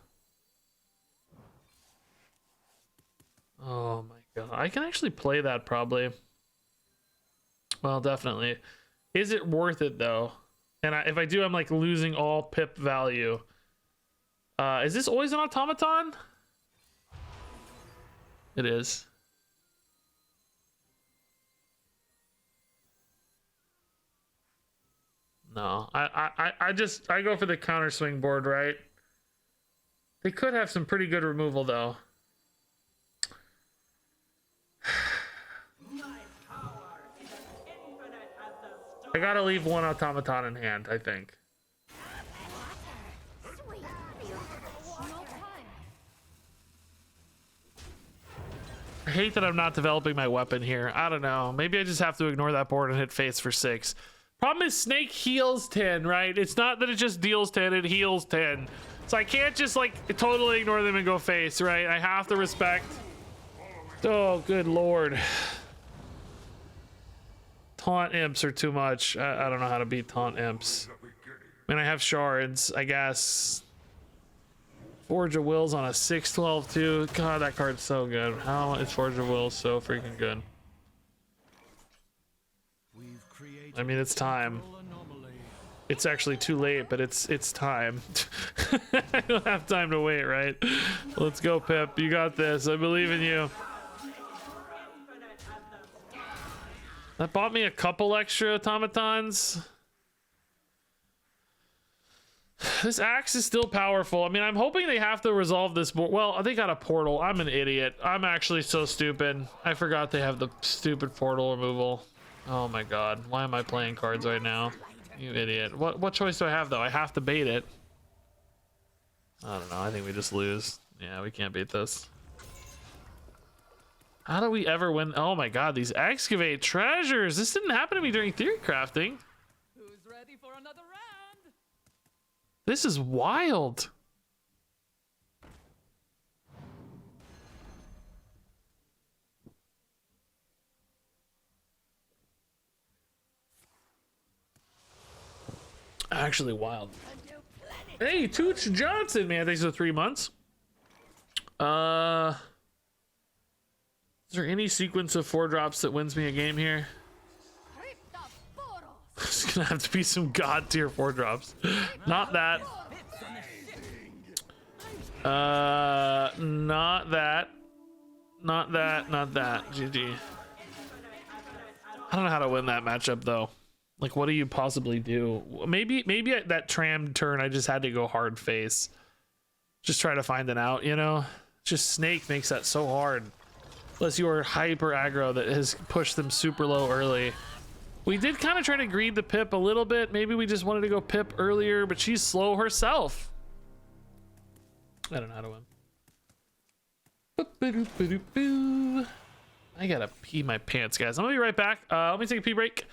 Oh my god. I can actually play that probably. Well, definitely. Is it worth it though? And if I do, I'm like losing all pip value. Is this always an automaton? It is. No, I go for the counter swing board, right? They could have some pretty good removal though. I gotta leave one automaton in hand, I think. I hate that I'm not developing my weapon here. I don't know. Maybe I just have to ignore that board and hit face for 6. Problem is Snake heals 10, right? It's not that it just deals 10, it heals 10. So I can't just like totally ignore them and go face, right? I have to respect. Oh, good lord. Taunt imps are too much. I don't know how to beat taunt imps. I mean, I have shards, I guess. Forge of Wills on a 6/12 too. God, that card's so good. How is Forge of Wills so freaking good? I mean, it's time. It's actually too late, but it's time. I don't have time to wait, right? Let's go, Pip. You got this. I believe in you. That bought me a couple extra automatons. This axe is still powerful. I mean, I'm hoping they have to resolve this. Well, they got a portal. I'm an idiot. I'm actually so stupid. I forgot they have the stupid portal removal. Oh my god. Why am I playing cards right now? You idiot. What choice do I have, though? I have to bait it. I don't know. I think we just lose. Yeah, we can't beat this. How do we ever win? Oh my god, these excavate treasures. This didn't happen to me during theory crafting. Who's ready for another round? This is wild. Actually wild. Hey, Tooch Johnson, man. Thanks for the 3 months. Is there any sequence of 4 drops that wins me a game here? It's gonna have to be some god tier 4 drops. Not that. Not that. Not that. Not that. GG. I don't know how to win that matchup though. Like, what do you possibly do? Maybe at that trammed turn, I just had to go hard face. Just try to find an out, you know? Just Snake makes that so hard. Unless you are hyper aggro that has pushed them super low early. We did kind of try to greed the Pip a little bit. Maybe we just wanted to go Pip earlier, but she's slow herself. I don't know how to win. I gotta pee my pants, guys. I'm gonna be right back. Let me take a pee break.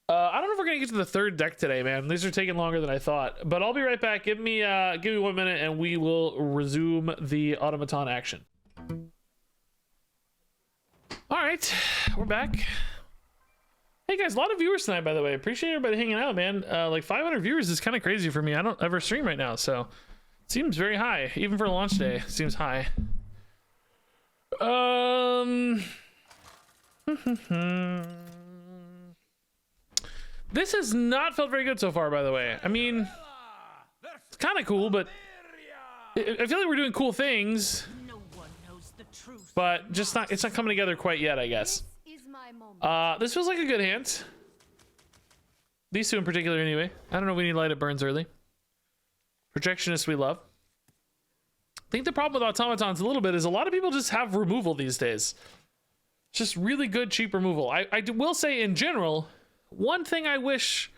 I don't know if we're gonna get to the 3rd deck today, man. These are taking longer than I thought, but I'll be right back. Give me 1 minute and we will resume the automaton action. All right, we're back. Hey guys, a lot of viewers tonight, by the way. Appreciate everybody hanging out, man. Like 500 viewers is kind of crazy for me. I don't ever stream right now, so it seems very high. Even for launch day, seems high. This has not felt very good so far, by the way. I mean, it's kind of cool, but I feel like we're doing cool things, but just not. It's not coming together quite yet, I guess. This feels like a good hand. These two in particular, anyway. I don't know. We need light. It burns early. Projectionist, we love. I think the problem with automatons a little bit is a lot of people just have removal these days. Just really good, cheap removal. I will say in general, one thing I wish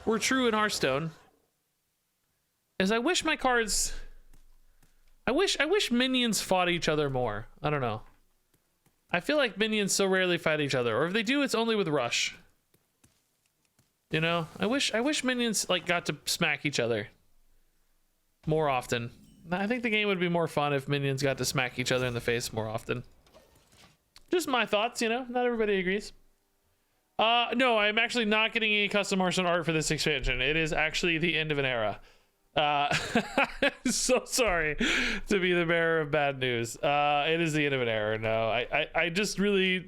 were true in Hearthstone is I wish my cards. I wish minions fought each other more. I don't know. I feel like minions so rarely fight each other, or if they do, it's only with rush. You know, I wish minions like got to smack each other more often. I think the game would be more fun if minions got to smack each other in the face more often. Just my thoughts, you know. Not everybody agrees. No, I'm actually not getting any custom Hearthstone art for this expansion. It is actually the end of an era. So sorry to be the bearer of bad news. It is the end of an era. No, I just really,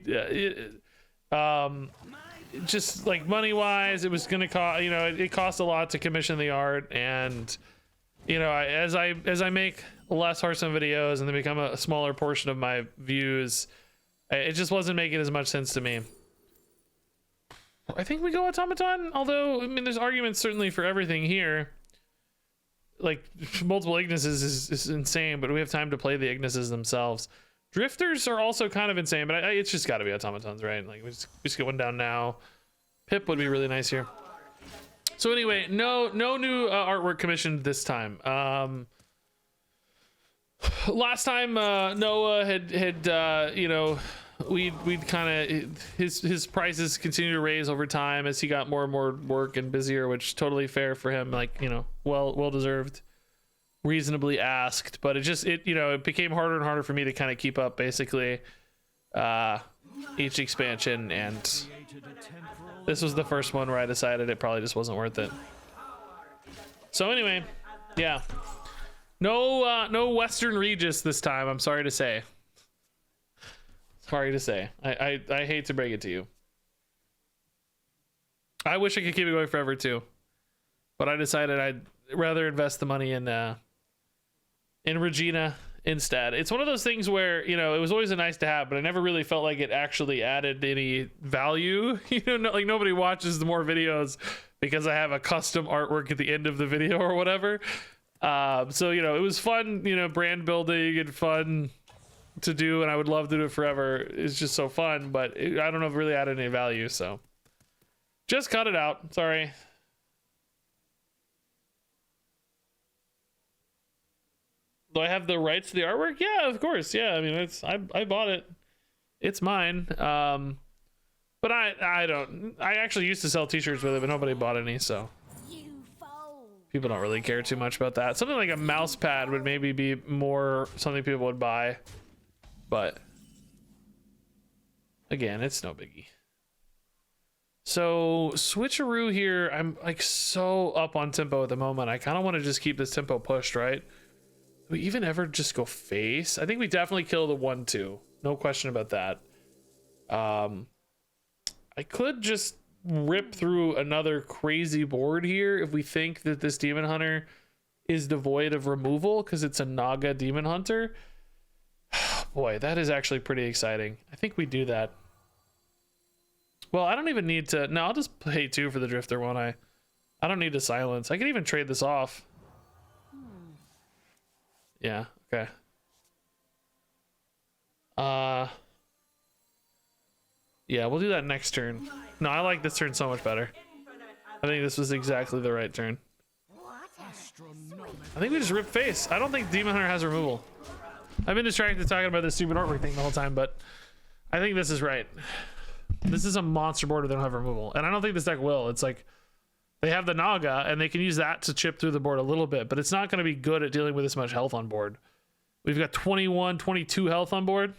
just like money wise, it was gonna cost. You know, it cost a lot to commission the art, and you know, as I make less Hearthstone videos and they become a smaller portion of my views, it just wasn't making as much sense to me. I think we go automaton, although I mean, there's arguments certainly for everything here. Like multiple Ignises is insane, but we have time to play the Ignises themselves. Drifters are also kind of insane, but it's just got to be automatons, right? Like we just get one down now. Pip would be really nice here. So anyway, no new artwork commissioned this time. Last time Noah had you know, we'd kind of his prices continue to raise over time as he got more and more work and busier, which totally fair for him, like, you know, well deserved, reasonably asked. But it you know, it became harder and harder for me to kind of keep up basically each expansion, and this was the first one where I decided it probably just wasn't worth it. So anyway, yeah, No Western Regis this time. I'm sorry to say. Sorry to say. I hate to break it to you. I wish I could keep it going forever too, but I decided I'd rather invest the money in Regina instead. It's one of those things where, you know, it was always a nice to have, but I never really felt like it actually added any value. You know, like nobody watches the more videos because I have a custom artwork at the end of the video or whatever. So, you know, it was fun, you know, brand building and fun to do, and I would love to do it forever. It's just so fun, but I don't know if it really added any value, so just cut it out. Sorry. Do I have the rights to the artwork? Yeah, of course. Yeah, I mean, I bought it. It's mine. But I actually used to sell t-shirts with it, but nobody bought any, so people don't really care too much about that. Something like a mouse pad would maybe be more something people would buy, but again, it's no biggie. So switcheroo here. I'm like so up on tempo at the moment. I kind of want to just keep this tempo pushed, right? Do we even ever just go face? I think we definitely kill the 1-2. No question about that. I could just rip through another crazy board here if we think that this Demon Hunter is devoid of removal because it's a Naga Demon Hunter. Boy, that is actually pretty exciting. I think we do that. Well, I don't even need to. No, I'll just pay 2 for the Drifter, won't I? I don't need to silence. I can even trade this off. Yeah, okay. Yeah, we'll do that next turn. No, I like this turn so much better. I think this was exactly the right turn. I think we just rip face. I don't think Demon Hunter has removal. I've been distracted talking about this stupid artwork thing the whole time, but I think this is right. This is a monster board where they don't have removal, and I don't think this deck will. It's like they have the Naga, and they can use that to chip through the board a little bit, but it's not going to be good at dealing with this much health on board. We've got 21, 22 health on board.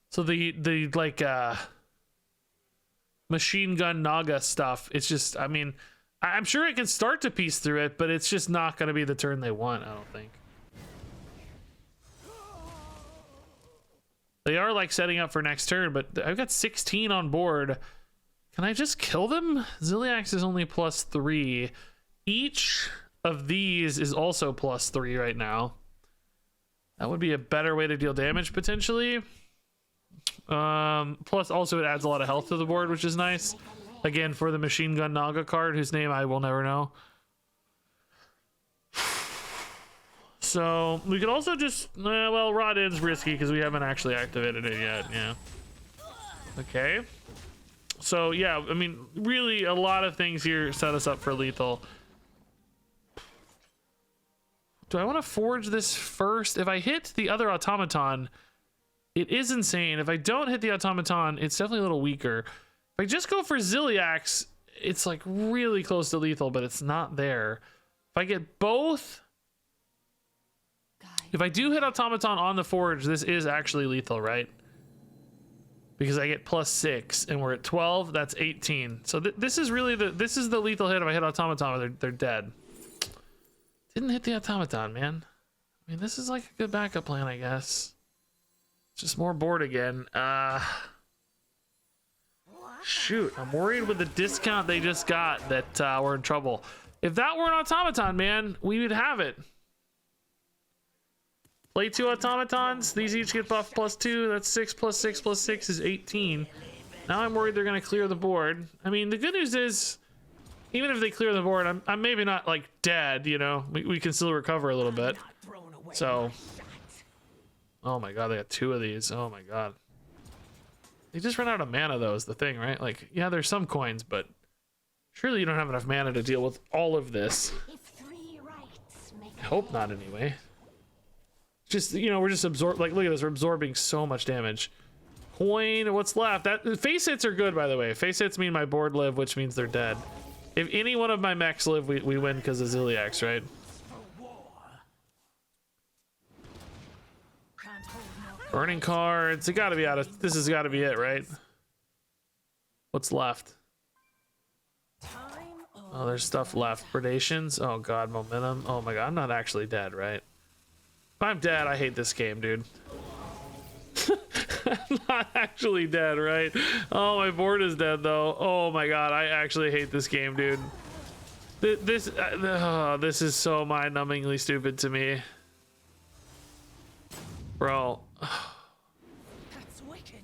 So the like machine gun Naga stuff, it's just, I mean, I'm sure it can start to piece through it, but it's just not going to be the turn they want, I don't think. They are like setting up for next turn, but I've got 16 on board. Can I just kill them? Ziliax is only +3. Each of these is also +3 right now. That would be a better way to deal damage potentially. Plus also it adds a lot of health to the board, which is nice. Again, for the Machine Gun Naga card, whose name I will never know. So we could also just, well, Rod End's risky because we haven't actually activated it yet. Yeah. Okay. So yeah, I mean, really a lot of things here set us up for lethal. Do I want to forge this first? If I hit the other automaton, it is insane. If I don't hit the automaton, it's definitely a little weaker. If I just go for Ziliax, it's like really close to lethal, but it's not there. If I get both, if I do hit automaton on the forge, this is actually lethal, right? Because I get +6 and we're at 12, that's 18. So this is really this is the lethal hit. If I hit automaton, they're dead. Didn't hit the automaton, man. I mean, this is like a good backup plan, I guess. It's just more board again. Shoot, I'm worried with the discount they just got that we're in trouble. If that were an automaton, man, we would have it. Play 2 automatons. These each get buffed +2. That's 6 + 6 + 6 is 18. Now I'm worried they're going to clear the board. I mean, the good news is, even if they clear the board, I'm maybe not like dead, you know. We can still recover a little bit. So, oh my god, they got 2 of these. Oh my god. They just run out of mana though, is the thing, right? Like, yeah, there's some coins, but surely you don't have enough mana to deal with all of this. I hope not anyway. Just, you know, we're just like, look at this, we're absorbing so much damage. Coin, what's left? That face hits are good, by the way. Face hits mean my board live, which means they're dead. If any one of my mechs live, we win because of Ziliax, right? Burning cards. It gotta be out of, this has got to be it, right? What's left? Oh, there's stuff left. Predations. Oh god, momentum. Oh my god, I'm not actually dead, right? If I'm dead, I hate this game, dude. I'm not actually dead, right? Oh, my board is dead though. Oh my god, I actually hate this game, dude. This is so mind-numbingly stupid to me, bro. That's wicked.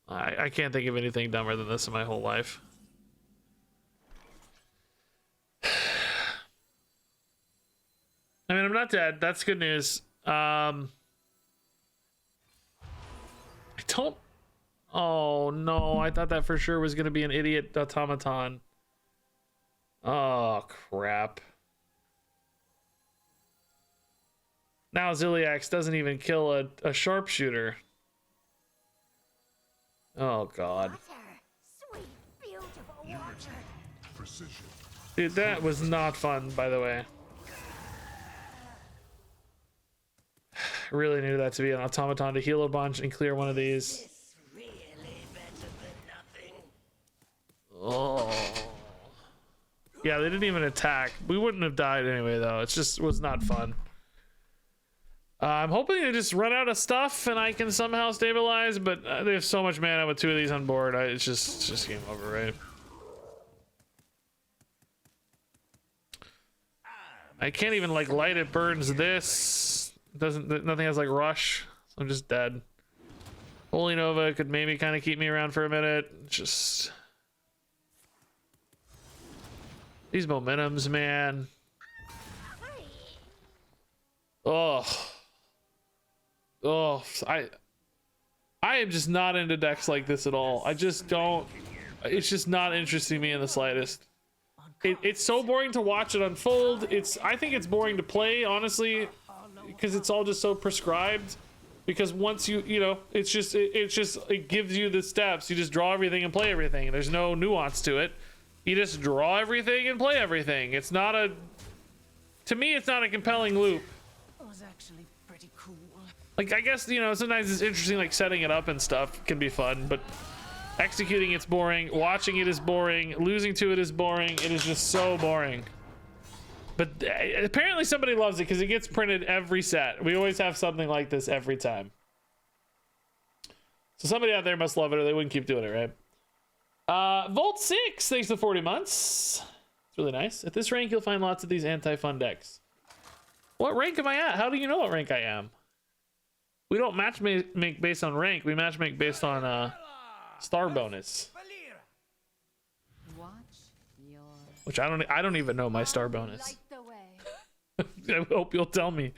I can't think of anything dumber than this in my whole life. I mean, I'm not dead. That's good news. I don't. Oh no! I thought that for sure was gonna be an idiot automaton. Oh crap! Now Ziliax doesn't even kill a sharpshooter. Oh god. Water. Sweet, beautiful water. Precision. Dude, that was not fun, by the way. Really needed that to be an automaton to heal a bunch and clear one of these. Oh. Yeah, they didn't even attack. We wouldn't have died anyway, though. It just was not fun. I'm hoping they just run out of stuff and I can somehow stabilize, but they have so much mana with two of these on board. It's just game over, right? I can't even like light it burns this. Nothing has like rush. So I'm just dead. Holy Nova could maybe kind of keep me around for a minute. Just these momentums, man. Oh, I am just not into decks like this at all. I just don't. It's just not interesting me in the slightest. It's so boring to watch it unfold. I think it's boring to play, honestly, because it's all just so prescribed. Because once you know, it gives you the steps. You just draw everything and play everything. There's no nuance to it. You just draw everything and play everything. It's not a, to me, it's not a compelling loop. It was actually pretty cool. Like, I guess, you know, sometimes it's interesting, like setting it up and stuff can be fun, but executing it's boring. Watching it is boring. Losing to it is boring. It is just so boring. But apparently somebody loves it because it gets printed every set. We always have something like this every time. So somebody out there must love it or they wouldn't keep doing it, right? Volt 6, thanks to 40 months. It's really nice. At this rank, you'll find lots of these anti-fun decks. What rank am I at? How do you know what rank I am? We don't matchmake based on rank. We matchmake based on star bonus. Watch your Which I don't even know my star bonus. light the way. I hope you'll tell me.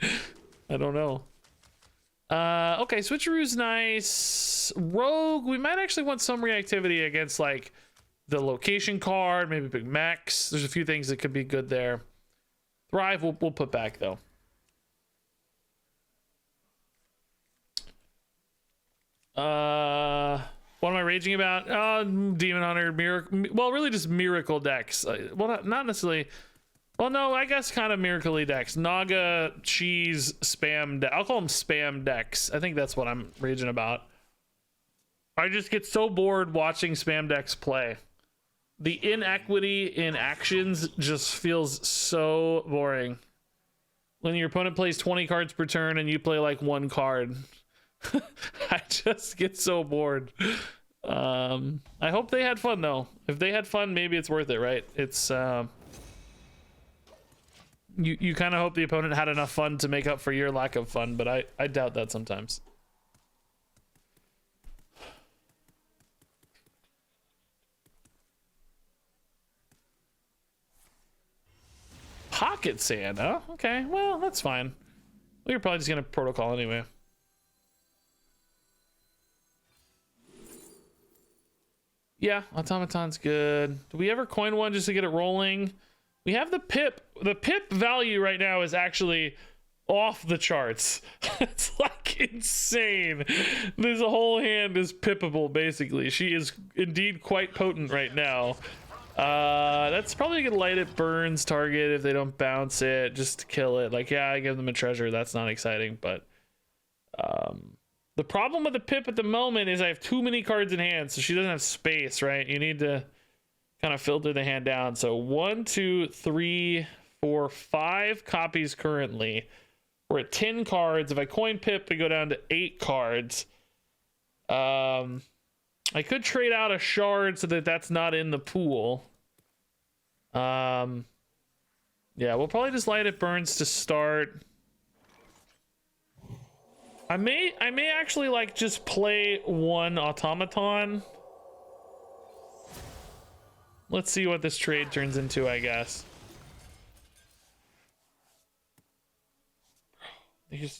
I don't know. Okay, switcheroo's nice. Rogue, we might actually want some reactivity against like the location card, maybe big max. There's a few things that could be good there. Thrive we'll put back though. What am I raging about? Demon Hunter, Miracle. Well, really just miracle decks. Well, not necessarily. Well, no, I guess kind of miracle-y decks. Naga, cheese, spam. I'll call them spam decks. I think that's what I'm raging about. I just get so bored watching spam decks play. The inequity in actions just feels so boring. When your opponent plays 20 cards per turn and you play like one card. I just get so bored. I hope they had fun though. If they had fun, maybe it's worth it, right? It's you kind of hope the opponent had enough fun to make up for your lack of fun, but I doubt that sometimes. Pocket sand, huh? Okay, well, that's fine. We were probably just gonna protocol anyway. Yeah, automaton's good. Do we ever coin one just to get it rolling? We have the pip. The pip value right now is actually off the charts. It's like insane. This whole hand is pippable, basically. She is indeed quite potent right now. That's probably a good light it burns target if they don't bounce it, just to kill it. Like, yeah, I give them a treasure. That's not exciting, but the problem with the pip at the moment is I have too many cards in hand, so she doesn't have space, right? You need to kind of filter the hand down. So 1, 2, 3, 4, 5 copies currently. We're at 10 cards. If I coin pip, we go down to 8 cards. I could trade out a shard so that that's not in the pool. Yeah, we'll probably just light it burns to start. I may actually like just play one automaton. Let's see what this trade turns into, I guess.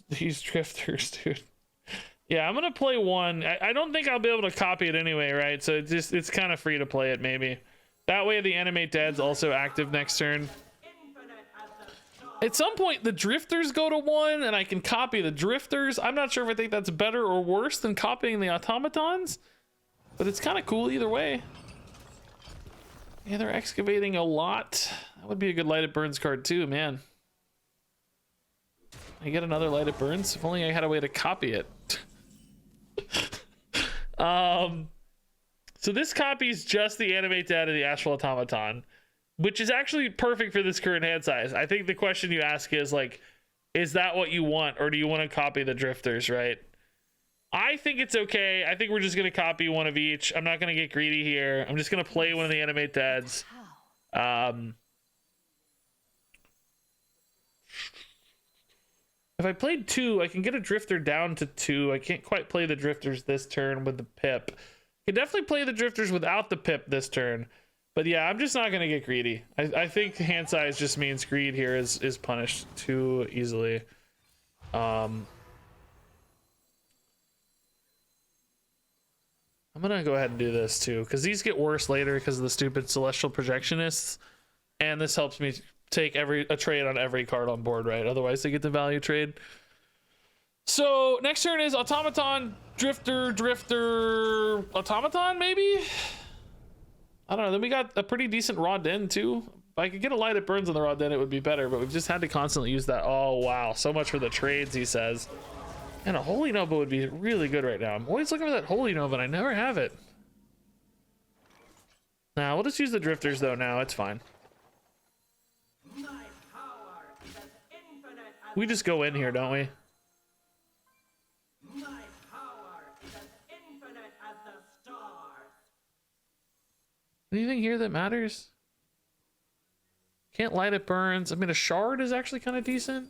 These drifters, dude. Yeah, I'm gonna play one. I don't think I'll be able to copy it anyway, right? So it's kind of free to play it, maybe. That way the animate dead's also active next turn. At some point, the drifters go to 1, and I can copy the drifters. I'm not sure if I think that's better or worse than copying the automatons, but it's kind of cool either way. Yeah, they're excavating a lot. That would be a good Light It Burns card too, man. I get another Light It Burns. If only I had a way to copy it. So this copies just the animate dead of the Astral Automaton, which is actually perfect for this current hand size. I think the question you ask is like, is that what you want, or do you want to copy the drifters, right? I think it's okay. I think we're just going to copy one of each. I'm not going to get greedy here. I'm just going to play one of the animate deads. If I played 2, I can get a drifter down to 2. I can't quite play the drifters this turn with the pip. I can definitely play the drifters without the pip this turn. But yeah, I'm just not going to get greedy. I think hand size just means greed here is punished too easily. I'm going to go ahead and do this too, because these get worse later because of the stupid Celestial Projectionists. And this helps me take a trade on every card on board, right? Otherwise they get the value trade. So next turn is Automaton, Drifter, Automaton maybe? I don't know. Then we got a pretty decent Raw Den too. If I could get a Light It Burns on the Raw Den, it would be better, but we've just had to constantly use that. Oh wow, so much for the trades, he says. And a Holy Nova would be really good right now. I'm always looking for that Holy Nova and I never have it. Nah, we'll just use the drifters though now. It's fine. We just go in here, don't we? Anything here that matters? Can't Light It Burns. I mean, a shard is actually kind of decent.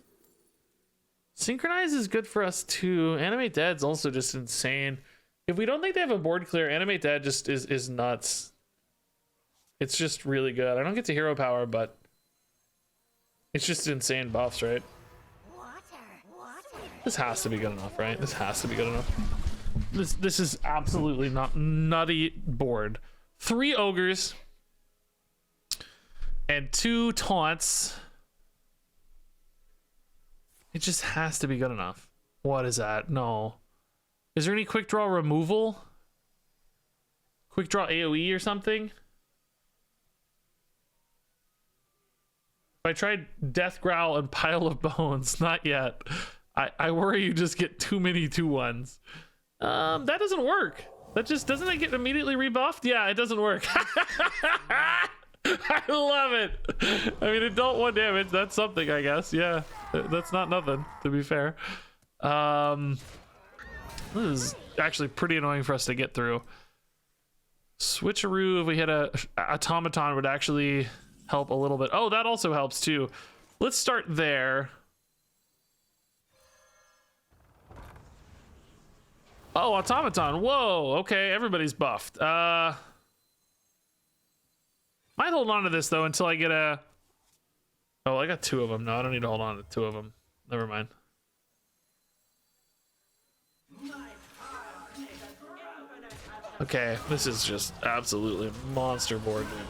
Synchronize is good for us too. Animate Dead's also just insane. If we don't think they have a board clear, Animate Dead just is nuts. It's just really good. I don't get to hero power, but it's just insane buffs, right? This has to be good enough, right? This has to be good enough. This is absolutely not nutty board. 3 ogres and 2 taunts. It just has to be good enough. What is that? No. Is there any quick draw removal? Quick draw AoE or something? If I tried Death Growl and Pile of Bones, not yet. I worry you just get too many 2/1s. That doesn't work. That just doesn't it get immediately rebuffed? Yeah, it doesn't work. I love it. I mean, it don't 1 damage. That's something, I guess. Yeah, that's not nothing, to be fair. This is actually pretty annoying for us to get through. Switcheroo, if we hit a automaton, would actually help a little bit. Oh, that also helps too. Let's start there. Oh, automaton. Whoa. Okay, everybody's buffed. Might hold on to this though until I get a. Oh, I got 2 of them. No, I don't need to hold on to 2 of them. Never mind. Okay, this is just absolutely monster board, dude.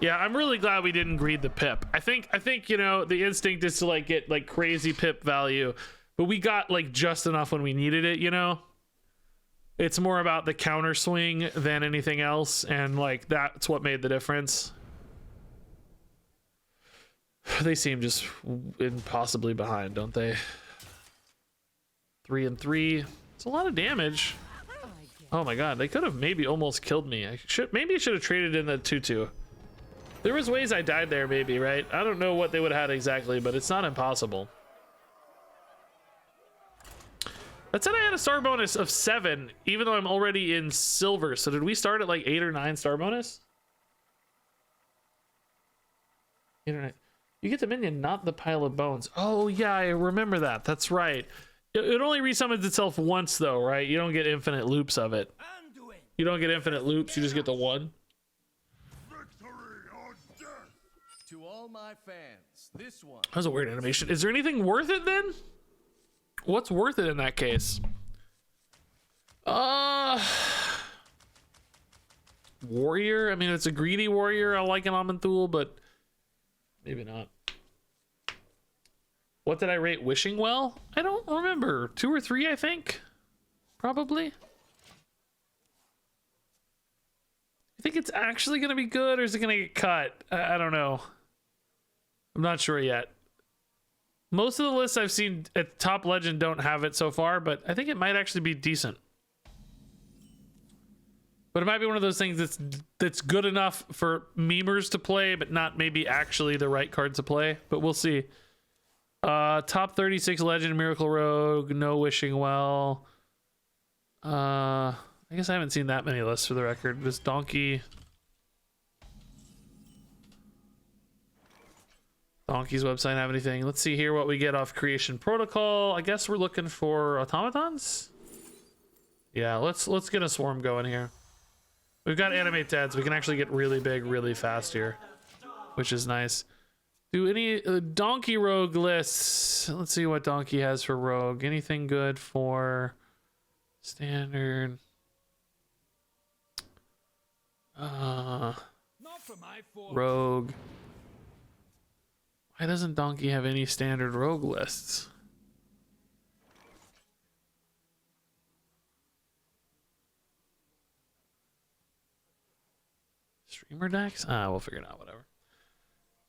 Yeah, I'm really glad we didn't greed the pip. I think you know the instinct is to like get like crazy pip value, but we got like just enough when we needed it. You know, it's more about the counter swing than anything else, and like that's what made the difference. They seem just impossibly behind, don't they? 3 and 3. It's a lot of damage. Oh my god, they could have maybe almost killed me. Maybe I should have traded in the 2/2. There was ways I died there, maybe, right? I don't know what they would have had exactly, but it's not impossible. That said, I had a star bonus of 7, even though I'm already in silver. So did we start at like 8 or 9 star bonus? 8 or 9. You get the minion, not the pile of bones. Oh yeah, I remember that. That's right. It only resummons itself once though, right? You don't get infinite loops of it. You don't get infinite loops, you just get the one. To all my fans, this one. That was a weird animation. Is there anything worth it then? What's worth it in that case? Warrior? I mean, it's a greedy warrior. I like an Amanthul, but maybe not. What did I rate Wishing Well? I don't remember. 2 or 3, I think. Probably. You think it's actually going to be good, or is it going to get cut? I don't know. I'm not sure yet. Most of the lists I've seen at Top Legend don't have it so far, but I think it might actually be decent. But it might be one of those things that's good enough for memers to play, but not maybe actually the right card to play. But we'll see. Top 36 Legend Miracle Rogue, no Wishing Well. I guess I haven't seen that many lists for the record. This Donkey's website have anything? Let's see here what we get off Creation Protocol. I guess we're looking for automatons. Yeah, let's get a swarm going here. We've got animate deads. We can actually get really big really fast here, which is nice. Do any donkey rogue lists? Let's see what donkey has for rogue. Anything good for standard? Rogue. Why doesn't donkey have any standard rogue lists? Streamer decks? We'll figure it out, whatever.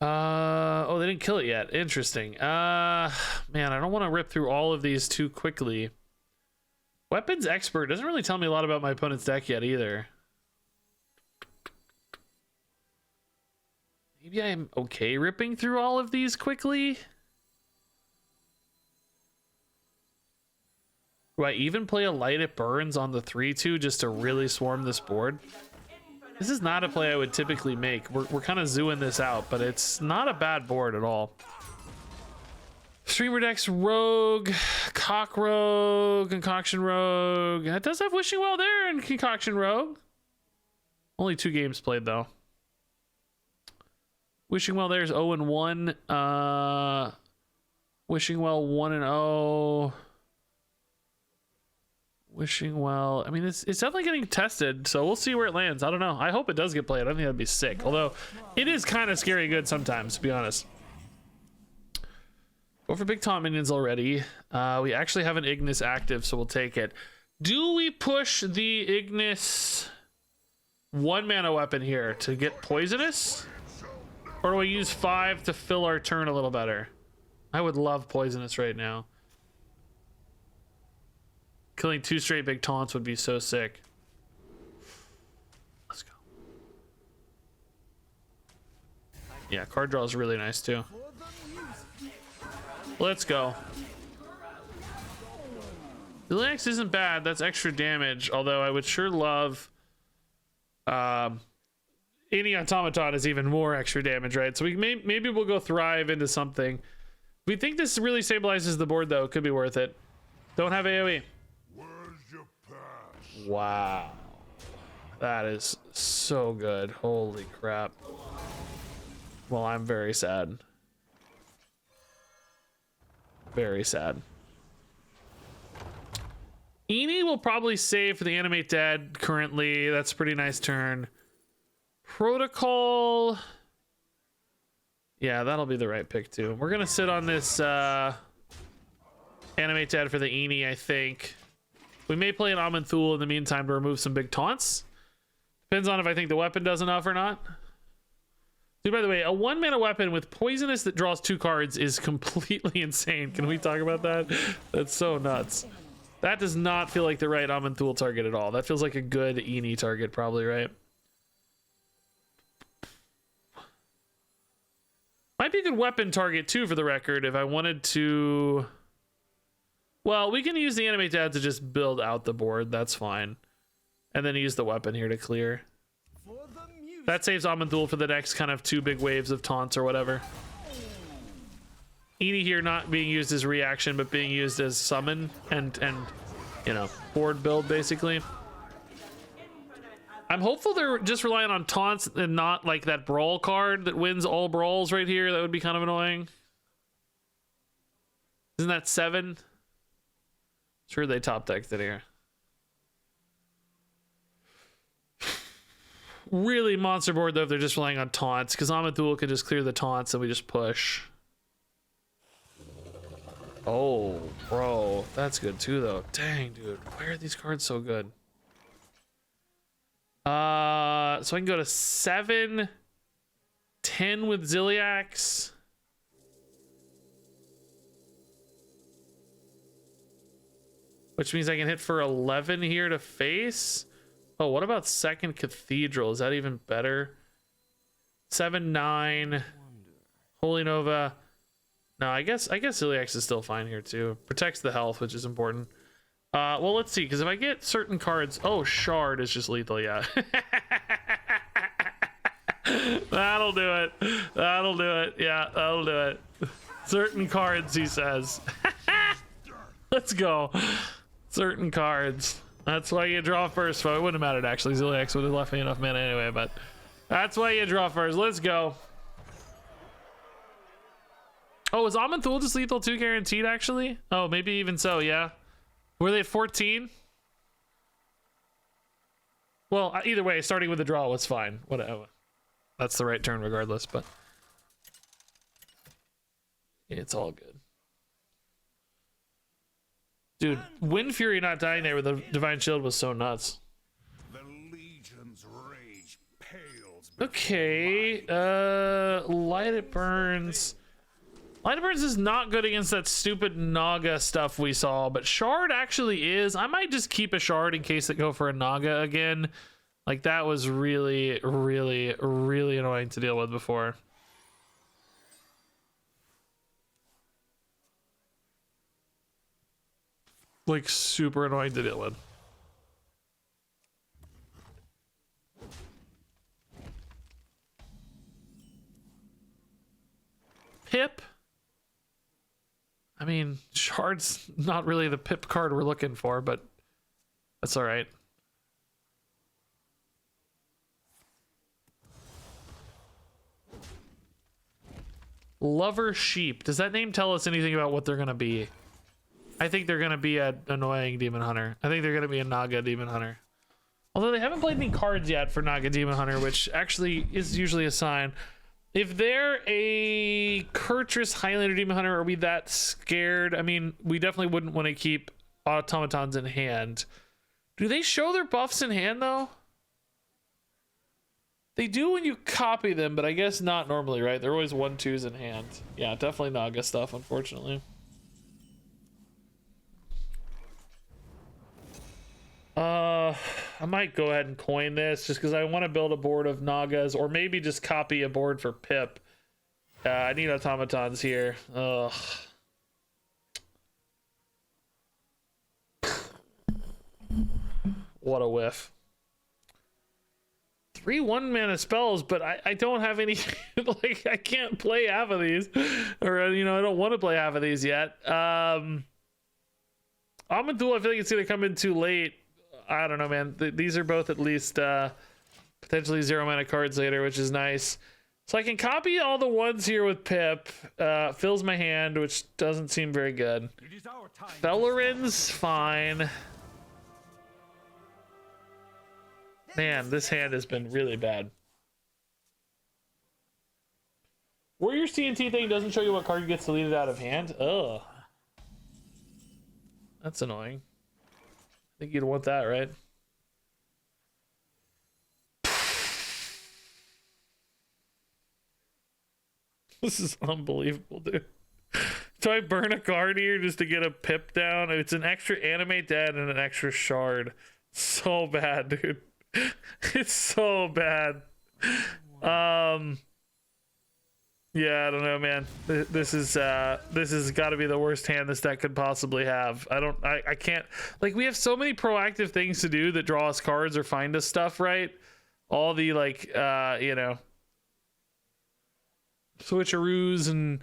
Oh, they didn't kill it yet. Interesting. Man, I don't want to rip through all of these too quickly. Weapons expert doesn't really tell me a lot about my opponent's deck yet either. Maybe I'm okay ripping through all of these quickly. Do I even play a Light It Burns on the 3/2 just to really swarm this board? This is not a play I would typically make. We're kind of zooing this out, but it's not a bad board at all. Streamer decks, Rogue, Cock Rogue, Concoction Rogue. It does have Wishing Well there and Concoction Rogue. Only 2 games played though. Wishing Well there's 0-1. Wishing Well 1-0. Wishing Well. I mean, it's definitely getting tested, so we'll see where it lands. I don't know. I hope it does get played. I think that'd be sick. Although it is kind of scary good sometimes, to be honest. Go for big taunt minions already. We actually have an Ignis active, so we'll take it. Do we push the Ignis 1-mana weapon here to get poisonous? Or do we use 5 to fill our turn a little better? I would love poisonous right now. Killing 2 straight big taunts would be so sick. Let's go. Yeah, card draw is really nice too. Let's go. The Linux isn't bad. That's extra damage. Although I would sure love any automaton is even more extra damage, right? So maybe we'll go Thrive into something. We think this really stabilizes the board though. It could be worth it. Don't have AoE. Wow. That is so good. Holy crap. Well, I'm very sad. Very sad. Eni will probably save for the Animate Dead currently. That's a pretty nice turn. Protocol. Yeah, that'll be the right pick too. We're going to sit on this Animate Dead for the Eni, I think. We may play an Amanthul in the meantime to remove some big taunts. Depends on if I think the weapon does enough or not. Dude, by the way, a 1-mana weapon with poisonous that draws 2 cards is completely insane. Can we talk about that? That's so nuts. That does not feel like the right Amanthul target at all. That feels like a good Eni target, probably, right? Might be a good weapon target, too, for the record, if I wanted to... Well, we can use the animate dad to just build out the board. That's fine. And then use the weapon here to clear. That saves Amanthul for the next kind of 2 big waves of taunts or whatever. Eni here not being used as reaction, but being used as summon and you know, board build, basically. I'm hopeful they're just relying on taunts and not like that brawl card that wins all brawls right here. That would be kind of annoying. Isn't that 7? Sure, they top decked it here. Really monster board though if they're just relying on taunts, because Amanthul can just clear the taunts and we just push. Oh, bro, that's good too though. Dang, dude, why are these cards so good? So I can go to 7, 10 with Ziliax. Which means I can hit for 11 here to face. Oh, what about second Cathedral? Is that even better? 7, 9. Holy Nova. No, I guess Ziliax is still fine here too. Protects the health, which is important. Well, let's see, because if I get certain cards... Oh, Shard is just lethal, yeah. That'll do it. That'll do it. Yeah, that'll do it. Certain cards, he says. Let's go. Certain cards. That's why you draw first. Well, it wouldn't have mattered, actually. Ziliax would have left me enough mana anyway, but... That's why you draw first. Let's go. Oh, is Amanthul just lethal 2 guaranteed, actually? Oh, maybe even so, yeah. Were they at 14? Well, either way, starting with the draw was fine. Whatever. That's the right turn regardless, but... It's all good. Dude, Wind Fury not dying there with a Divine Shield was so nuts. The Legion's rage pales. Okay, Light It Burns. Light It Burns is not good against that stupid Naga stuff we saw, but Shard actually is. I might just keep a Shard in case they go for a Naga again. Like, that was really, really, really annoying to deal with before. Like, super annoying to deal with. Pip? I mean, Shard's not really the Pip card we're looking for, but that's all right. Lover Sheep. Does that name tell us anything about what they're going to be? I think they're going to be an annoying Demon Hunter. I think they're going to be a Naga Demon Hunter. Although they haven't played any cards yet for Naga Demon Hunter, which actually is usually a sign. If they're a Kurtrus Highlander Demon Hunter, are we that scared? I mean, we definitely wouldn't want to keep automatons in hand. Do they show their buffs in hand, though? They do when you copy them, but I guess not normally, right? They're always 1/2s in hand. Yeah, definitely Naga stuff, unfortunately. I might go ahead and coin this just because I want to build a board of Nagas, or maybe just copy a board for Pip. I need automatons here. Ugh. What a whiff. 3 1-mana spells, but I don't have any. Like, I can't play half of these, or you know, I don't want to play half of these yet. Amanthul, I feel like it's gonna come in too late. I don't know, man. These are both at least potentially 0 mana cards later, which is nice. So I can copy all the ones here with Pip. Fills my hand, which doesn't seem very good. It is our time. Bellerin's fine. Man, this hand has been really bad. Warrior's TNT thing doesn't show you what card gets deleted out of hand. Ugh. That's annoying. I think you'd want that, right? This is unbelievable, dude. Do I burn a card here just to get a pip down? It's an extra animate dead and an extra shard. So bad, dude. It's so bad. Yeah, I don't know, man. This has got to be the worst hand this deck could possibly have. I can't, like, we have so many proactive things to do that draw us cards or find us stuff, right? All the like you know, switcheroos and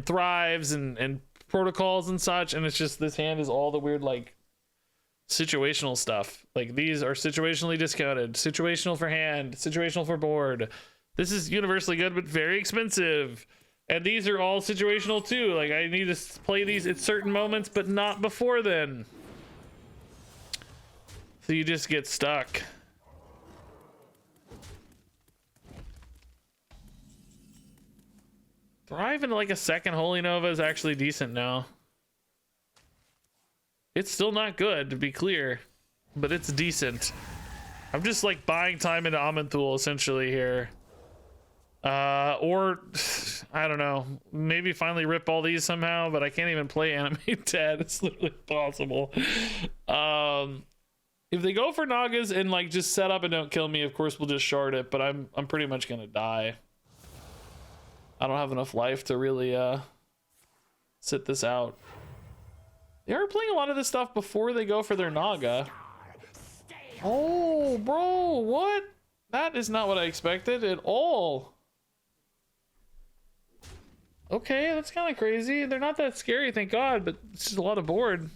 thrives and protocols and such, and it's just this hand is all the weird like situational stuff. Like these are situationally discounted, situational for hand, situational for board. This is universally good but very expensive, and these are all situational too. Like I need to play these at certain moments but not before then, so you just get stuck. Thrive into like a second Holy Nova is actually decent now. It's still not good, to be clear, but it's decent. I'm just like buying time into Amanthul essentially here. Or I don't know, maybe finally rip all these somehow, but I can't even play Animate Dead. It's literally impossible. If they go for Nagas and like just set up and don't kill me, of course we'll just shard it, but I'm pretty much gonna die. I don't have enough life to really sit this out. They are playing a lot of this stuff before they go for their Naga. Oh, bro, what? That is not what I expected at all. Okay, that's kind of crazy. They're not that scary, thank God, but it's just a lot of board.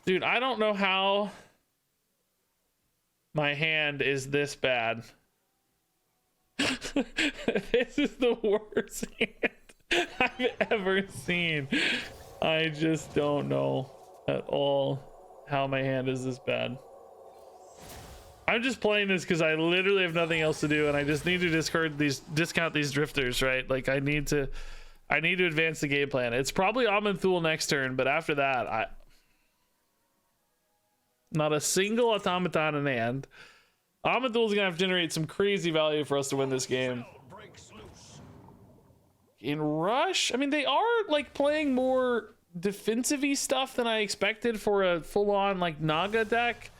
Dude, I don't know how my hand is this bad. This is the worst hand I've ever seen. I just don't know at all how my hand is this bad. I'm just playing this because I literally have nothing else to do, and I just need to discount these drifters, right? Like I need to advance the game plan. It's probably Amanthul next turn, but after that, not a single automaton in hand. Amanthul's gonna have to generate some crazy value for us to win this game. In Rush, I mean, they are like playing more defensive-y stuff than I expected for a full-on like Naga deck.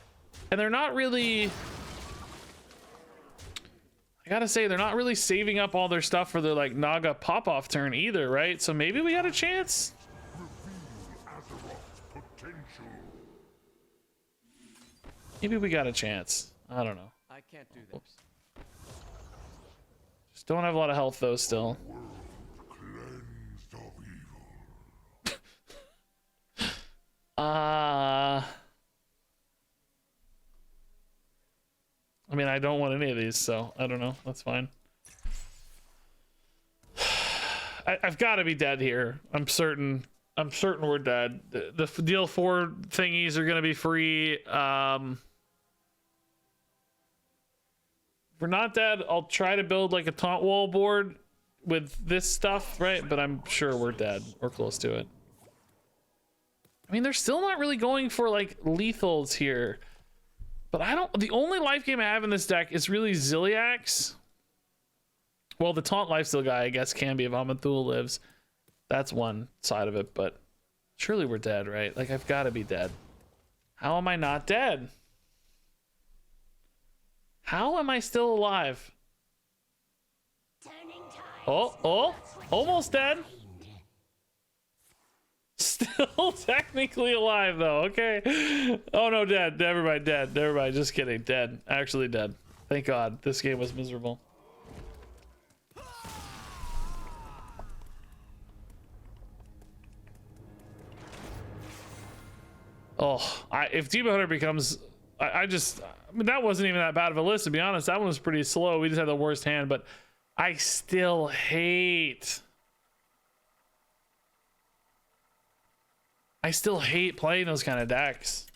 And they're not really, I gotta say, they're not really saving up all their stuff for their like Naga pop-off turn either, right? So maybe we got a chance. Maybe we got a chance. I don't know. I can't do this. Just don't have a lot of health though still. I mean, I don't want any of these, so I don't know. That's fine. I've got to be dead here. I'm certain we're dead. The deal 4 thingies are gonna be free. If we're not dead, I'll try to build like a taunt wall board with this stuff, right? But I'm sure we're dead or close to it. I mean, they're still not really going for like lethals here. But the only life game I have in this deck is really Ziliax. Well, the taunt lifesteal guy, I guess, can be if Amanthul lives. That's one side of it, but surely we're dead, right? Like, I've got to be dead. How am I not dead? How am I still alive? Oh, almost dead. Still technically alive though. Okay. Oh no, dead. Everybody dead. Everybody, just kidding. Dead. Actually dead. Thank God. This game was miserable. Oh, if Demon Hunter becomes, I mean, that wasn't even that bad of a list, to be honest. That one was pretty slow. We just had the worst hand, but I still hate playing those kind of decks.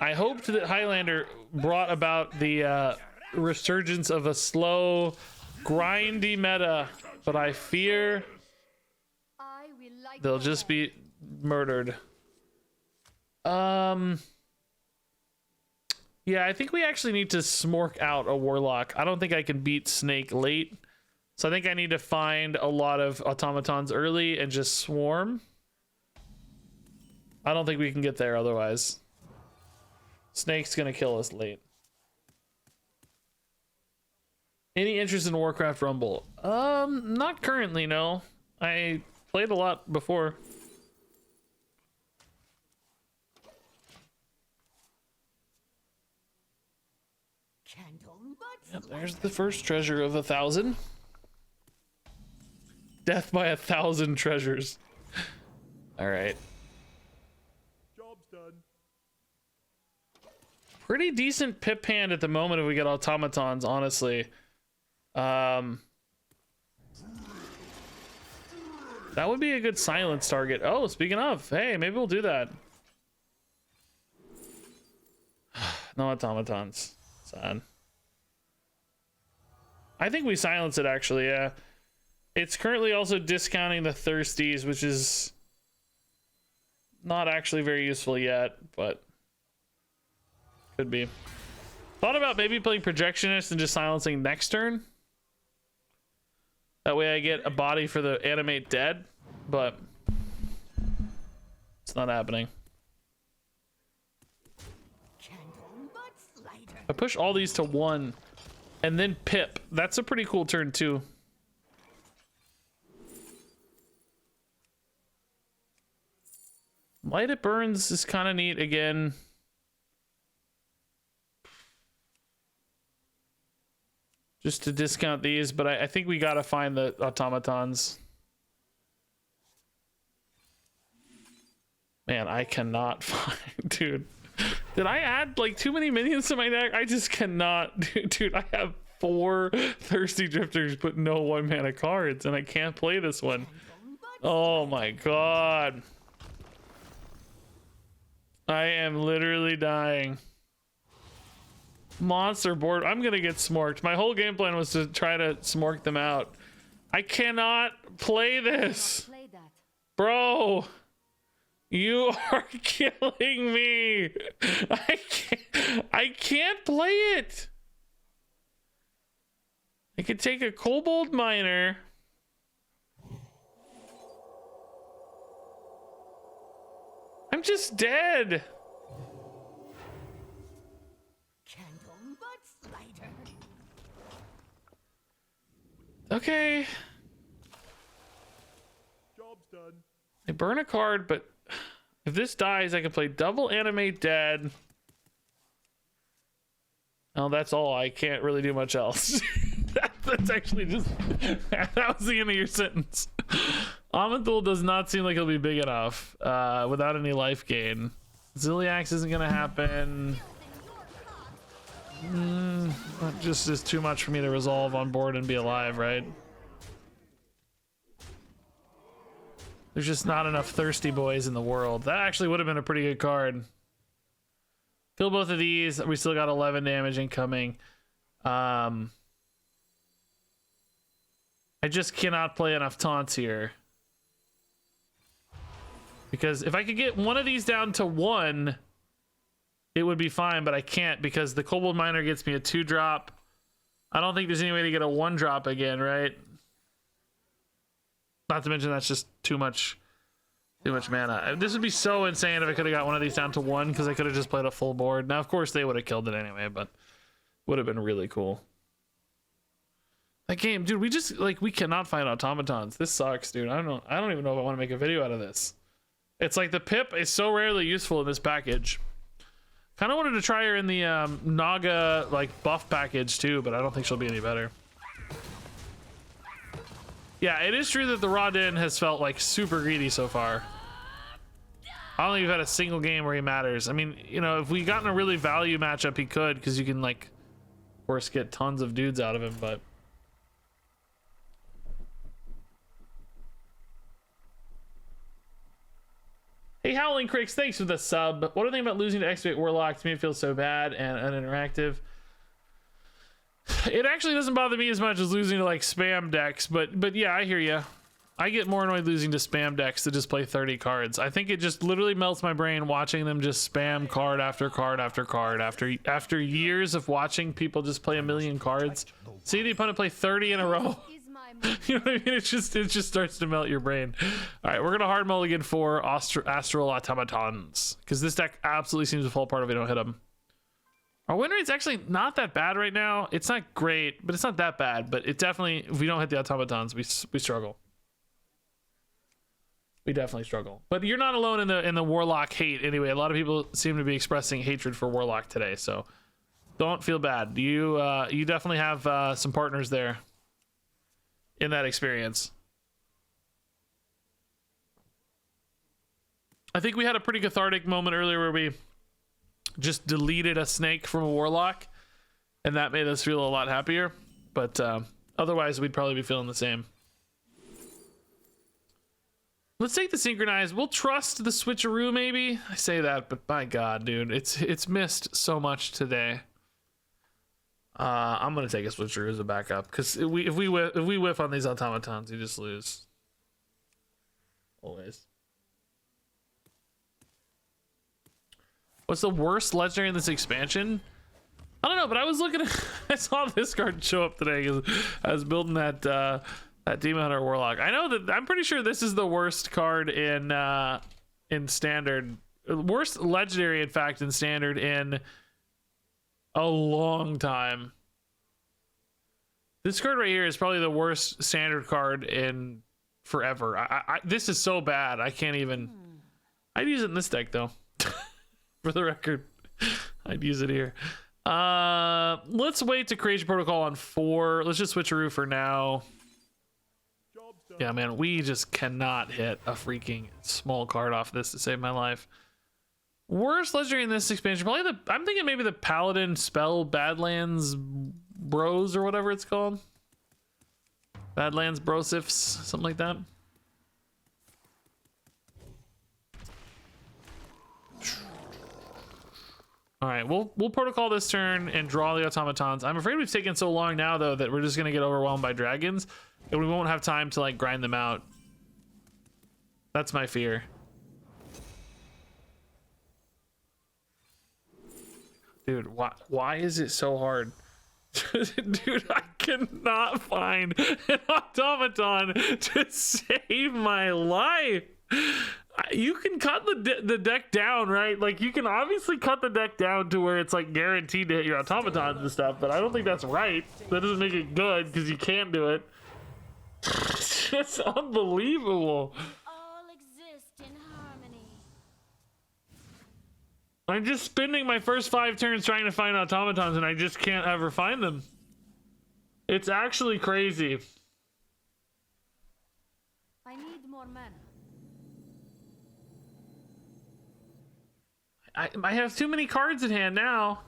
I hoped that Highlander brought about the resurgence of a slow, grindy meta, but I fear they'll just be murdered. Yeah, I think we actually need to smork out a warlock. I don't think I can beat Snake late. So I think I need to find a lot of automatons early and just swarm. I don't think we can get there otherwise. Snake's gonna kill us late. Any interest in Warcraft Rumble? Not currently, no. I played a lot before. Yep, there's the first treasure of 1,000. Death by 1,000 treasures. All right. Job's done. Pretty decent pip hand at the moment if we get automatons, honestly. That would be a good silence target. Oh, speaking of, hey, maybe we'll do that. No automatons. Sad. I think we silence it, actually, yeah. It's currently also discounting the thirsties, which is not actually very useful yet, but could be. Thought about maybe playing Projectionist and just silencing next turn. That way I get a body for the animate dead, but it's not happening. I push all these to 1 and then pip. That's a pretty cool turn too. Light It Burns is kind of neat again. Just to discount these, but I think we gotta find the automatons. Man, I cannot find, dude. Did I add like too many minions to my deck? I just cannot, dude. I have 4 Thirsty Drifters, but no 1-mana cards, and I can't play this one. Oh my god. I am literally dying. Monster board. I'm gonna get smorked. My whole game plan was to try to smork them out. I cannot play this. Bro. You are killing me. I can't play it. I could take a Kobold Miner. I'm just dead. Okay. Job's done. I burn a card, but if this dies, I can play double Animate Dead. Oh, that's all. I can't really do much else. That's actually just... that was the end of your sentence. Amanthul does not seem like he'll be big enough without any life gain. Ziliax isn't going to happen. That just is too much for me to resolve on board and be alive, right? There's just not enough thirsty boys in the world. That actually would have been a pretty good card. Kill both of these. We still got 11 damage incoming. I just cannot play enough taunts here. Because if I could get one of these down to 1, it would be fine, but I can't because the Kobold Miner gets me a 2-drop. I don't think there's any way to get a 1-drop again, right? Not to mention that's just too much mana. This would be so insane if I could have got one of these down to 1 because I could have just played a full board. Now, of course, they would have killed it anyway, but would have been really cool. That game, dude, we cannot find automatons. This sucks, dude. I don't even know if I want to make a video out of this. It's like the pip is so rarely useful in this package. Kind of wanted to try her in the Naga like buff package too, but I don't think she'll be any better. Yeah, it is true that the Raw Din has felt like super greedy so far. I don't think we've had a single game where he matters. I mean, you know, if we got in a really value matchup, he could, because you can like, of course, get tons of dudes out of him, but. Hey, Howling Cricks, thanks for the sub. What do you think about losing to Excavate Warlock? To me, it feels so bad and uninteractive. It actually doesn't bother me as much as losing to like spam decks, but yeah, I hear you. I get more annoyed losing to spam decks to just play 30 cards. I think it just literally melts my brain watching them just spam card after card after card after years of watching people just play a million cards. See the opponent play 30 in a row. Is my move. You know what I mean? It just starts to melt your brain. All right, we're gonna hard mulligan for Astral Automatons because this deck absolutely seems to fall apart if we don't hit them. Our win rate's actually not that bad right now. It's not great, but it's not that bad. But it definitely, if we don't hit the automatons, we struggle. We definitely struggle. But you're not alone in the Warlock hate anyway. A lot of people seem to be expressing hatred for Warlock today, so don't feel bad. You definitely have some partners there in that experience. I think we had a pretty cathartic moment earlier where we just deleted a snake from a Warlock, and that made us feel a lot happier. But otherwise, we'd probably be feeling the same. Let's take the synchronize. We'll trust the switcheroo, maybe. I say that, but by God, dude, it's missed so much today. I'm gonna take a switcheroo as a backup because if we whiff on these automatons, you just lose. Always. What's the worst legendary in this expansion? I don't know, but I was looking at I saw this card show up today because I was building that Demon Hunter Warlock. I know that I'm pretty sure this is the worst card in standard. Worst legendary, in fact, in standard in a long time. This card right here is probably the worst standard card in forever. This is so bad. I can't even. I'd use it in this deck though. For the record, I'd use it here. Let's wait to Creation Protocol on 4. Let's just switcheroo for now. Yeah, man, we just cannot hit a freaking small card off this to save my life. Worst legendary in this expansion, probably I'm thinking maybe the Paladin spell Badlands Bros or whatever it's called. Badlands Brosifs, something like that. All right, we'll protocol this turn and draw the automatons. I'm afraid we've taken so long now though that we're just gonna get overwhelmed by dragons and we won't have time to like grind them out. That's my fear. Dude, why is it so hard? Dude, I cannot find an automaton to save my life. You can cut the deck down, right? Like, you can obviously cut the deck down to where it's like guaranteed to hit your automatons and stuff, but I don't think that's right. That doesn't make it good because you can't do it. It's unbelievable. All exist in harmony. I'm just spending my first 5 turns trying to find automatons and I just can't ever find them. It's actually crazy. I need more mana. I have too many cards in hand now.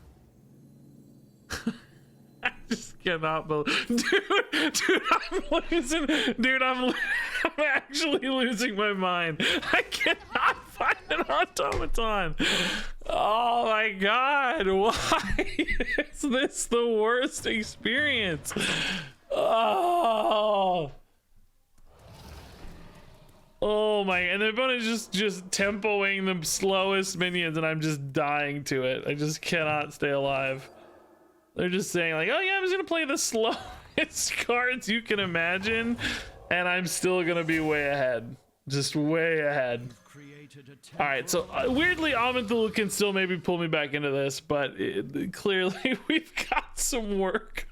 I just cannot believe, dude, I'm losing, dude, I'm actually losing my mind. I cannot find an automaton. Oh my God, why is this the worst experience? Oh my, and the opponent is just tempoing the slowest minions and I'm just dying to it. I just cannot stay alive. They're just saying like, oh yeah, I'm just gonna play the slowest cards you can imagine and I'm still gonna be way ahead. Just way ahead. All right, so weirdly Amanthul can still maybe pull me back into this, but clearly we've got some work.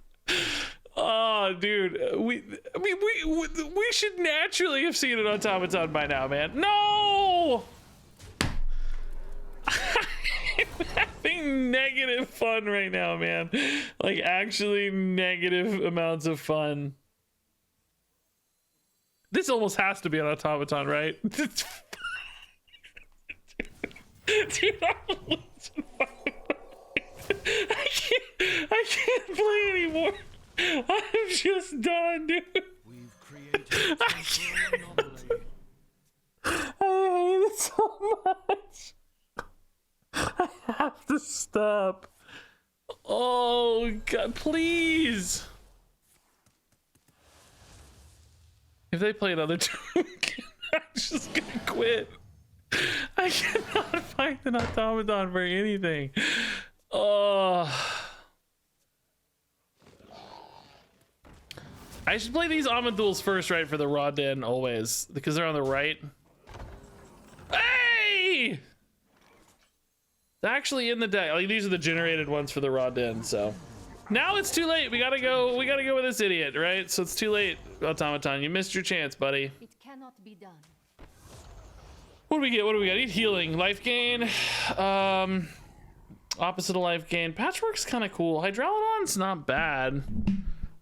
Oh, dude, we should naturally have seen an automaton by now, man. No! I'm having negative fun right now, man. Like, actually negative amounts of fun. This almost has to be an automaton, right? Dude, I'm losing my mind. I can't play anymore. I'm just done, dude. We've created an anomaly. I hate it so much. I have to stop. Oh God, please. If they play another two, I'm just gonna quit. I cannot find an automaton for anything. Oh. I should play these Amanduls first, right, for the raw den always, because they're on the right. Hey! They're actually in the deck. Like, these are the generated ones for the raw den, so. Now it's too late. We gotta go with this idiot, right? So it's too late, Automaton. You missed your chance, buddy. It cannot be done. What do we get? What do we got? Eat healing. Life gain. Opposite of life gain. Patchwork's kind of cool. Hydralodon's not bad.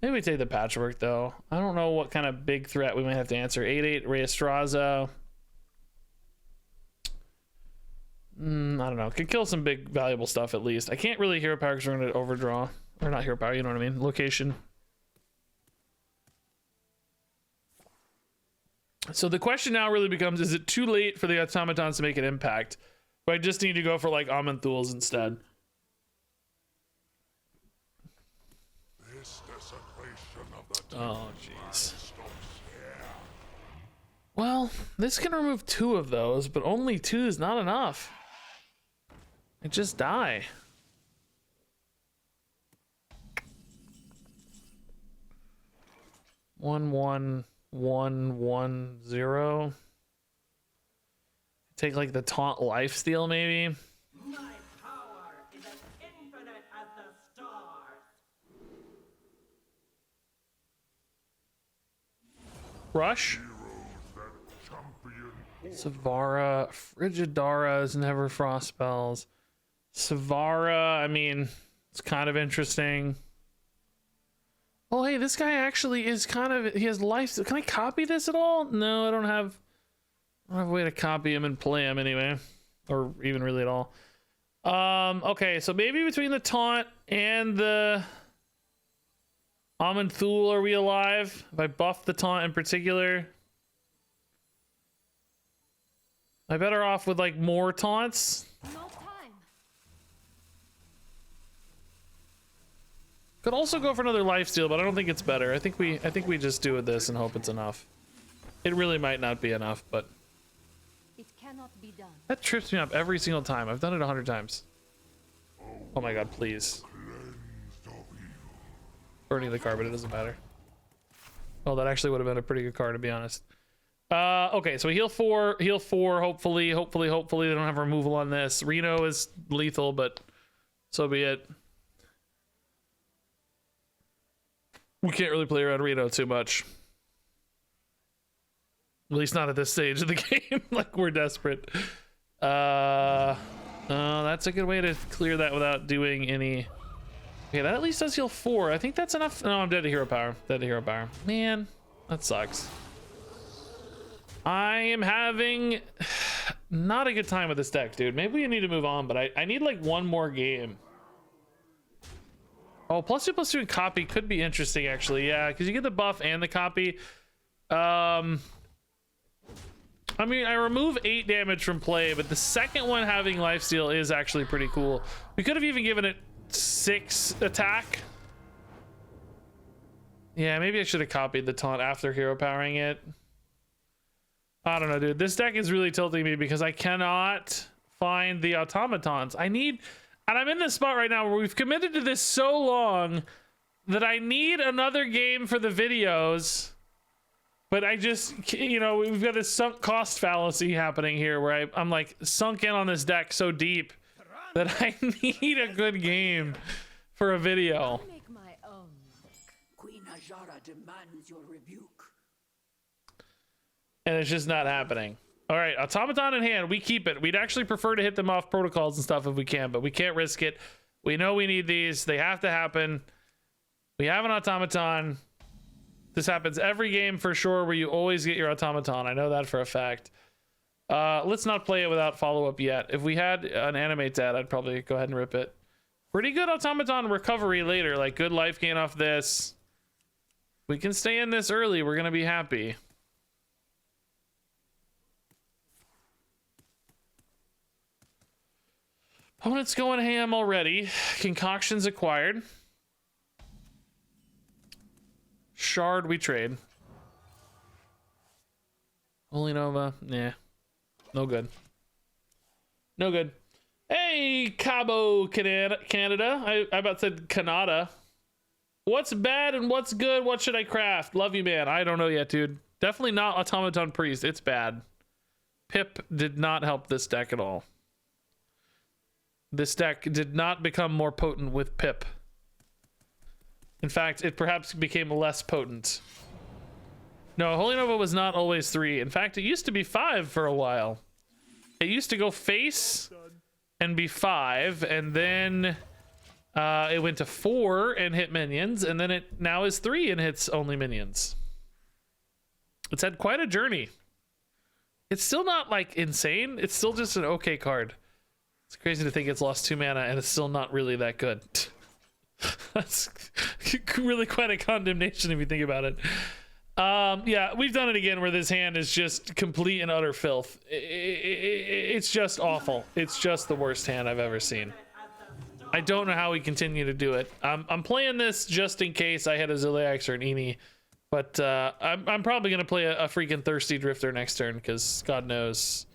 Maybe we take the patchwork, though. I don't know what kind of big threat we might have to answer. 8/8, Reestraza. I don't know. Could kill some big, valuable stuff, at least. I can't really hero power because we're going to overdraw. Or not hero power, you know what I mean? Location. So the question now really becomes, is it too late for the automatons to make an impact? Or I just need to go for, like, Amanthools instead? Oh, jeez. Well, this can remove 2 of those, but only 2 is not enough. I just die. One, 1, 1, 1, 0. Take like the taunt lifesteal, maybe. My power is as infinite as the stars. Rush. Savara, Frigidara's never frost spells. Savara, I mean, it's kind of interesting. Oh, hey, this guy actually is kind of, he has life. Can I copy this at all? No, I don't have a way to copy him and play him anyway, or even really at all. Okay, so maybe between the taunt and the Amanthul, are we alive? If I buff the taunt in particular, am I better off with like more taunts? No time. Could also go for another lifesteal, but I don't think it's better. I think we just do with this and hope it's enough. It really might not be enough, but It cannot be done. that trips me up every single time. I've done it 100 times. Oh my god, please. Burning the card, but it doesn't matter. Oh, that actually would have been a pretty good card, to be honest. Okay, so heal 4, hopefully. Hopefully they don't have removal on this. Reno is lethal, but so be it. We can't really play around Reno too much. At least not at this stage of the game. Like, we're desperate. That's a good way to clear that without doing any... Okay, that at least does heal 4. I think that's enough. No, I'm dead to hero power. Dead to hero power. Man, that sucks. I am having not a good time with this deck, dude. Maybe we need to move on, but I need like one more game. Oh, +2/+2 and copy could be interesting, actually. Yeah, because you get the buff and the copy. I mean, I remove 8 damage from play, but the second one having lifesteal is actually pretty cool. We could have even given it 6 attack. Yeah, maybe I should have copied the taunt after hero powering it. I don't know, dude. This deck is really tilting me because I cannot find the automatons. I need... And I'm in this spot right now where we've committed to this so long that I need another game for the videos. But I just, you know, we've got this sunk cost fallacy happening here where I'm like sunk in on this deck so deep that I need a good game for a video. Make my own. Queen Ajara demands your rebuke. And it's just not happening. All right, automaton in hand, we keep it. We'd actually prefer to hit them off protocols and stuff if we can, but we can't risk it. We know we need these. They have to happen. We have an automaton. This happens every game for sure where you always get your automaton. I know that for a fact. Let's not play it without follow-up yet. If we had an animate that, I'd probably go ahead and rip it. Pretty good automaton recovery later, like good life gain off this. We can stay in this early. We're going to be happy. Opponent's going ham already. Concoctions acquired. Shard we trade. Holy Nova, nah, no good. No good. Hey, Cabo, Canada. I about said Canada. What's bad and what's good? What should I craft? Love you, man. I don't know yet, dude. Definitely not Automaton Priest. It's bad. Pip did not help this deck at all. This deck did not become more potent with Pip. In fact, it perhaps became less potent. No, Holy Nova was not always 3. In fact, it used to be 5 for a while. It used to go face and be 5, and then it went to 4 and hit minions, and then it now is 3 and hits only minions. It's had quite a journey. It's still not like insane. It's still just an okay card. It's crazy to think it's lost 2 mana and it's still not really that good. That's really quite a condemnation if you think about it. Yeah, we've done it again where this hand is just complete and utter filth. It's just awful. It's just the worst hand I've ever seen. I don't know how we continue to do it. I'm playing this just in case I had a Ziliax or an Eenie. But I'm probably going to play a freaking Thirsty Drifter next turn because God knows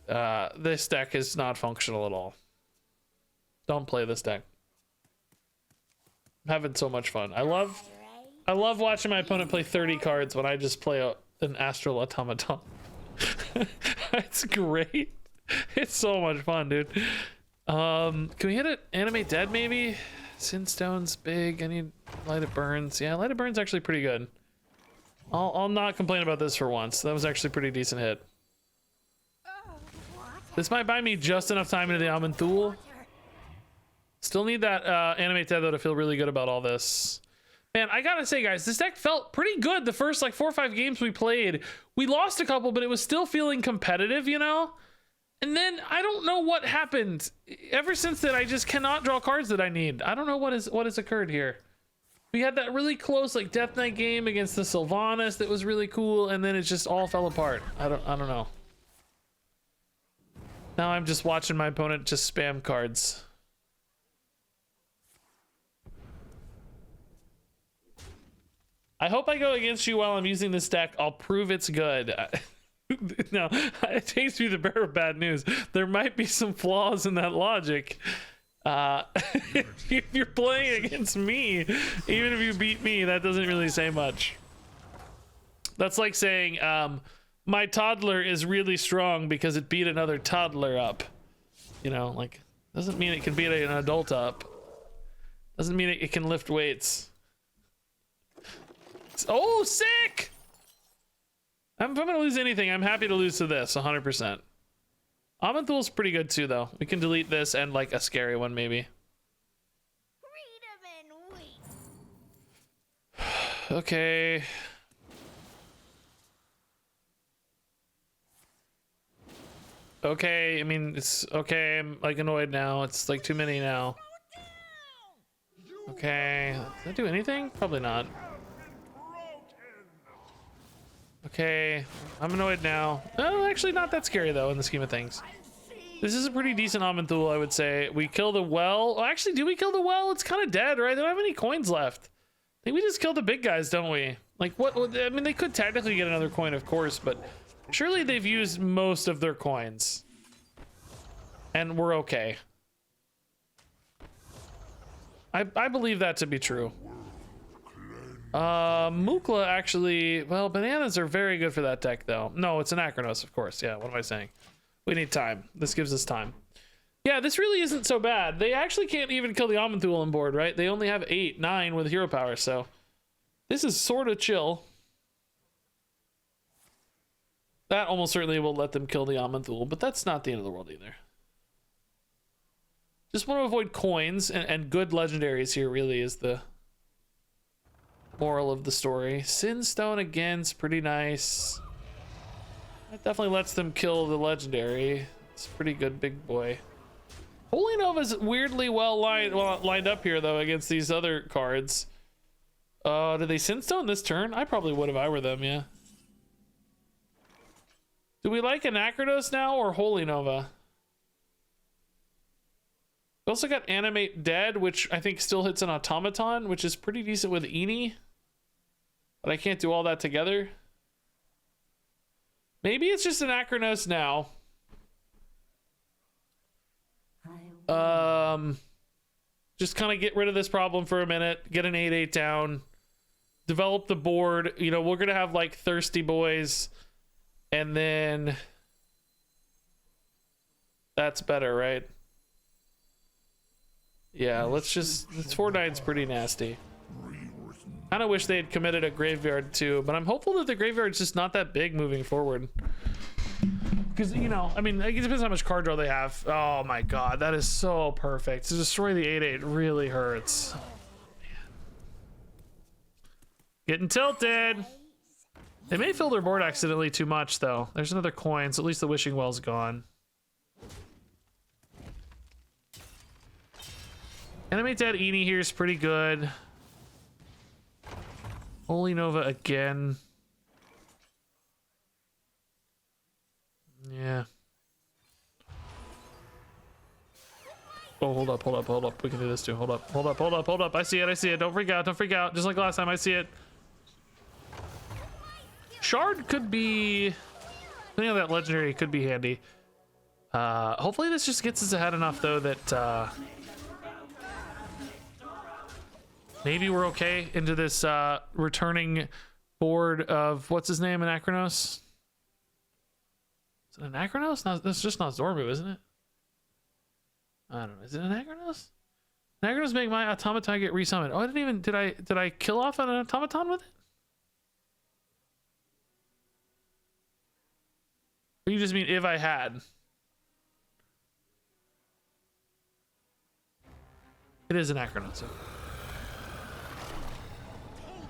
this deck is not functional at all. Don't play this deck. I'm having so much fun. I love watching my opponent play 30 cards when I just play an Astral Automaton. It's great. It's so much fun, dude. Can we hit it? Animate Dead maybe? Sinstone's big. I need Light It Burns. Yeah, Light It Burns actually pretty good. I'll not complain about this for once. That was actually a pretty decent hit. This might buy me just enough time into the Amanthul. Still need that Animate Dead though to feel really good about all this. Man, I gotta say, guys, this deck felt pretty good the first like 4 or 5 games we played. We lost a couple, but it was still feeling competitive, you know? And then I don't know what happened. Ever since then, I just cannot draw cards that I need. I don't know what has occurred here. We had that really close like Death Knight game against the Sylvanas that was really cool, and then it just all fell apart. I don't know. Now I'm just watching my opponent just spam cards. I hope I go against you while I'm using this deck. I'll prove it's good. No, it takes me the bearer of bad news. There might be some flaws in that logic. If you're playing against me, even if you beat me, that doesn't really say much. That's like saying, my toddler is really strong because it beat another toddler up. You know, like, doesn't mean it can beat an adult up. Doesn't mean it can lift weights. Oh, sick! If I'm gonna lose anything, I'm happy to lose to this, 100%. Amanthul's pretty good too, though. We can delete this and like a scary one, maybe. Okay. Okay, I mean, it's okay. I'm like annoyed now. It's like too many now. Okay, does that do anything? Probably not. Okay, I'm annoyed now. Oh, actually not that scary though in the scheme of things. This is a pretty decent Amanthul, I would say. We kill the well. Oh, actually, do we kill the well? It's kind of dead, right? They don't have any coins left. I think we just kill the big guys, don't we? Like what? I mean, they could technically get another coin, of course, but surely they've used most of their coins. And we're okay. I believe that to be true. Mukla actually, well, bananas are very good for that deck though. No, it's an Anachronos, of course. Yeah, what am I saying? We need time. This gives us time. Yeah, this really isn't so bad. They actually can't even kill the Amanthul on board, right? They only have 8, 9 with hero power, so this is sort of chill. That almost certainly will let them kill the Amanthul, but that's not the end of the world either. Just want to avoid coins and good legendaries here really is the moral of the story. Sinstone again's pretty nice. That definitely lets them kill the legendary. It's pretty good, big boy. Holy Nova's weirdly well lined up here though against these other cards. Did they Sinstone this turn? I probably would if I were them, yeah. Do we like Anachronos now or Holy Nova? We also got Animate Dead, which I think still hits an Automaton, which is pretty decent with Eenie. But I can't do all that together. Maybe it's just Anachronos now. Just kind of get rid of this problem for a minute, get an 8/8 down, develop the board. You know, we're gonna have like thirsty boys, and then that's better, right? Yeah, let's 4/9's pretty nasty. Kind of wish they had committed a graveyard too, but I'm hopeful that the graveyard's just not that big moving forward. Because, you know, I mean, it depends how much card draw they have. Oh my god, that is so perfect. To destroy the 8/8 really hurts. Oh, man. Getting tilted. They may fill their board accidentally too much, though. There's another coin, so at least the wishing well's gone. Animate Dad Eni here is pretty good. Holy Nova again. Yeah. Oh, hold up. We can do this too. Hold up. I see it. Don't freak out. Just like last time, I see it. Shard could be... Depending on that legendary, could be handy. Hopefully this just gets us ahead enough, though, that... maybe we're okay into this returning board of... What's his name, Anachronos? Is it Anachronos? No, that's just not Zorbu, isn't it? I don't know. Is it Anachronos? Anachronos make my automaton get resummoned. Oh, I didn't even... Did I kill off an automaton with it? Or you just mean if I had? It is Anachronos. Okay.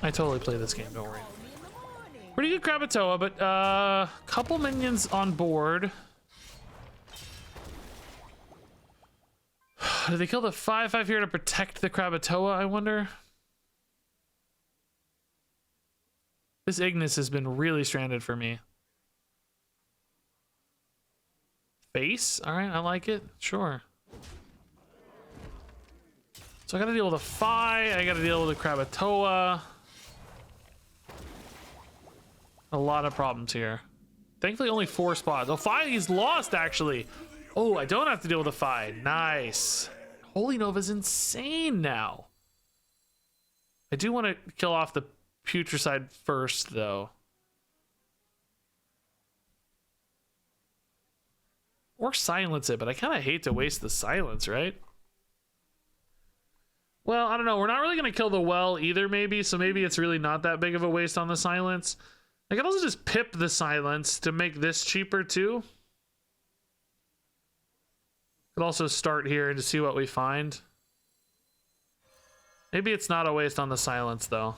I totally play this game, don't worry. Pretty good Krakatoa, but couple minions on board. Did they kill the 5/5 here to protect the Krakatoa, I wonder? This Ignis has been really stranded for me. Face? Alright, I like it. Sure. So I gotta deal with a Phi, I gotta deal with a Krakatoa. A lot of problems here. Thankfully, only 4 spots. Oh, Phi, he's lost, actually. Oh, I don't have to deal with a Phi. Nice. Holy Nova's insane now. I do want to kill off the Putricide first, though. Or silence it, but I kind of hate to waste the silence, right? Well, I don't know. We're not really going to kill the well either, maybe. So maybe it's really not that big of a waste on the silence. I could also just pip the silence to make this cheaper too. Could also start here and to see what we find. Maybe it's not a waste on the silence though.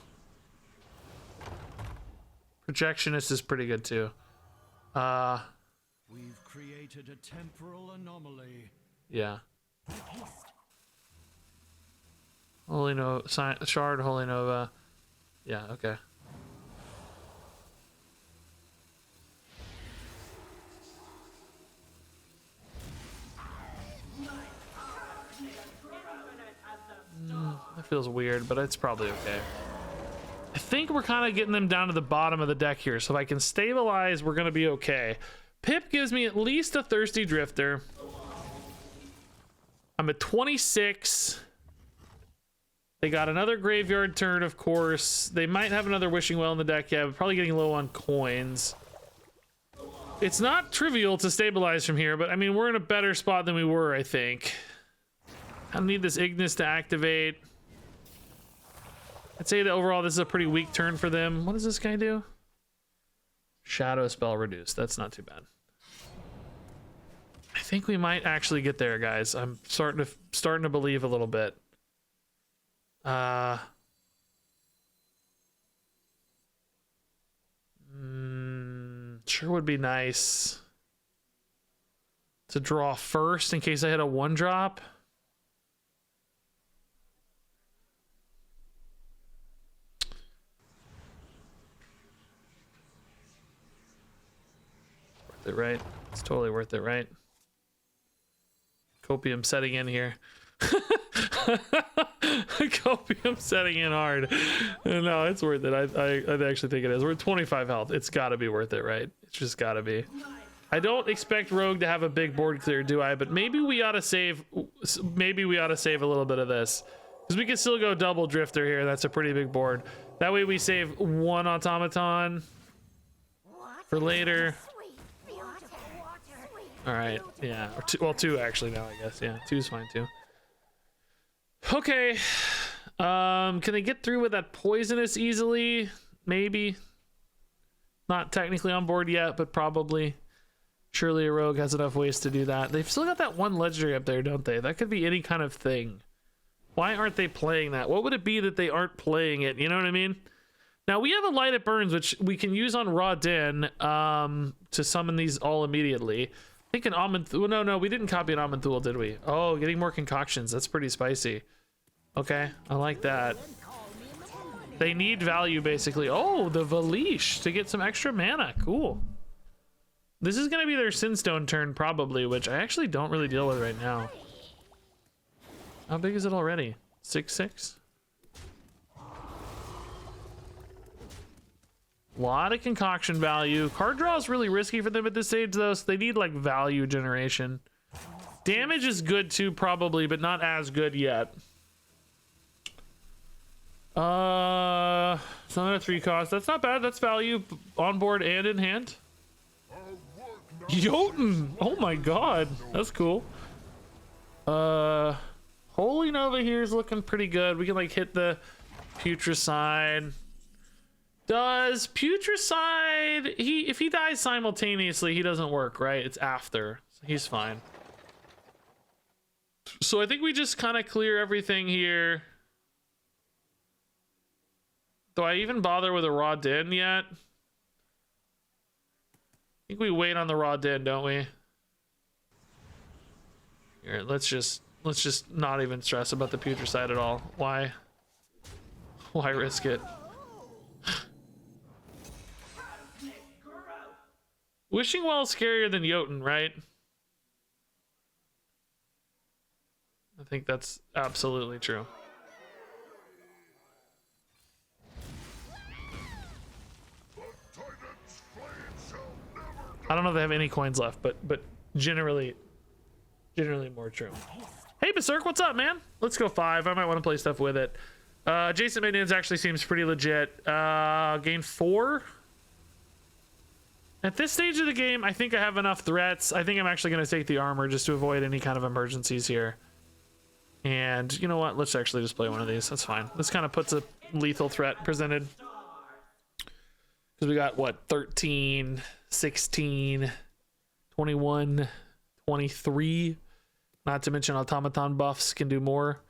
Projectionist is pretty good too. We've created a temporal anomaly. Yeah. Holy Nova, Shard, Holy Nova. Yeah, okay. That feels weird, but it's probably okay. I think we're kind of getting them down to the bottom of the deck here, so if I can stabilize, we're going to be okay. Pip gives me at least a Thirsty Drifter. I'm at 26. They got another Graveyard turn, of course. They might have another Wishing Well in the deck. Yeah, but probably getting low on coins. It's not trivial to stabilize from here, but I mean, we're in a better spot than we were, I think. I need this Ignis to activate. I'd say that overall this is a pretty weak turn for them. What does this guy do? Shadow Spell reduced. That's not too bad. I think we might actually get there, guys. I'm starting to believe a little bit. Sure would be nice to draw first in case I hit a 1-drop. Worth it, right? It's totally worth it, right? Copium setting in here. Copium setting in hard. No, it's worth it. I actually think it is. We're at 25 health. It's got to be worth it, right? It's just got to be. I don't expect Rogue to have a big board clear, do I? But maybe we ought to save. Maybe we ought to save a little bit of this, because we can still go double Drifter here. That's a pretty big board. That way we save one Automaton for later. All right, yeah. Or two, well, two actually now, I guess. Yeah, two's fine too. Okay. Can they get through with that poisonous easily? Maybe. Not technically on board yet, but probably. Surely a rogue has enough ways to do that. They've still got that one legendary up there, don't they? That could be any kind of thing. Why aren't they playing that? What would it be that they aren't playing it? You know what I mean? Now we have a Light It Burns, which we can use on Raw Den to summon these all immediately. I think an Amanthul. No, we didn't copy an Amanthul, did we? Oh, getting more concoctions. That's pretty spicy. Okay, I like that. They need value, basically. Oh, the Valish to get some extra mana. Cool. This is going to be their Sinstone turn, probably, which I actually don't really deal with right now. How big is it already? 6/6? Lot of concoction value. Card draw is really risky for them at this stage, though, so they need, like, value generation. Damage is good, too, probably, but not as good yet. It's another 3 cost. That's not bad. That's value on board and in hand. Jotun! Oh my god. That's cool. Holy Nova here is looking pretty good. We can like hit the Putricide. Does Putricide, if he dies simultaneously, he doesn't work, right? It's after. So he's fine. So I think we just kind of clear everything here. Do I even bother with a Raw Den yet? I think we wait on the Raw Den, don't we? Here, let's just not even stress about the Putricide at all. Why risk it? Wishing Well is scarier than Jotun, right? I think that's absolutely true. I don't know if they have any coins left, but generally more true. Hey, Berserk, what's up, man? Let's go 5. I might want to play stuff with it. Adjacent minions actually seems pretty legit. Gain 4. At this stage of the game, I think I have enough threats. I think I'm actually going to take the armor just to avoid any kind of emergencies here. And you know what? Let's actually just play one of these. That's fine. This kind of puts a lethal threat presented. Because we got, what, 13, 16, 21, 23. Not to mention automaton buffs can do more.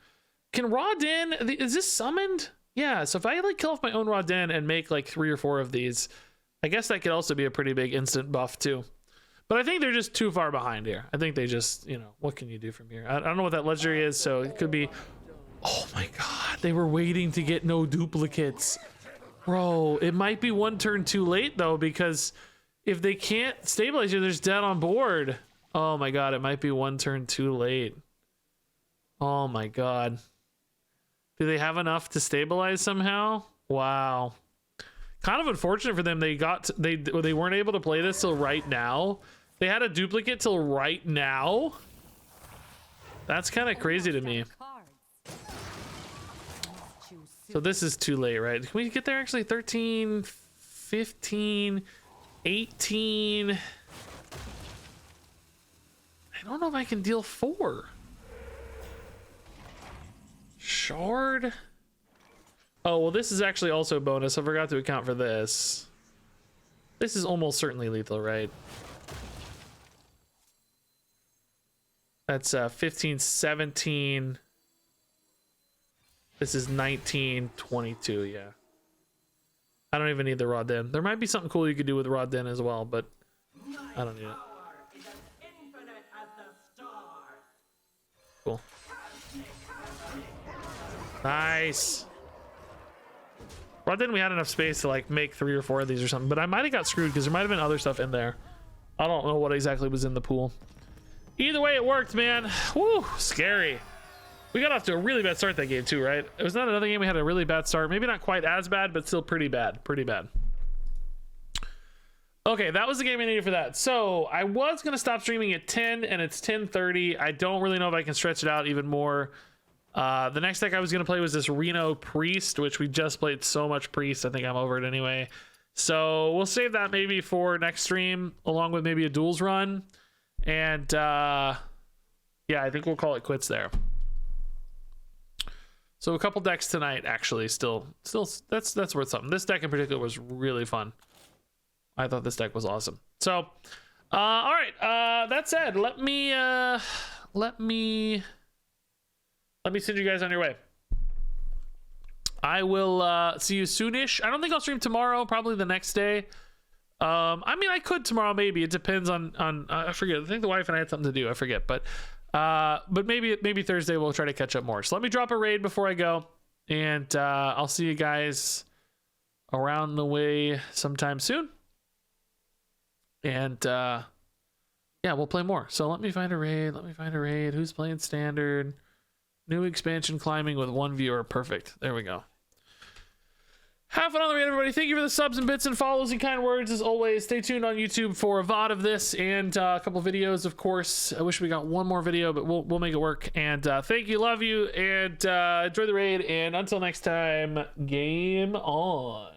Can Raw Den, is this summoned? Yeah, so if I like kill off my own Raw Den and make like 3 or 4 of these, I guess that could also be a pretty big instant buff too. But I think they're just too far behind here. I think they just, you know, what can you do from here? I don't know what that legendary is, so it could be... Oh my god, they were waiting to get no duplicates. Bro, it might be 1 turn too late though, because if they can't stabilize you, there's dead on board. Oh my god, it might be 1 turn too late. Oh my god. Do they have enough to stabilize somehow? Wow. Kind of unfortunate for them. They weren't able to play this till right now. They had a duplicate till right now. That's kind of crazy to me. So this is too late, right? Can we get there actually? 13, 15, 18. I don't know if I can deal 4. Shard. Oh, well, this is actually also a bonus. I forgot to account for this. This is almost certainly lethal, right? That's 15, 17. This is 19, 22, yeah. I don't even need the Raw Den. There might be something cool you could do with Raw Den as well, but I don't need it. Cool. Nice. Raw Den, we had enough space to like make 3 or 4 of these or something, but I might have got screwed because there might have been other stuff in there. I don't know what exactly was in the pool. Either way, it worked, man. Woo, scary. We got off to a really bad start that game too, right? It was not another game we had a really bad start. Maybe not quite as bad, but still pretty bad. Pretty bad. Okay, that was the game I needed for that. So I was gonna stop streaming at 10, and it's 10:30. I don't really know if I can stretch it out even more. The next deck I was gonna play was this Reno Priest, which we just played so much Priest. I think I'm over it anyway. So we'll save that maybe for next stream, along with maybe a duels run. And yeah, I think we'll call it quits there. So a couple decks tonight, actually. Still, that's worth something. This deck in particular was really fun. I thought this deck was awesome. So, all right. That said, let me send you guys on your way. I will see you soonish. I don't think I'll stream tomorrow. Probably the next day. I mean, I could tomorrow. Maybe it depends on I forget. I think the wife and I had something to do. I forget, but maybe Thursday we'll try to catch up more. So let me drop a raid before I go, and I'll see you guys around the way sometime soon. And yeah, we'll play more. So let me find a raid. Who's playing standard? New expansion climbing with 1 viewer. Perfect. There we go. Have fun on the raid, everybody. Thank you for the subs and bits and follows and kind words as always. Stay tuned on YouTube for a VOD of this and a couple videos, of course. I wish we got one more video, but we'll make it work. And thank you, love you, and enjoy the raid. And until next time, game on.